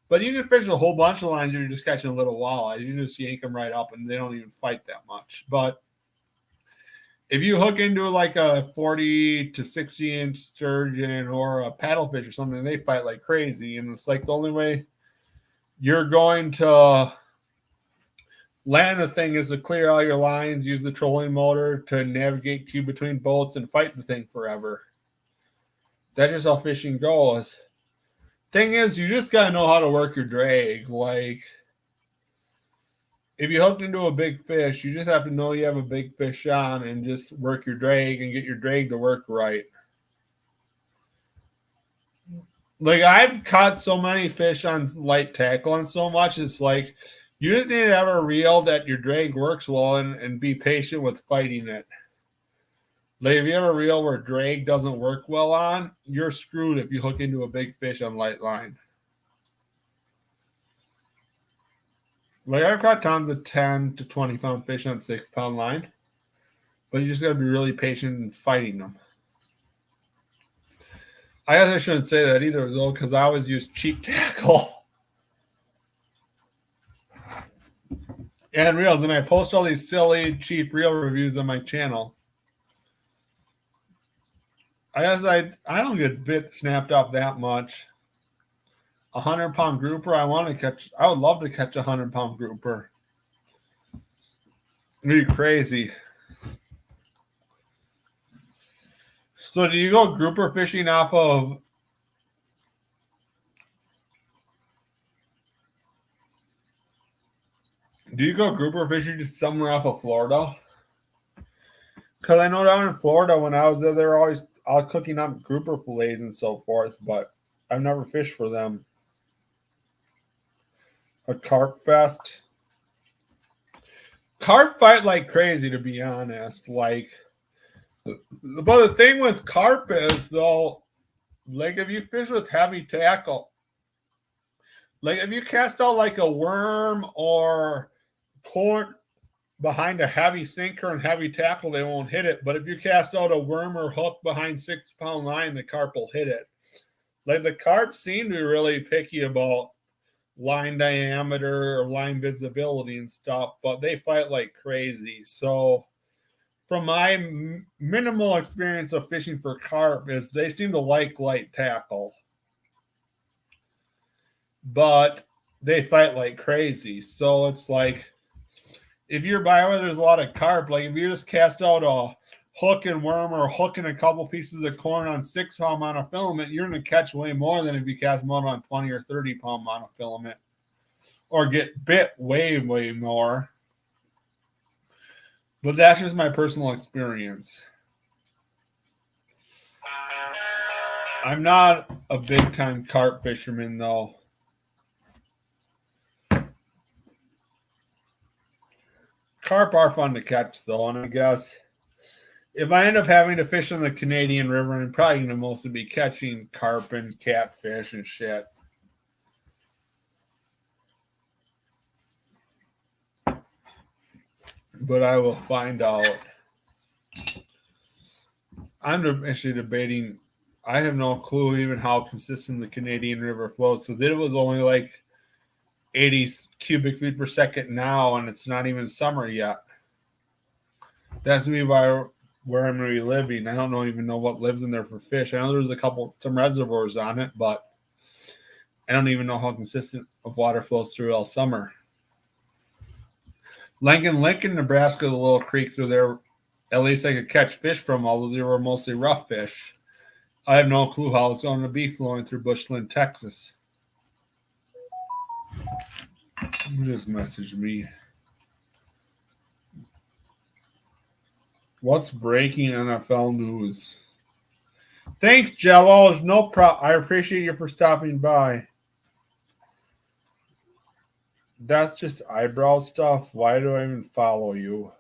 But you can fish a whole bunch of lines if you're just catching little walleyes. You just yank them right up and they don't even fight that much. But if you hook into like a 40 to 60 inch sturgeon or a paddlefish or something, they fight like crazy. And it's like the only way you're going to land the thing is to clear all your lines, use the trolling motor to navigate to between boats and fight the thing forever. That's just how fishing goes. Thing is, you just got to know how to work your drag. Like, if you hooked into a big fish, you just have to know you have a big fish on and just work your drag and get your drag to work right. Like, I've caught so many fish on light tackle and so much, it's like you just need to have a reel that your drag works well and be patient with fighting it. Like, if you have a reel where drag doesn't work well on, you're screwed if you hook into a big fish on light line. Like, I've caught tons of 10 to 20 pound fish on 6 pound line. But you just got to be really patient in fighting them. I guess I shouldn't say that either, though, because I always use cheap tackle and reels, and I post all these silly, cheap reel reviews on my channel. I guess I don't get bit snapped up that much. 100-pound grouper, I would love to catch a 100-pound grouper. It'd be crazy. So do you go grouper fishing off of somewhere off of Florida? Because I know down in Florida when I was there, they were always out cooking up grouper fillets and so forth, but I've never fished for them. A carp fest. Carp fight like crazy, to be honest. But the thing with carp is, though, like if you fish with heavy tackle, like if you cast out like a worm or corn behind a heavy sinker and heavy tackle, they won't hit it. But if you cast out a worm or hook behind 6-pound line, the carp will hit it. Like the carp seem to be really picky about line diameter or line visibility and stuff, but they fight like crazy. So from my minimal experience of fishing for carp is they seem to like light tackle, but they fight like crazy. So it's like if you're by where there's a lot of carp, like if you just cast out a hook and worm or hook and a couple pieces of corn on 6-pound monofilament, you're going to catch way more than if you cast them out on 20 or 30-pound monofilament or get bit way, way more. But that's just my personal experience. I'm not a big-time carp fisherman, though. Carp are fun to catch, though, and I guess if I end up having to fish in the Canadian River, I'm probably going to mostly be catching carp and catfish and shit. But I will find out. I'm actually debating. I have no clue even how consistent the Canadian River flows. So it was only like 80 cubic feet per second now, and it's not even summer yet. That's me by where I'm going to be living. I don't even know what lives in there for fish. I know there's some reservoirs on it, but I don't even know how consistent of water flows through all summer. Lincoln, Nebraska, the little creek through there, at least I could catch fish from, although they were mostly rough fish. I have no clue how it's going to be flowing through Bushland, Texas. Who just messaged me? What's breaking NFL news? Thanks, Jello. No problem. I appreciate you for stopping by. That's just eyebrow stuff. Why do I even follow you?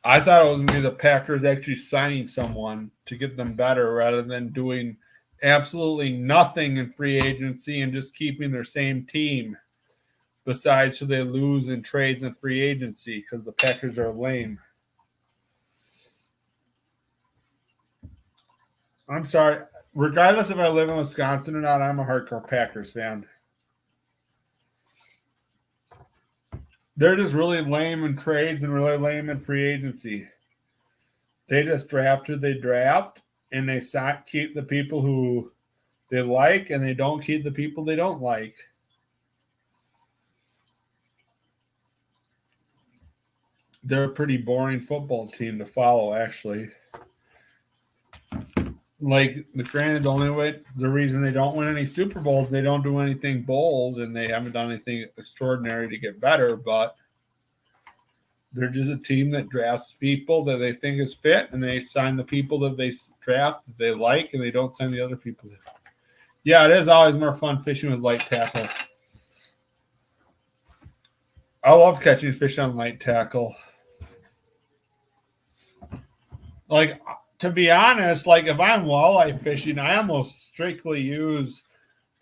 I thought it was going to be the Packers actually signing someone to get them better rather than doing absolutely nothing in free agency and just keeping their same team. Besides, so they lose in trades and free agency because the Packers are lame. I'm sorry. Regardless if I live in Wisconsin or not, I'm a hardcore Packers fan. They're just really lame in trades and really lame in free agency. They just draft who they draft, and they keep the people who they like, and they don't keep the people they don't like. They're a pretty boring football team to follow, actually. Like, the reason they don't win any Super Bowls, they don't do anything bold, and they haven't done anything extraordinary to get better, but they're just a team that drafts people that they think is fit, and they sign the people that they draft that they like, and they don't sign the other people. Yeah, it is always more fun fishing with light tackle. I love catching fish on light tackle. Like, to be honest, like if I'm walleye fishing, I almost strictly use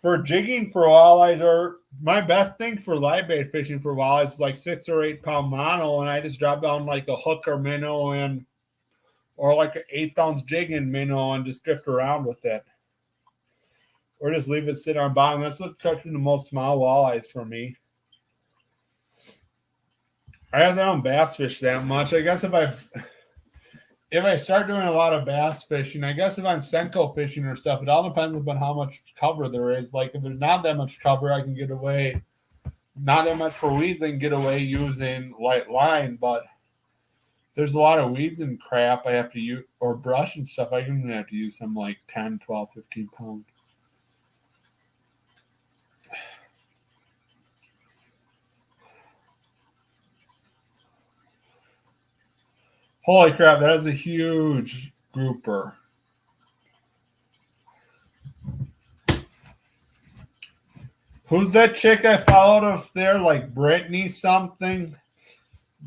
For jigging for walleyes, or my best thing for live bait fishing for walleyes is like 6 or 8 pound mono, and I just drop down like a hook or minnow and or like an 1/8 ounce jig and minnow and just drift around with it. Or just leave it sit on bottom. That's what's catching the most small walleyes for me. I guess I don't bass fish that much. I guess if I start doing a lot of bass fishing, I guess if I'm Senko fishing or stuff, it all depends upon how much cover there is. Like if there's not that much cover, I can get away. Not that much for weeds, I can get away using light line, but there's a lot of weeds and crap I have to use, or brush and stuff. I can have to use some like 10, 12, 15 pounds. Holy crap, that is a huge grouper. Who's that chick I followed up there? Like Brittany something?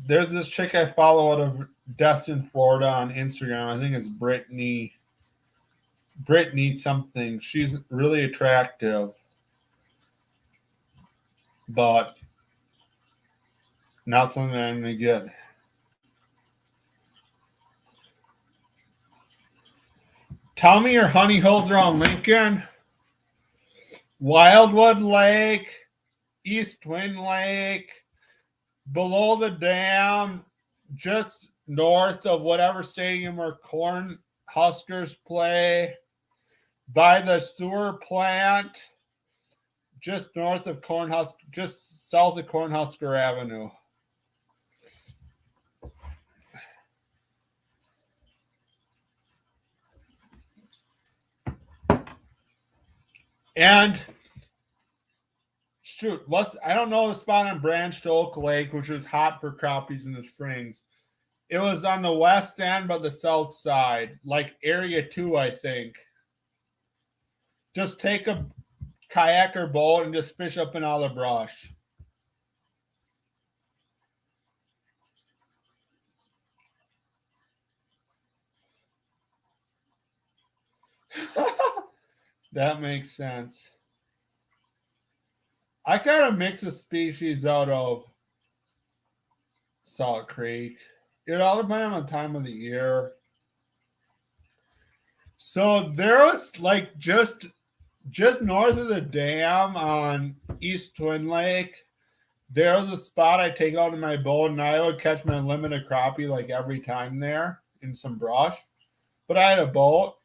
There's this chick I follow out of Destin, Florida on Instagram. I think it's Brittany something. She's really attractive, but not something I'm going to get. Tell me your honey holes around Lincoln. Wildwood Lake, East Twin Lake, below the dam, just north of whatever stadium where Corn Huskers play, by the sewer plant, just north of just south of Cornhusker Avenue. And shoot, I don't know the spot on Branched Oak Lake, which is hot for crappies in the springs. It was on the west end, but the south side, like area 2, I think. Just take a kayak or boat and just fish up in all the brush. That makes sense. I kind of mix a species out of Salt Creek. It all depends on the time of the year. So there was like just north of the dam on East Twin Lake. There was a spot I take out in my boat, and I would catch my limited crappie like every time there in some brush. But I had a boat.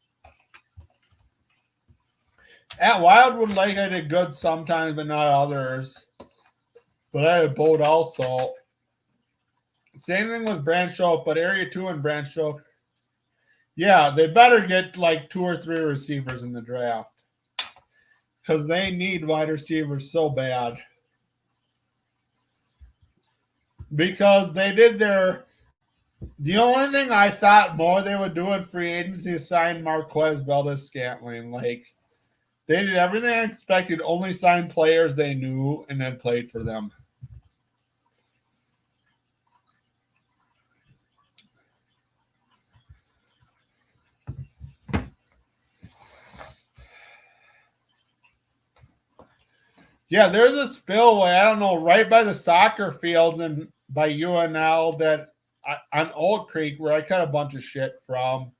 At Wildwood Lake, I did good sometimes, but not others. But I had a boat also. Same thing with Branch Oak, but Area 2 and Branch Oak. Yeah, they better get like 2 or 3 receivers in the draft. Because they need wide receivers so bad. Because they did the only thing I thought more they would do in free agency is sign Marquez Valdez-Scantling. Like, they did everything I expected, only signed players they knew and then played for them. Yeah, there's a spillway, I don't know, right by the soccer fields and by UNL that on Old Creek where I cut a bunch of shit from.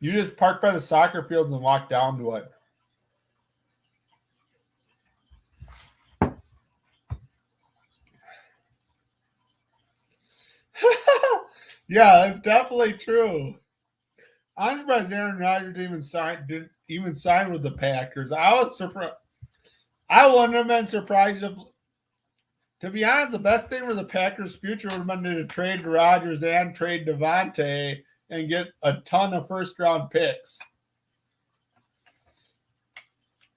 You just park by the soccer fields and walk down to it. Yeah, that's definitely true. I'm surprised Aaron Rodgers didn't even sign with the Packers. I was surprised. I wouldn't have been surprised if, to be honest, the best thing for the Packers' future would have been to trade Rodgers and trade Devontae and get a ton of first-round picks.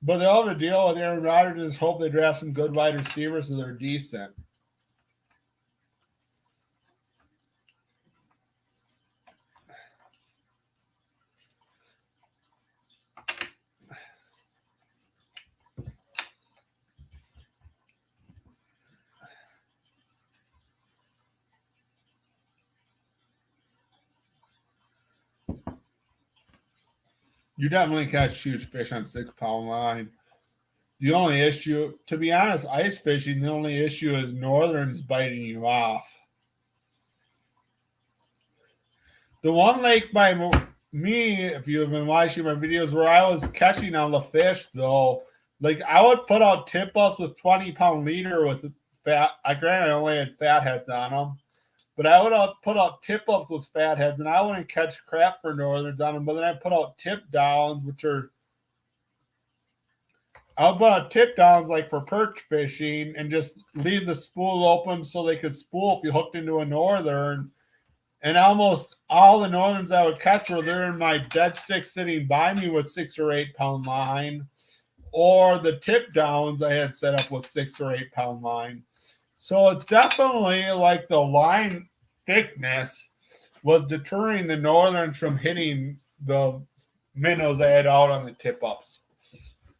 But they'll have to deal with Aaron Rodgers and hope they draft some good wide receivers so they're decent. You definitely catch huge fish on 6 pound line. The only issue, to be honest, ice fishing, the only issue is northerns biting you off. The one lake by me, if you've been watching my videos where I was catching all the fish, though, like I would put out tip ups with 20-pound leader with fat. Granted, I only had fat heads on them, but I would put out tip ups with fat heads, and I wouldn't catch crap for northerns on them. But then I put out tip downs, I'll put out tip downs like for perch fishing, and just leave the spool open so they could spool if you hooked into a northern. And almost all the northerns I would catch were there in my dead stick sitting by me with 6 or 8 pound line, or the tip downs I had set up with 6 or 8 pound line. So it's definitely like the line thickness was deterring the northerns from hitting the minnows I had out on the tip ups.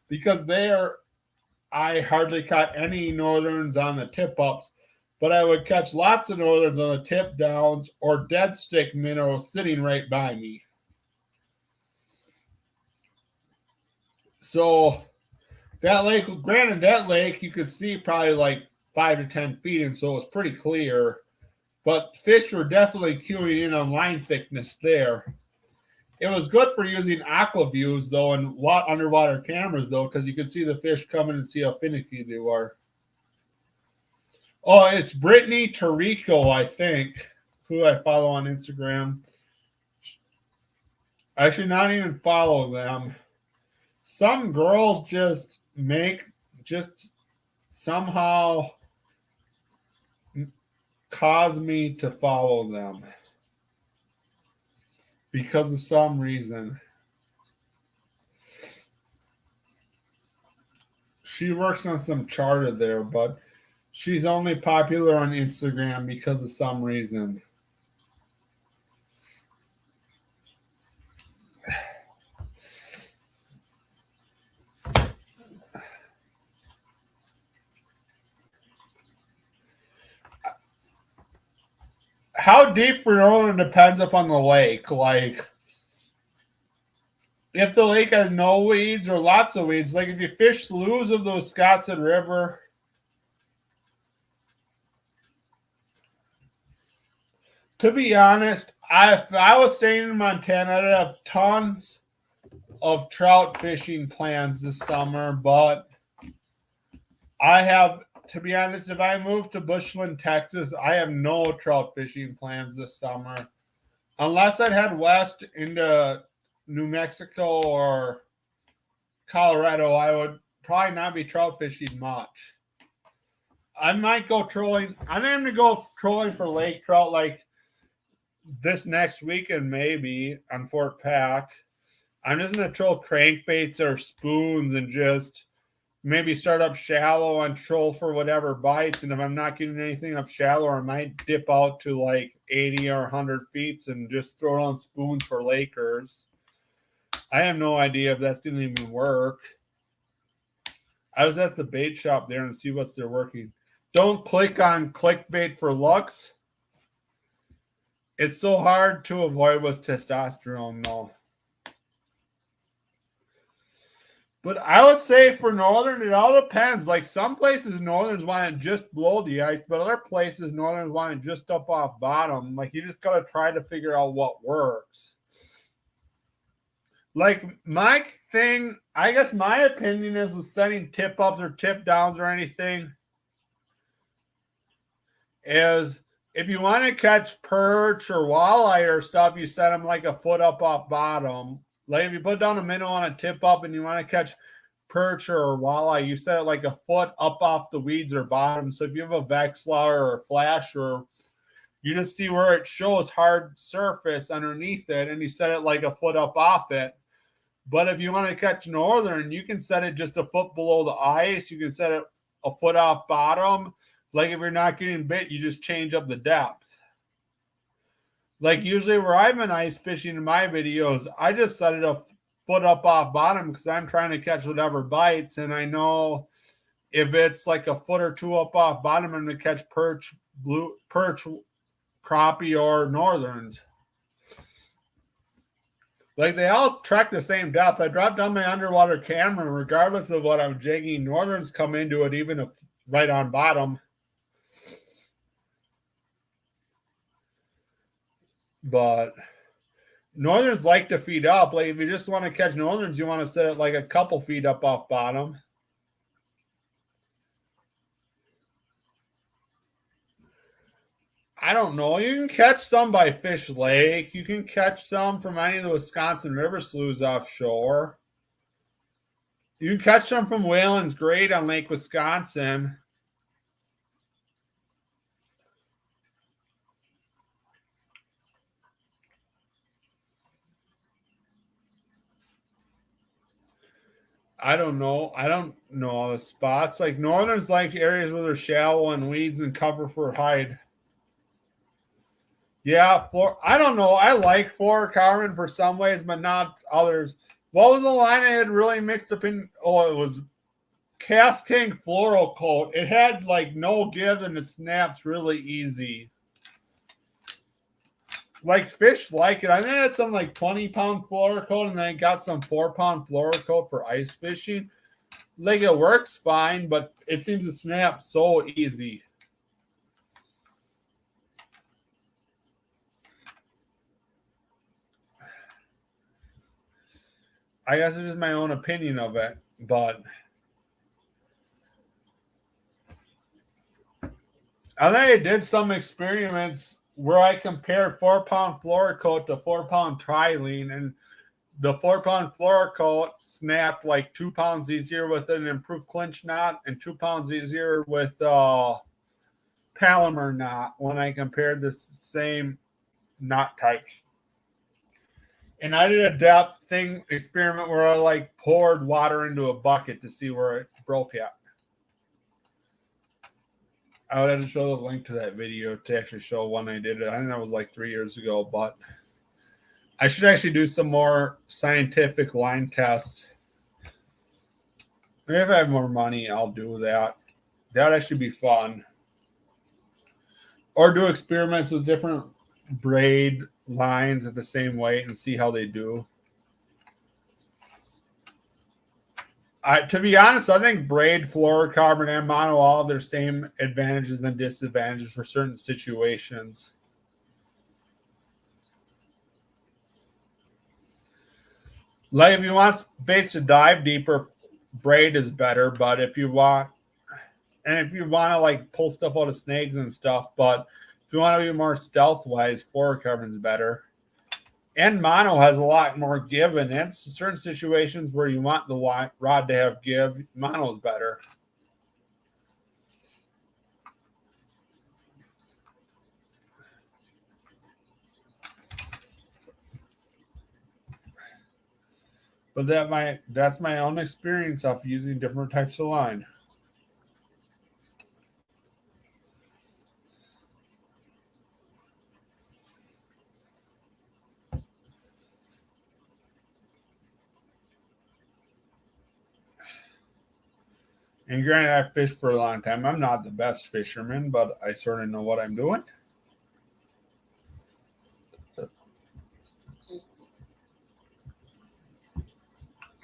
Because I hardly caught any northerns on the tip ups. But I would catch lots of northerns on the tip downs or dead stick minnows sitting right by me. So that lake, granted, that lake you could see probably like 5 to 10 feet, and so it was pretty clear. But fish were definitely queuing in on line thickness there. It was good for using aqua views, though, and underwater cameras, though, because you could see the fish coming and see how finicky they were. Oh, it's Brittany Tarico, I think, who I follow on Instagram. I should not even follow them. Some girls just somehow cause me to follow them because of some reason. She works on some charter there, but she's only popular on Instagram because of some reason. How deep for northern depends upon the lake. Like, if the lake has no weeds or lots of weeds, like if you fish sloughs of the Wisconsin River, to be honest, if I was staying in Montana, I'd have tons of trout fishing plans this summer, but I have, to be honest, if I move to Bushland, Texas, I have no trout fishing plans this summer. Unless I'd head west into New Mexico or Colorado, I would probably not be trout fishing much. I might go trolling. I'm going to go trolling for lake trout like this next weekend, maybe on Fort Pack. I'm just going to troll crankbaits or spoons and just maybe start up shallow and troll for whatever bites. And if I'm not getting anything up shallow, I might dip out to like 80 or 100 feet and just throw on spoons for Lakers. I have no idea if that's going to even work. I was at the bait shop there and see what's there working. Don't click on clickbait for looks. It's so hard to avoid with testosterone, though. But I would say for northern, it all depends. Like some places, northerns want it just below the ice, but other places, northerns want it just up off bottom. Like you just got to try to figure out what works. Like my thing, I guess my opinion is with setting tip ups or tip downs or anything is if you want to catch perch or walleye or stuff, you set them like a foot up off bottom. Like if you put down a minnow on a tip up and you want to catch perch or walleye, you set it like a foot up off the weeds or bottom. So if you have a Vexlar or a flasher, you just see where it shows hard surface underneath it and you set it like a foot up off it. But if you want to catch northern, you can set it just a foot below the ice. You can set it a foot off bottom. Like if you're not getting bit, you just change up the depth. Like usually where I've been ice fishing in my videos, I just set it a foot up off bottom because I'm trying to catch whatever bites. And I know if it's like a foot or two up off bottom, I'm going to catch perch, crappie, or northerns. Like they all track the same depth. I dropped down my underwater camera, and regardless of what I'm jigging, northerns come into it even if right on bottom. But northerns like to feed up. Like if you just want to catch northerns, you want to set it like a couple feet up off bottom. I don't know. You can catch some by Fish Lake. You can catch some from any of the Wisconsin river sloughs offshore. You can catch them from Whalen's Grade on Lake Wisconsin. I don't know. I don't know the spots. Like northerns like areas where they're shallow and weeds and cover for hide. Yeah, I don't know. I like fluorocarbon for some ways, but not others. What was the line I had really mixed up in? Oh, it was Cast King Fluorocoat. It had like no give and it snaps really easy. Like fish like it. I think I had some like 20-pound fluorocoat and then I got some 4-pound fluorocoat for ice fishing. Like it works fine, but it seems to snap so easy. I guess it's just my own opinion of it, but I think I did some experiments where I compared 4-pound fluorocoat to 4-pound trilene, and the 4-pound fluorocoat snapped like 2 pounds easier with an improved clinch knot and 2 pounds easier with Palomar knot when I compared the same knot types. And I did a depth thing experiment where I like poured water into a bucket to see where it broke at. I would have to show the link to that video to actually show when I did it. I think that was like 3 years ago, but I should actually do some more scientific line tests. Maybe if I have more money, I'll do that. That'd actually be fun. Or do experiments with different braid lines at the same weight and see how they do. To be honest, I think braid, fluorocarbon, and mono all have their same advantages and disadvantages for certain situations. Like if you want baits to dive deeper, braid is better. But if you want to like pull stuff out of snags and stuff, but if you want to be more stealth wise, fluorocarbon is better. And mono has a lot more give in it. Certain situations where you want the rod to have give, mono is better. But that's my own experience of using different types of line. And granted, I've fished for a long time. I'm not the best fisherman, but I sort of know what I'm doing.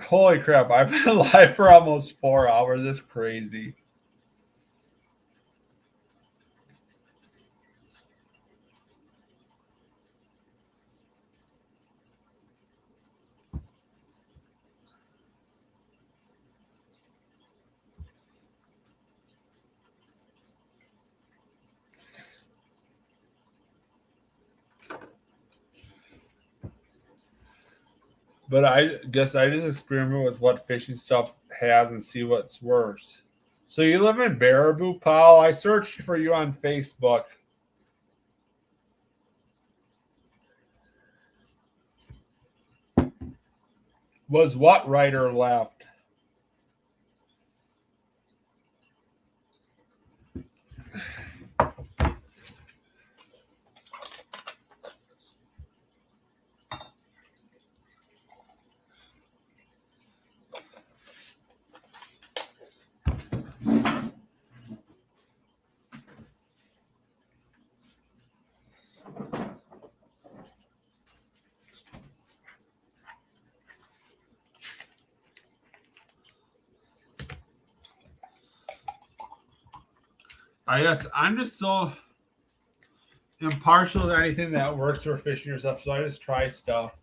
Holy crap, I've been live for almost 4 hours. It's crazy. But I guess I just experiment with what fishing stuff has and see what's worse. So you live in Baraboo, Paul? I searched for you on Facebook. Was what right or left? I guess I'm just so impartial to anything that works for fishing or stuff, so I just try stuff.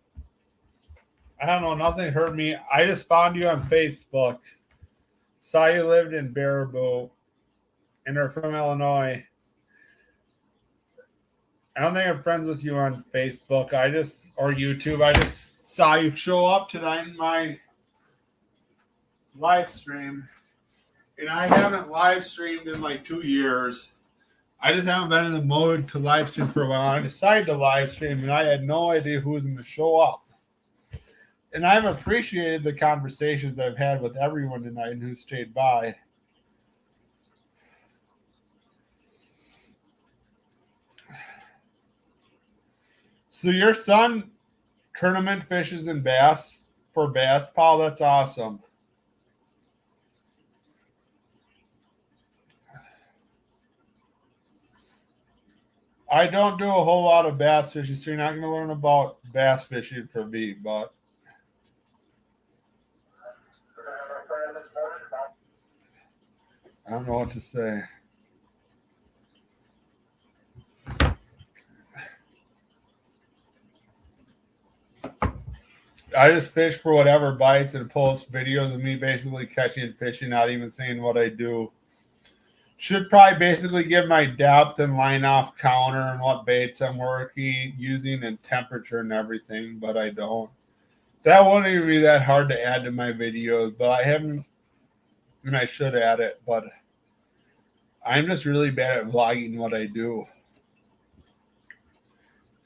I don't know, nothing hurt me. I just found you on Facebook. Saw you lived in Baraboo and are from Illinois. I don't think I'm friends with you on Facebook. Or YouTube. I just saw you show up tonight in my live stream. And I haven't live streamed in like 2 years. I just haven't been in the mode to live stream for a while. I decided to live stream and I had no idea who was going to show up. And I've appreciated the conversations I've had with everyone tonight and who stayed by. So your son tournament fishes in bass for bass, Paul? That's awesome. I don't do a whole lot of bass fishing, so you're not going to learn about bass fishing from me, but I don't know what to say. I just fish for whatever bites and post videos of me basically catching and fishing, not even saying what I do. Should probably basically give my depth and line off counter and what baits I'm using and temperature and everything, but I don't. That wouldn't even be that hard to add to my videos, but I haven't, and I should add it, but I'm just really bad at vlogging what I do.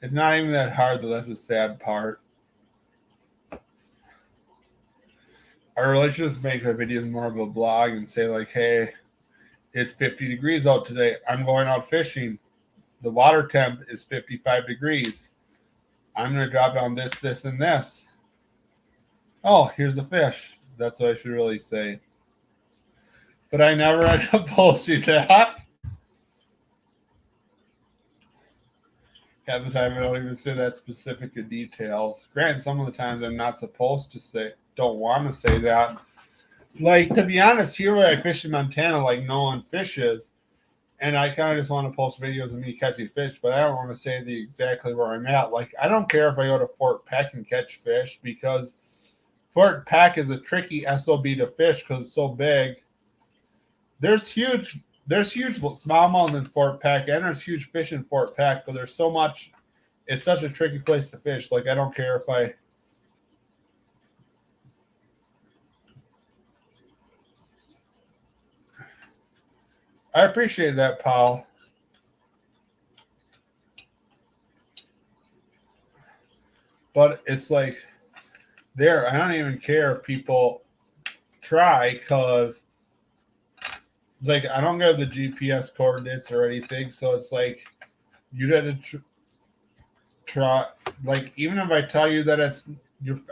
It's not even that hard, though. That's the sad part. I really should just make my videos more of a vlog and say, like, hey, it's 50 degrees out today. I'm going out fishing. The water temp is 55 degrees. I'm going to drop down this, this, and this. Oh, here's a fish. That's what I should really say. But I never end up posting that. Half the time I don't even say that specific details. Granted, some of the times I'm not supposed to say, don't want to say that. Like, to be honest, here where I fish in Montana, like no one fishes. And I kind of just want to post videos of me catching fish, but I don't want to say exactly where I'm at. Like, I don't care if I go to Fort Peck and catch fish because Fort Peck is a tricky SOB to fish because it's so big. There's huge smallmouth in Fort Peck, and there's huge fish in Fort Peck, but there's so much. It's such a tricky place to fish. Like, I don't care if I appreciate that, Paul. But it's like, I don't even care if people try because, like, I don't get the GPS coordinates or anything. So it's like, you got to try. Like, even if I tell you that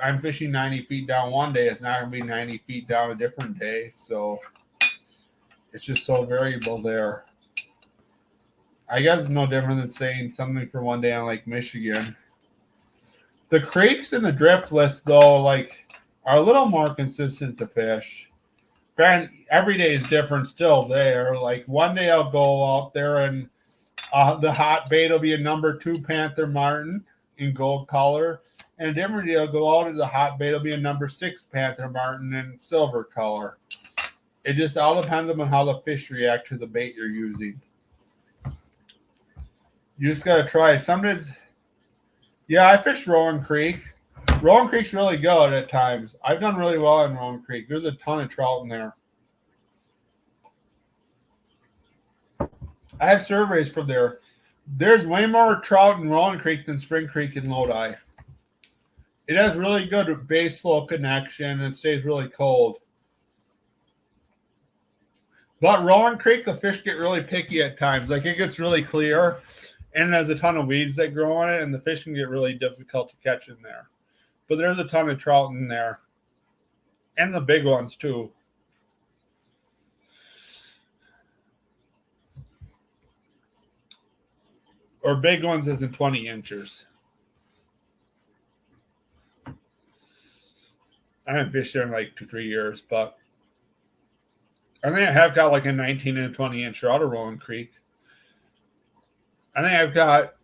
I'm fishing 90 feet down one day, it's not going to be 90 feet down a different day. So it's just so variable there. I guess it's no different than saying something for one day on Lake Michigan. The creeks and the drift list, though, like, are a little more consistent to fish. Granted, every day is different still there. Like, one day I'll go out there and the hot bait will be a number 2 Panther Martin in gold color. And a different day I'll go out and the hot bait will be a number 6 Panther Martin in silver color. It just all depends on how the fish react to the bait you're using. You just got to try. Sometimes, yeah, I fished Rowan Creek. Rowan Creek's really good at times. I've done really well in Rowan Creek. There's a ton of trout in there. I have surveys from there. There's way more trout in Rowan Creek than Spring Creek in Lodi. It has really good base flow connection and it stays really cold. But Rowan Creek, the fish get really picky at times. Like, it gets really clear, and there's a ton of weeds that grow on it, and the fish can get really difficult to catch in there. But there's a ton of trout in there. And the big ones, too. Or big ones as in 20 inches. I haven't fished there in like 2-3 years, but I think I have got like a 19 and a 20 inch out of Rolling Creek. I think I've got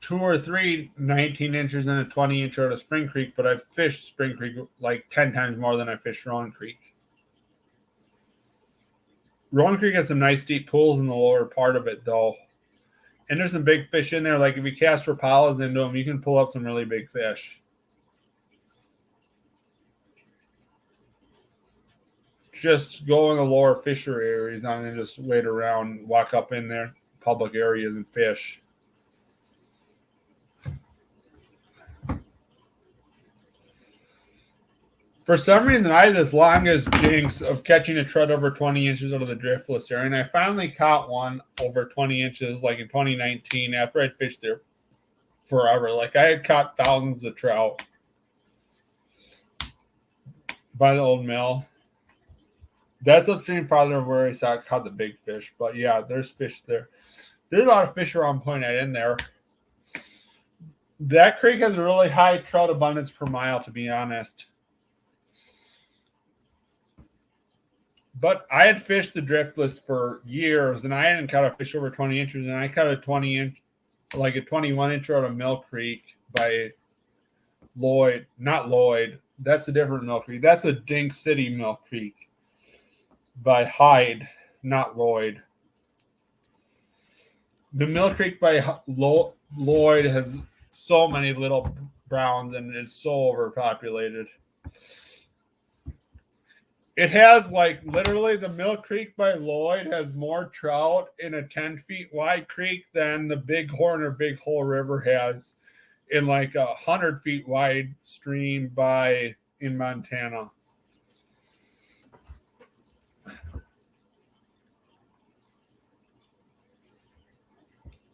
2 or 3 19 inches and a 20 inch out of Spring Creek, but I've fished Spring Creek like 10 times more than I fished Rolling Creek. Rolling Creek has some nice deep pools in the lower part of it, though. And there's some big fish in there. Like if you cast Rapalas into them, you can pull up some really big fish. Just go in the lower fishery areas and then just wait around, walk up in there, public areas, and fish. For some reason, I had this longest jinx of catching a trout over 20 inches out of the driftless area, and I finally caught one over 20 inches, like in 2019, after I'd fished there forever. Like I had caught thousands of trout by the old mill. That's upstream farther where I caught the big fish. But yeah, there's fish there. There's a lot of fish around Point Eight in there. That creek has a really high trout abundance per mile, to be honest. But I had fished the driftless for years, and I hadn't caught a fish over 20 inches, and I caught a 20 inch, like a 21 inch out of Mill Creek by Lloyd. Not Lloyd. That's a different Mill Creek. That's a Dink City Mill Creek by Hyde, not Lloyd. The Mill Creek by Lloyd has so many little browns, and it's so overpopulated. It has like literally the Mill Creek by Lloyd has more trout in a 10 feet wide creek than the Big Horn or Big Hole River has in like 100 feet wide stream in Montana.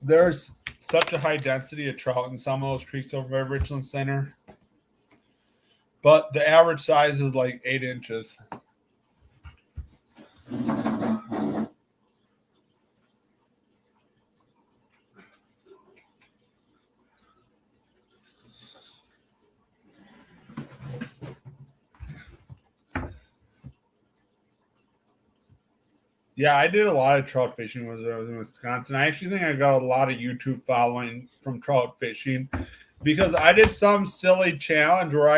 There's such a high density of trout in some of those creeks over by Richland Center. But the average size is like 8 inches. Yeah, I did a lot of trout fishing when I was in Wisconsin. I actually think I got a lot of YouTube following from trout fishing because I did some silly challenge where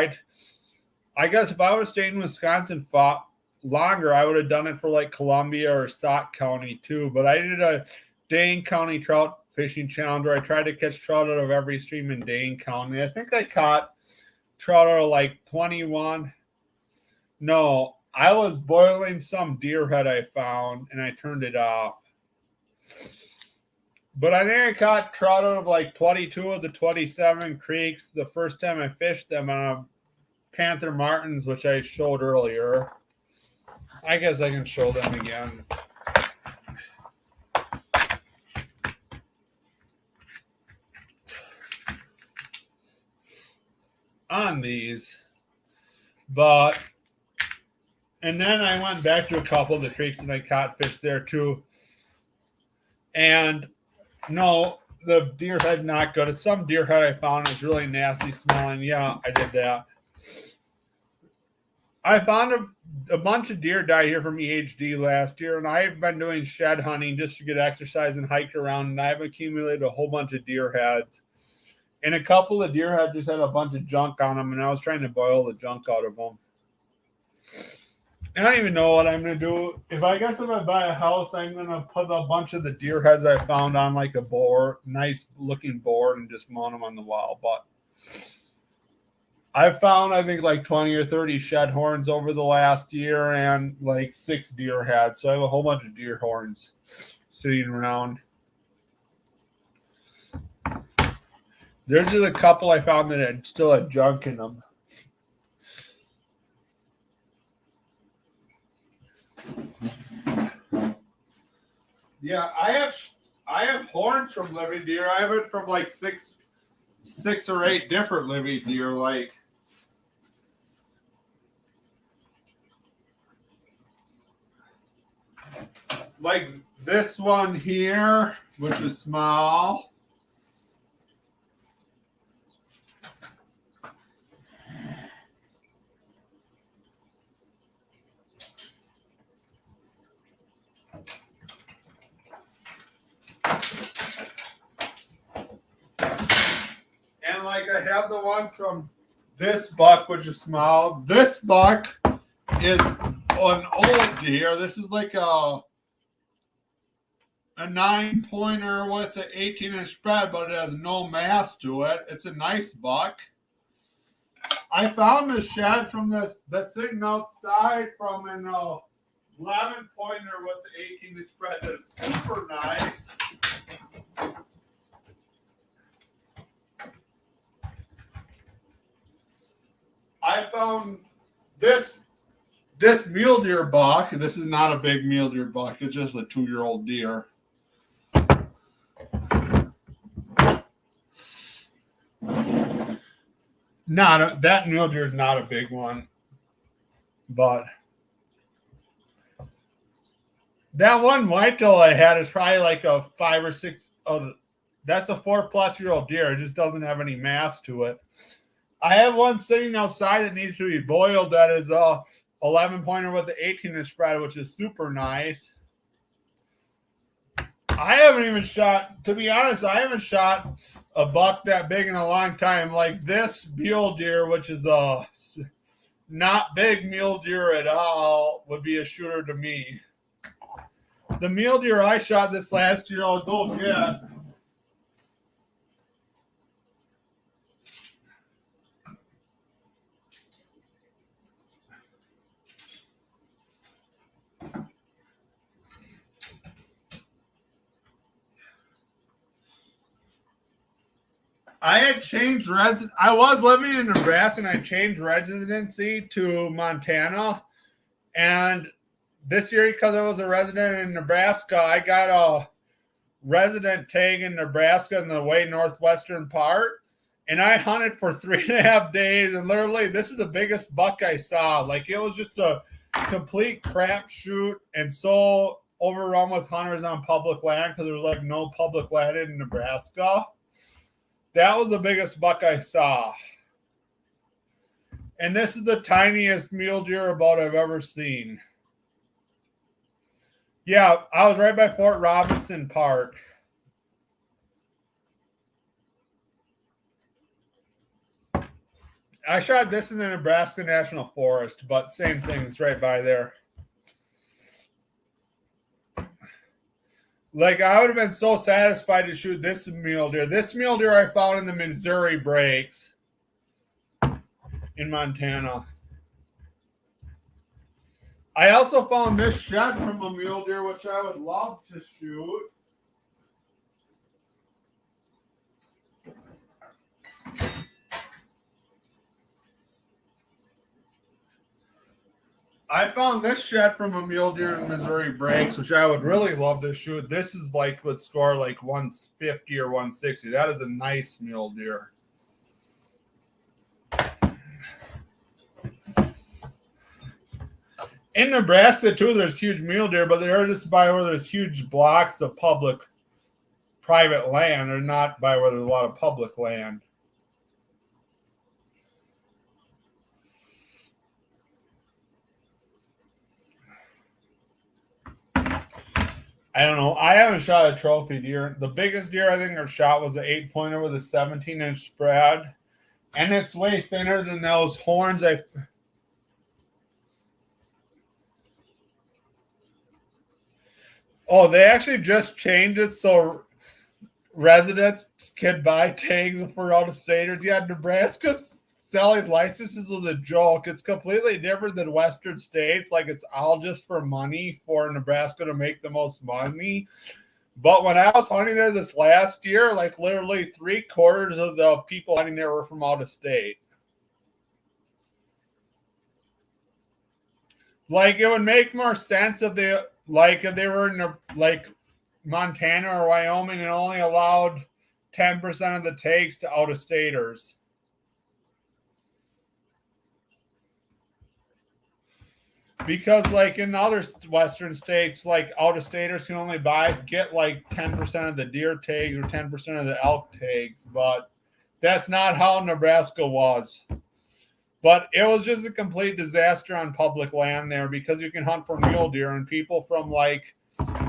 I guess if I was staying in Wisconsin longer, I would have done it for like Columbia or Stock County too. But I did a Dane County trout fishing challenge where I tried to catch trout out of every stream in Dane County. I think I caught trout out of like 21. No, I was boiling some deer head I found, and I turned it off. But I think I caught trout out of like 22 of the 27 creeks the first time I fished them on Panther Martins, which I showed earlier. I guess I can show them again. On these. And then I went back to a couple of the creeks and I caught fish there too. And no, the deer head not good. It's some deer head I found. It's really nasty smelling. Yeah, I did that. I found a bunch of deer died here from EHD last year, and I've been doing shed hunting just to get exercise and hike around, and I've accumulated a whole bunch of deer heads. And a couple of deer heads just had a bunch of junk on them, and I was trying to boil the junk out of them. I don't even know what I'm going to do. If I buy a house, I'm going to put a bunch of the deer heads I found on like a board, nice looking board, and just mount them on the wall. But I found, I think, like 20 or 30 shed horns over the last year and like 6 deer heads. So I have a whole bunch of deer horns sitting around. There's just a couple I found that had still had junk in them. Yeah, I have horns from living deer. I have it from like six or 8 different living deer. Like this one here, which is small. I have the one from this buck, which is small. This buck is an old deer. This is like a 9-pointer with an 18-inch spread, but it has no mass to it. It's a nice buck. I found this shed from that's sitting outside from an 11-pointer with the 18-inch spread. That's super nice. I found this mule deer buck. This is not a big mule deer buck. It's just a 2-year-old deer. That mule deer is not a big one, but that one whitetail I had is probably like a 5 or 6. That's a 4-plus-year-old deer. It just doesn't have any mass to it. I have one sitting outside that needs to be boiled. That is a 11-pointer with the 18-inch spread, which is super nice. I haven't even shot, to be honest, I haven't shot a buck that big in a long time. Like this mule deer, which is a not big mule deer at all, would be a shooter to me. The mule deer I shot this last year, I'll go get. I had changed I was living in Nebraska and I changed residency to Montana. And this year, because I was a resident in Nebraska, I got a resident tag in Nebraska in the way northwestern part. And I hunted for 3.5 days. And literally, this is the biggest buck I saw. Like, it was just a complete crapshoot and so overrun with hunters on public land because there was like no public land in Nebraska. That was the biggest buck I saw. And this is the tiniest mule deer about I've ever seen. Yeah, I was right by Fort Robinson Park. I shot this in the Nebraska National Forest, but same thing. It's right by there. Like, I would have been so satisfied to shoot this mule deer. This mule deer I found in the Missouri breaks in Montana. I also found this shed from a mule deer, which I would love to shoot. I found this shed from a mule deer in Missouri breaks, which I would really love to shoot. This is like would score like 150 or 160. That is a nice mule deer. In Nebraska too, there's huge mule deer, but they're just by where there's huge blocks of public private land, or not by where there's a lot of public land. I don't know. I haven't shot a trophy deer. The biggest deer I think I've shot was an 8-pointer with a 17-inch spread. And it's way thinner than those horns Oh, they actually just changed it so residents could buy tags for out-of-staters. Yeah, Nebraska's selling licenses was a joke. It's completely different than Western states. Like, it's all just for money for Nebraska to make the most money. But when I was hunting there this last year, like literally 3/4 of the people hunting there were from out of state. Like, it would make more sense if they were in like Montana or Wyoming and only allowed 10% of the tags to out-of-staters. Because, like, in other Western states, like, out-of-staters can only get, like, 10% of the deer tags or 10% of the elk tags. But that's not how Nebraska was. But it was just a complete disaster on public land there because you can hunt for mule deer. And people from, like,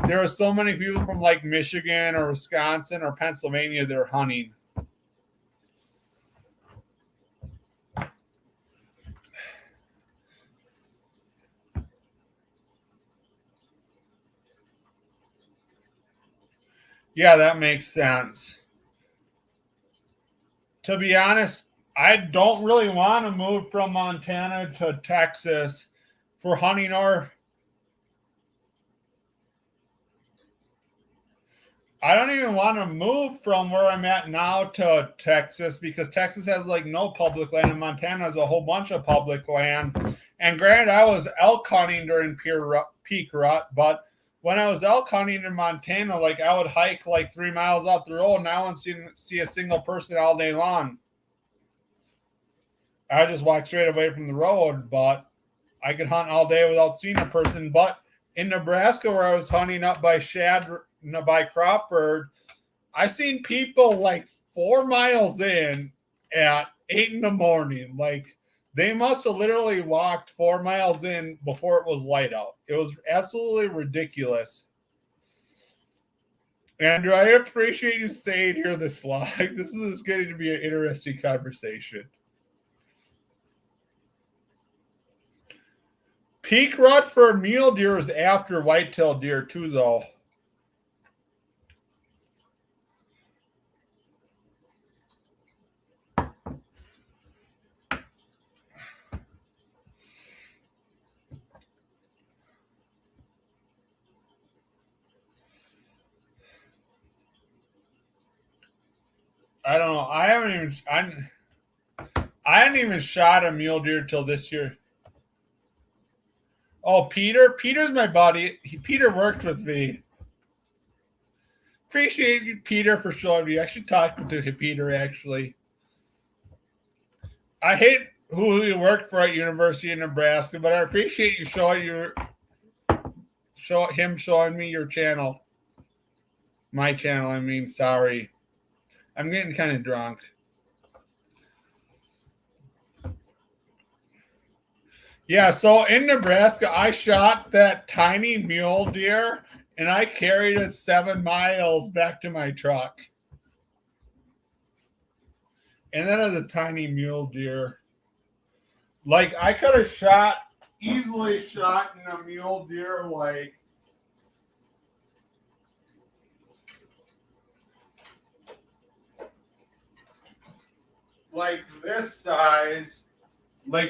there were so many people from, like, Michigan or Wisconsin or Pennsylvania that are hunting. Yeah, that makes sense. To be honest, I don't really want to move from Montana to Texas for hunting or I don't even want to move from where I'm at now to Texas because Texas has like no public land and Montana has a whole bunch of public land. And granted, I was elk hunting during peak rut, but when I was elk hunting in Montana, like I would hike like 3 miles off the road and I wouldn't see a single person all day long. I just walk straight away from the road, but I could hunt all day without seeing a person. But in Nebraska, where I was hunting up by by Crawford, I seen people like 4 miles in at 8 in the morning. Like they must have literally walked 4 miles in before it was light out. It was absolutely ridiculous. Andrew, I appreciate you saying here this slide. This is getting to be an interesting conversation. Peak rut for mule deer is after whitetail deer too, though. I don't know. I hadn't even shot a mule deer till this year. Oh, Peter's my buddy. Peter worked with me. Appreciate you, Peter, for showing me. I should talk to Peter actually. I hate who he worked for at University of Nebraska, but I appreciate you showing me your channel. My channel, I mean, sorry. I'm getting kind of drunk. Yeah, so in Nebraska, I shot that tiny mule deer and I carried it 7 miles back to my truck. And that is a tiny mule deer. Like I could have easily shot in a mule deer like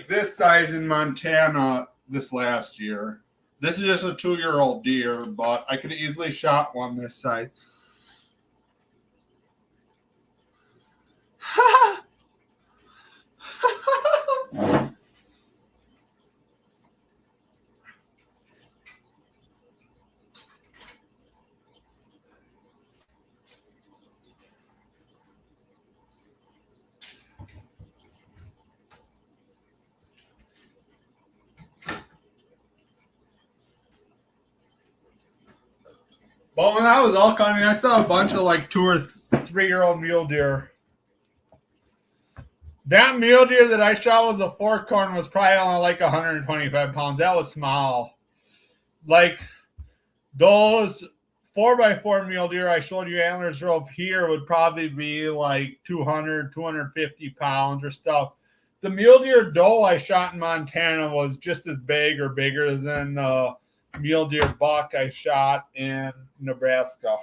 this size in Montana this last year. This is just a 2-year-old deer, but I could have easily shot one this size. But when I was elk hunting, I saw a bunch of like 2 or 3-year-old mule deer. That mule deer that I shot was a 4-corn was probably only like 125 pounds. That was small. Like those 4x4 mule deer I showed you antlers of here would probably be like 200, 250 pounds or stuff. The mule deer doe I shot in Montana was just as big or bigger than mule deer buck I shot in Nebraska.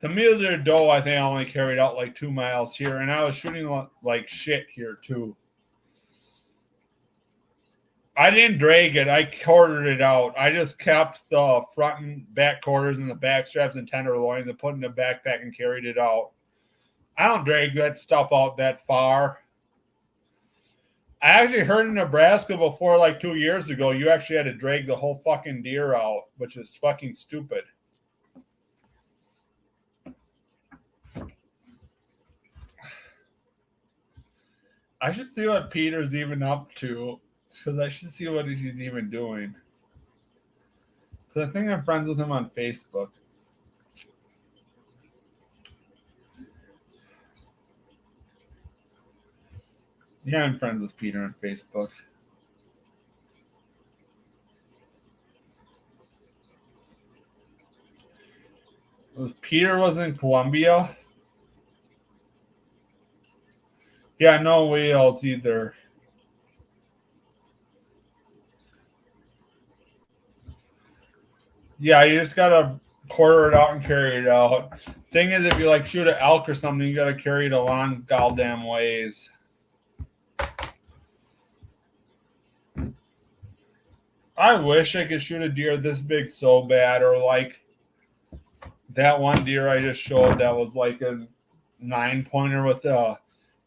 The mule deer doe I think I only carried out like 2 miles here, and I was shooting like shit here too. I didn't drag it. I quartered it out. I just kept the front and back quarters and the back straps and tenderloins and put it in the backpack and carried it out. I don't drag that stuff out that far. I actually heard in Nebraska before, like 2 years ago, you actually had to drag the whole fucking deer out, which is fucking stupid. I should see what Peter's even up to, because I should see what he's even doing. Because I think I'm friends with him on Facebook. Yeah, I'm friends with Peter on Facebook. Peter was in Columbia. Yeah, no whales either. Yeah, you just gotta quarter it out and carry it out. Thing is, if you like shoot an elk or something, you gotta carry it a long goddamn ways. I wish I could shoot a deer this big so bad, or like that one deer I just showed that was like a 9-pointer with a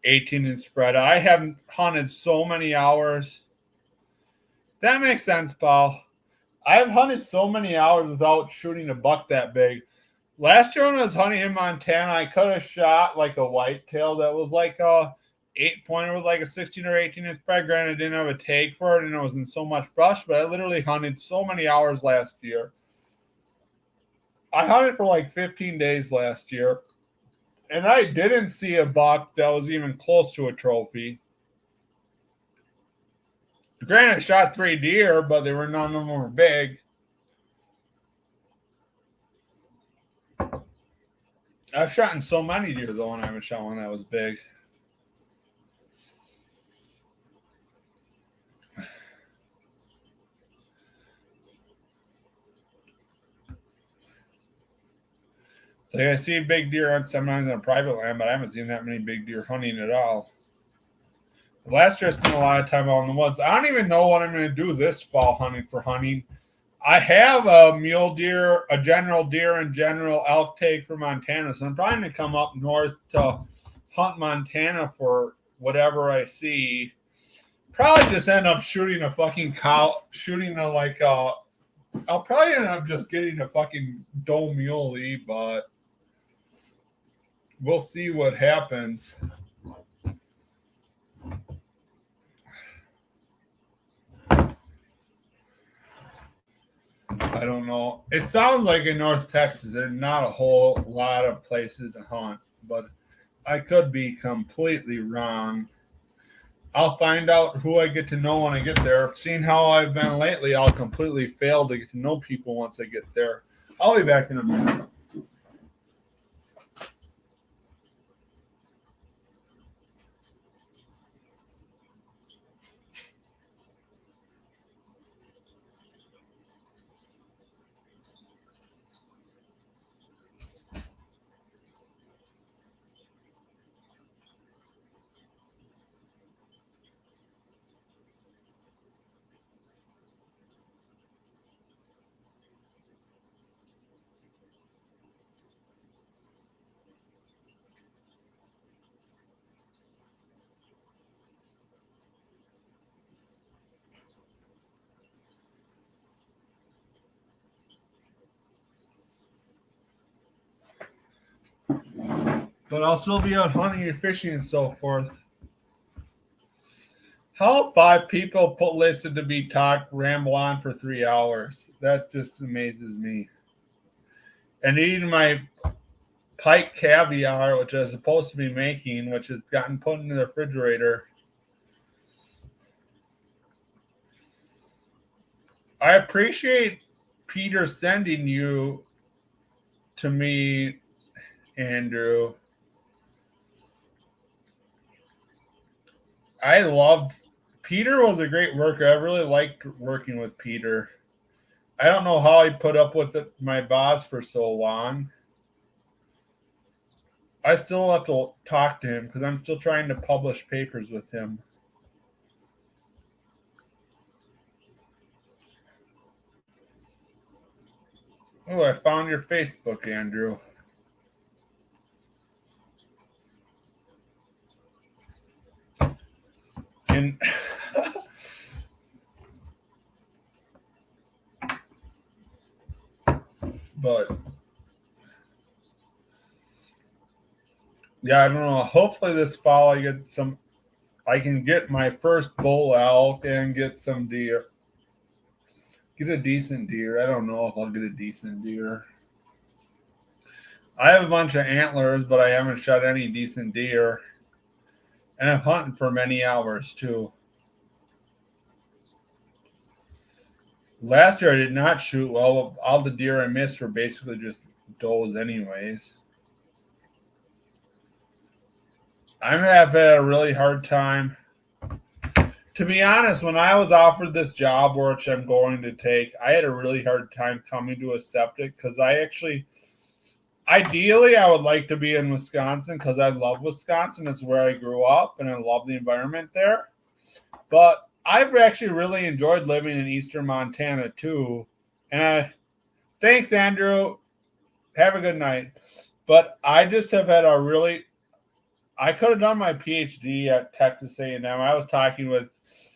18-inch spread. I haven't hunted so many hours. That makes sense, Paul. I've hunted so many hours without shooting a buck that big. Last year when I was hunting in Montana, I could have shot like a whitetail that was like a 8-pointer with like a 16 or 18-inch spread. Granted, I didn't have a tag for it and it was in so much brush, but I literally hunted so many hours last year. I hunted for like 15 days last year, and I didn't see a buck that was even close to a trophy. Granted, I shot 3 deer, but they were none of them were big. I've shot in so many deer though, and I haven't shot one that was big. Like I see big deer on sometimes on private land, but I haven't seen that many big deer hunting at all. Last year I spent a lot of time out in the woods. I don't even know what I'm going to do this fall hunting for hunting. I have a mule deer, a general deer, and general elk tag for Montana, so I'm trying to come up north to hunt Montana for whatever I see. Probably just end up shooting a fucking cow, shooting a like a. I'll probably end up just getting a fucking doe muley, but we'll see what happens. I don't know. It sounds like in North Texas there's not a whole lot of places to hunt, but I could be completely wrong. I'll find out who I get to know when I get there. Seeing how I've been lately, I'll completely fail to get to know people once I get there. I'll be back in a minute. But I'll still be out hunting and fishing and so forth. How 5 people put listed to be talk ramble on for 3 hours? That just amazes me. And eating my Pike Caviar, which I was supposed to be making, which has gotten put in the refrigerator. I appreciate Peter sending you to me, Andrew. I loved Peter was a great worker. I really liked working with Peter. I don't know how he put up with my boss for so long. I still have to talk to him because I'm still trying to publish papers with him. Oh, I found your Facebook, Andrew. And but yeah, I don't know. Hopefully this fall I can get my first bull elk and get some deer. Get a decent deer. I don't know if I'll get a decent deer. I have a bunch of antlers, but I haven't shot any decent deer. And I'm hunting for many hours too. Last year I did not shoot well. All the deer I missed were basically just does anyways. I'm having a really hard time To be honest, when I was offered this job, which I'm going to take, I had a really hard time coming to accept it because ideally, I would like to be in Wisconsin because I love Wisconsin. It's where I grew up and I love the environment there. But I've actually really enjoyed living in eastern Montana too. And thanks, Andrew. Have a good night. But I just have had I could have done my PhD at Texas A&M. I was talking with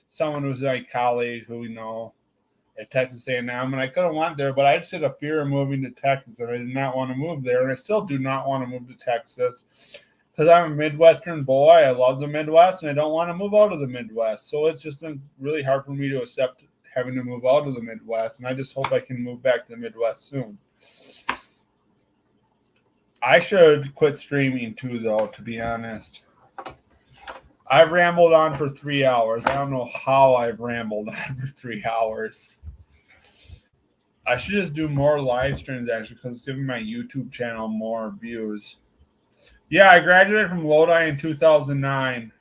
someone who's my colleague who we know at Texas A&M, and I could have went there, but I just had a fear of moving to Texas, and I did not want to move there, and I still do not want to move to Texas because I'm a Midwestern boy. I love the Midwest, and I don't want to move out of the Midwest. So it's just been really hard for me to accept having to move out of the Midwest, and I just hope I can move back to the Midwest soon. I should quit streaming too, though, to be honest. I've rambled on for 3 hours. I don't know how I've rambled on for 3 hours. I should just do more live streams, actually, because it's giving my YouTube channel more views. Yeah, I graduated from Lodi in 2009.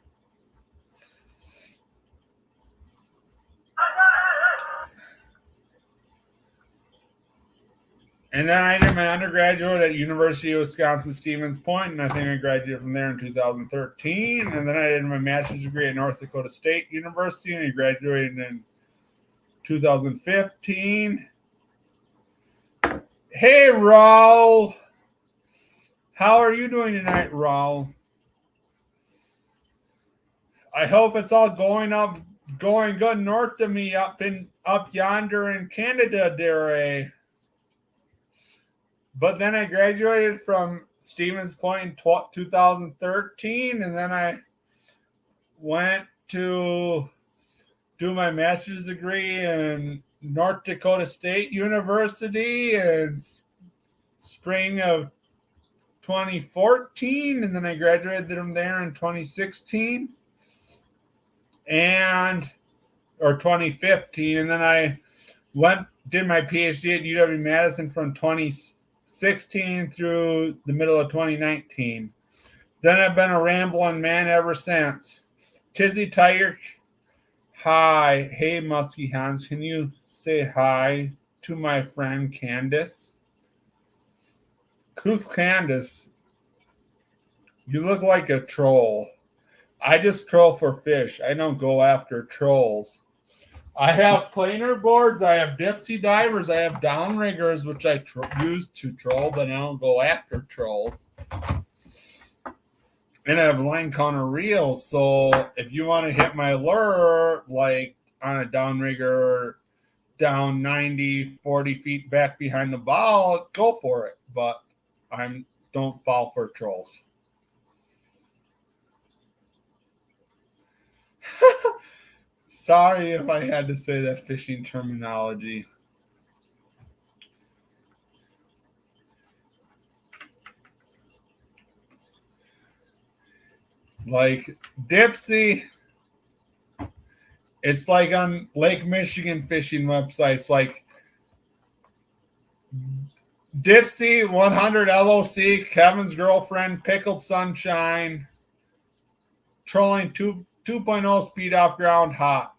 And then I did my undergraduate at University of Wisconsin-Stevens Point, and I think I graduated from there in 2013. And then I did my master's degree at North Dakota State University, and I graduated in 2015. Hey, Raul. How are you doing tonight, Raul? I hope it's all going good north of me up yonder in Canada, Derry. But then I graduated from Stevens Point in 2013, and then I went to do my master's degree in North Dakota State University in spring of 2014, and then I graduated from there in 2016 or 2015, and then I did my PhD at UW-Madison from 2016 through the middle of 2019. Then I've been a rambling man ever since. Tizzy Tiger, hi. Hey, Musky Hans, can you say hi to my friend Candace? Who's Candace? You look like a troll. I just troll for fish. I don't go after trolls. I have planer boards. I have dipsy divers. I have downriggers, which I use to troll, but I don't go after trolls. And I have line counter reels. So if you want to hit my lure, like on a downrigger down 90, 40 feet back behind the bow, go for it. But I don't fall for trolls. Sorry if I had to say that fishing terminology. Like Dipsy, it's like on Lake Michigan fishing websites, like Dipsy 100 LOC, Kevin's girlfriend, Pickled Sunshine, trolling 2.0 speed off ground hot.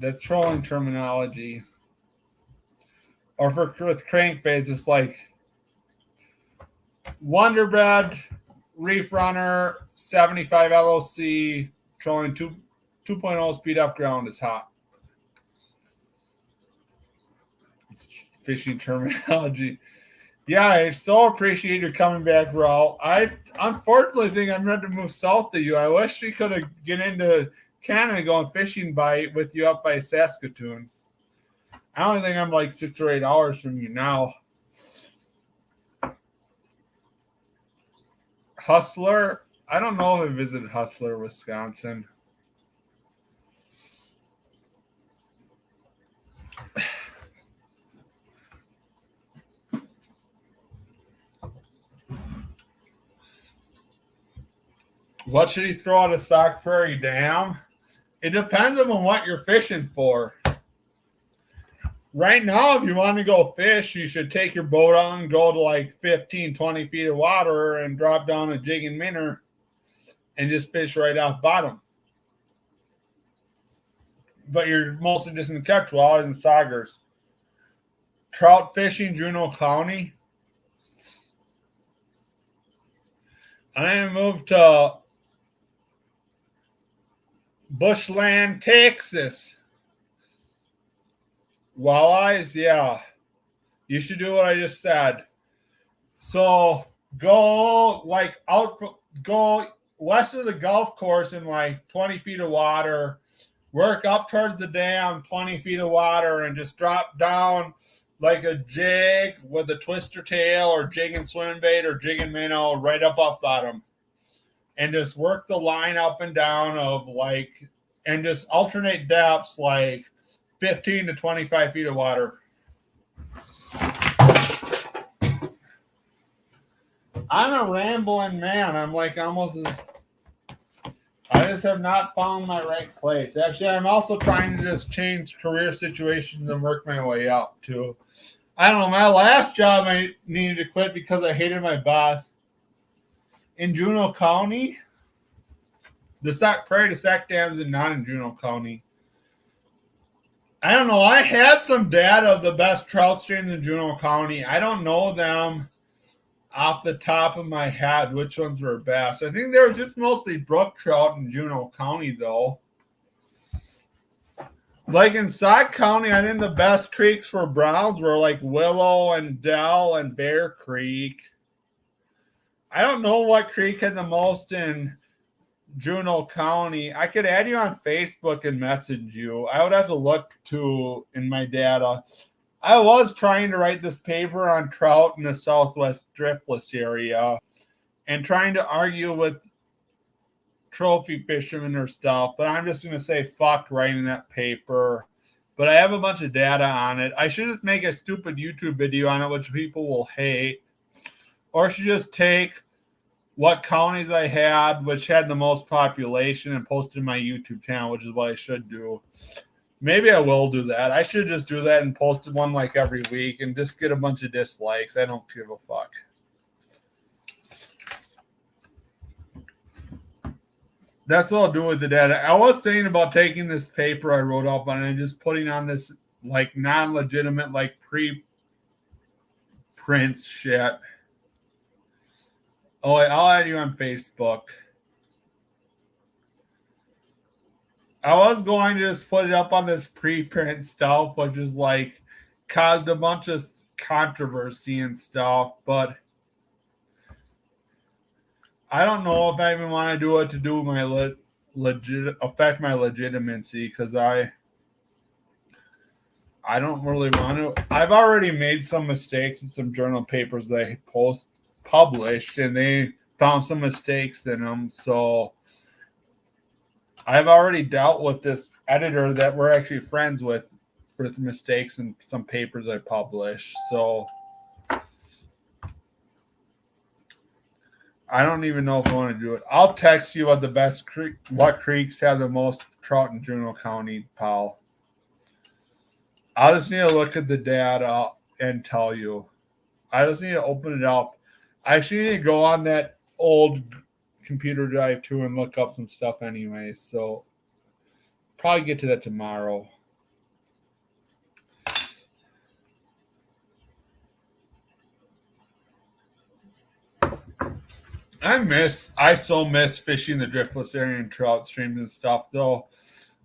That's trolling terminology. Or with crankbaits, it's like Wonderbread, Reef Runner, 75 LOC, trolling 2.0 speed off ground is hot. It's fishing terminology. Yeah, I so appreciate you coming back, Raul. I unfortunately think I'm ready to move south of you. I wish we could have get into Canada and go on fishing with you up by Saskatoon. I only think I'm like 6 or 8 hours from you now. Hustler, I don't know if I visited Hustler, Wisconsin. What should he throw out of Sauk Prairie Dam? It depends on what you're fishing for. Right now, if you want to go fish, you should take your boat out and go to like 15, 20 feet of water and drop down a jig and minnow and just fish right off bottom. But you're mostly just going to catch walleyes and saugers. Trout fishing, Juneau County. I moved to Bushland, Texas. Walleyes, yeah. You should do what I just said. So go go west of the golf course in like 20 feet of water. Work up towards the dam, 20 feet of water, and just drop down like a jig with a twister tail or jig and swim bait or jig and minnow right up off bottom. And just work the line up and down and just alternate depths like 15 to 25 feet of water. I'm a rambling man. I'm like almost as... I just have not found my right place. Actually, I'm also trying to just change career situations and work my way up too. I don't know. My last job, I needed to quit because I hated my boss. In Juneau County, the Prairie to Sac dams are not in Juneau County. I don't know. I had some data of the best trout streams in Juneau County. I don't know them off the top of my head which ones were best. I think they were just mostly brook trout in Juneau County, though. Like in Sac County, I think the best creeks for browns were like Willow and Dell and Bear Creek. I don't know what creek had the most in Juneau County. I could add you on Facebook and message you. I would have to look in my data. I was trying to write this paper on trout in the Southwest Driftless area and trying to argue with trophy fishermen or stuff, but I'm just going to say fuck writing that paper. But I have a bunch of data on it. I should just make a stupid YouTube video on it, which people will hate. Or I should just take what counties I had, which had the most population, and post it in my YouTube channel, which is what I should do. Maybe I will do that. I should just do that and post one like every week and just get a bunch of dislikes. I don't give a fuck. That's what I'll do with the data. I was saying about taking this paper I wrote up on and just putting on this like non-legitimate like pre-prints shit. Oh, I'll add you on Facebook. I was going to just put it up on this preprint stuff, which is like caused a bunch of controversy and stuff, but I don't know if I even want to do it to do my affect my legitimacy, because I don't really want to. I've already made some mistakes in some journal papers that I published, and they found some mistakes in them, so I've already dealt with this editor that we're actually friends with for the mistakes in some papers I published. So I don't even know if I want to do it. I'll text you what the best what creeks have the most trout in Juneau County, pal. I just need to look at the data and tell you. I just need to open it up. I actually need to go on that old computer drive too and look up some stuff anyway, so probably get to that tomorrow. I so miss fishing the driftless area and trout streams and stuff though.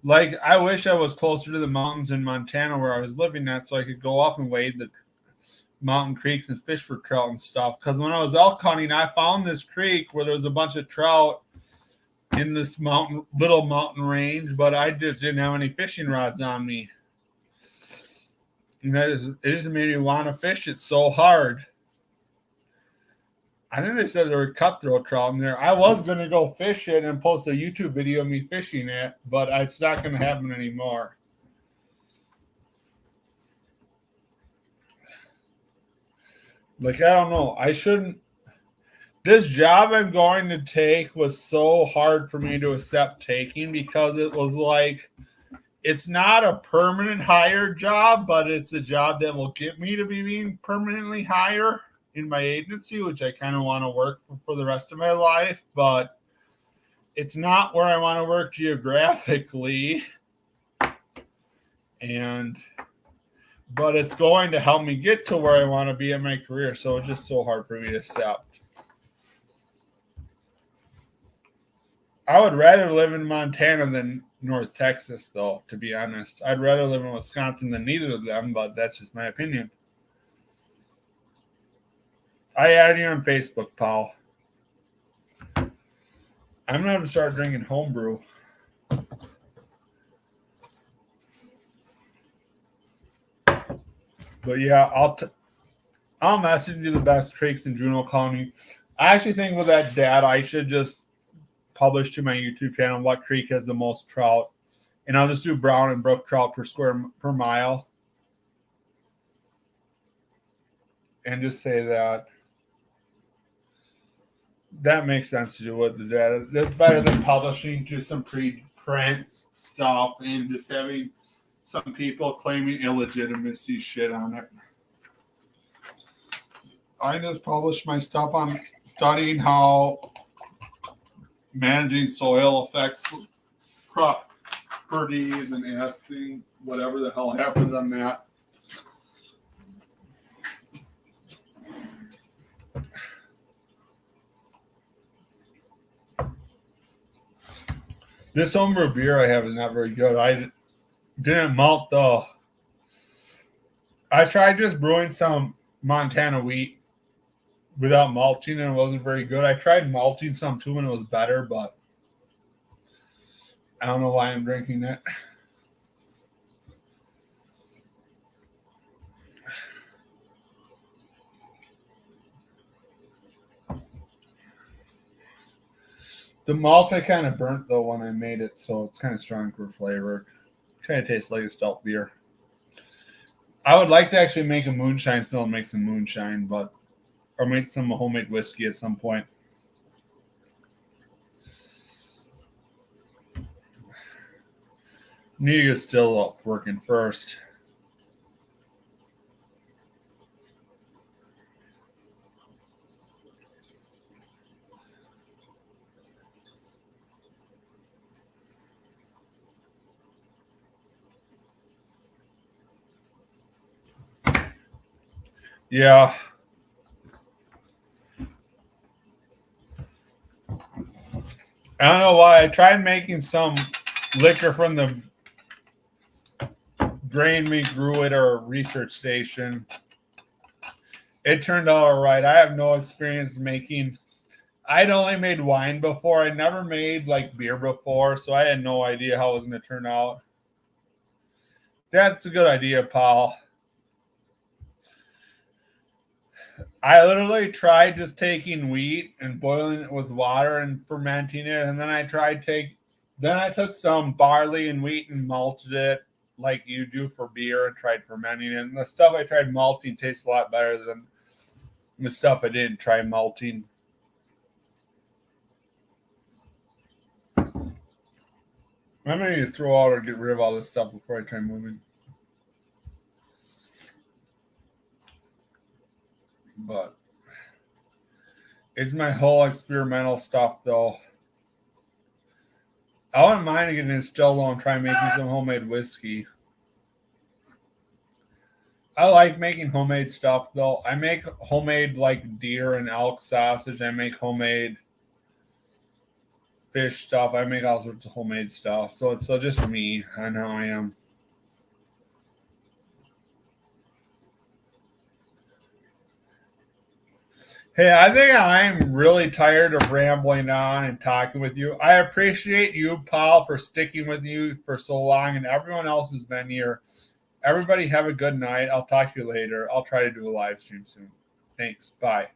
Like I wish I was closer to the mountains in Montana where I was living at, so I could go up and wade the mountain creeks and fish for trout and stuff. Because when I was elk hunting, I found this creek where there was a bunch of trout in this little mountain range, but I just didn't have any fishing rods on me. And it just made me want to fish it so hard. I think they said there were cutthroat trout in there. I was going to go fish it and post a YouTube video of me fishing it, but it's not going to happen anymore. Like, I don't know. I shouldn't. This job I'm going to take was so hard for me to accept taking because it was like, it's not a permanent hire job, but it's a job that will get me to be being permanently higher in my agency, which I kind of want to work for the rest of my life. But it's not where I want to work geographically, but it's going to help me get to where I want to be in my career. So it's just so hard for me to accept. I would rather live in Montana than North Texas, though, to be honest. I'd rather live in Wisconsin than neither of them, but that's just my opinion. I added you on Facebook, Paul. I'm going to have to start drinking homebrew. But yeah, I'll message you the best creeks in Juneau County. I actually think with that data, I should just publish to my YouTube channel what creek has the most trout, and I'll just do brown and brook trout per mile, and just say that. That makes sense to do with the data. That's better than publishing to some pre-print stuff and just having some people claiming illegitimacy shit on it. I just published my stuff on studying how managing soil affects properties and asking whatever the hell happens on that. This homebrew beer I have is not very good. I didn't malt though. I tried just brewing some Montana wheat without malting and it wasn't very good. I tried malting some too and it was better, but I don't know why I'm drinking it. The malt I kind of burnt though when I made it, so it's kind of strong for flavor. Kind of tastes like a stout beer. I would like to actually make a moonshine still and make some moonshine, or make some homemade whiskey at some point. Need to get still up working first. Yeah. I don't know why. I tried making some liquor from the grain we grew at our research station. It turned out all right. I have no experience making. I'd only made wine before. I never made like beer before, so I had no idea how it was going to turn out. That's a good idea, Paul. I literally tried just taking wheat and boiling it with water and fermenting it, and then I took some barley and wheat and malted it like you do for beer and tried fermenting it. And the stuff I tried malting tastes a lot better than the stuff I didn't try malting. I'm going to throw out or get rid of all this stuff before I try moving. But it's my whole experimental stuff, though. I wouldn't mind getting it still, though, and try making some homemade whiskey. I like making homemade stuff, though. I make homemade, like, deer and elk sausage. I make homemade fish stuff. I make all sorts of homemade stuff. So it's just me. I know I am. Hey, I think I'm really tired of rambling on and talking with you. I appreciate you, Paul, for sticking with you for so long, and everyone else who's been here. Everybody have a good night. I'll talk to you later. I'll try to do a live stream soon. Thanks. Bye.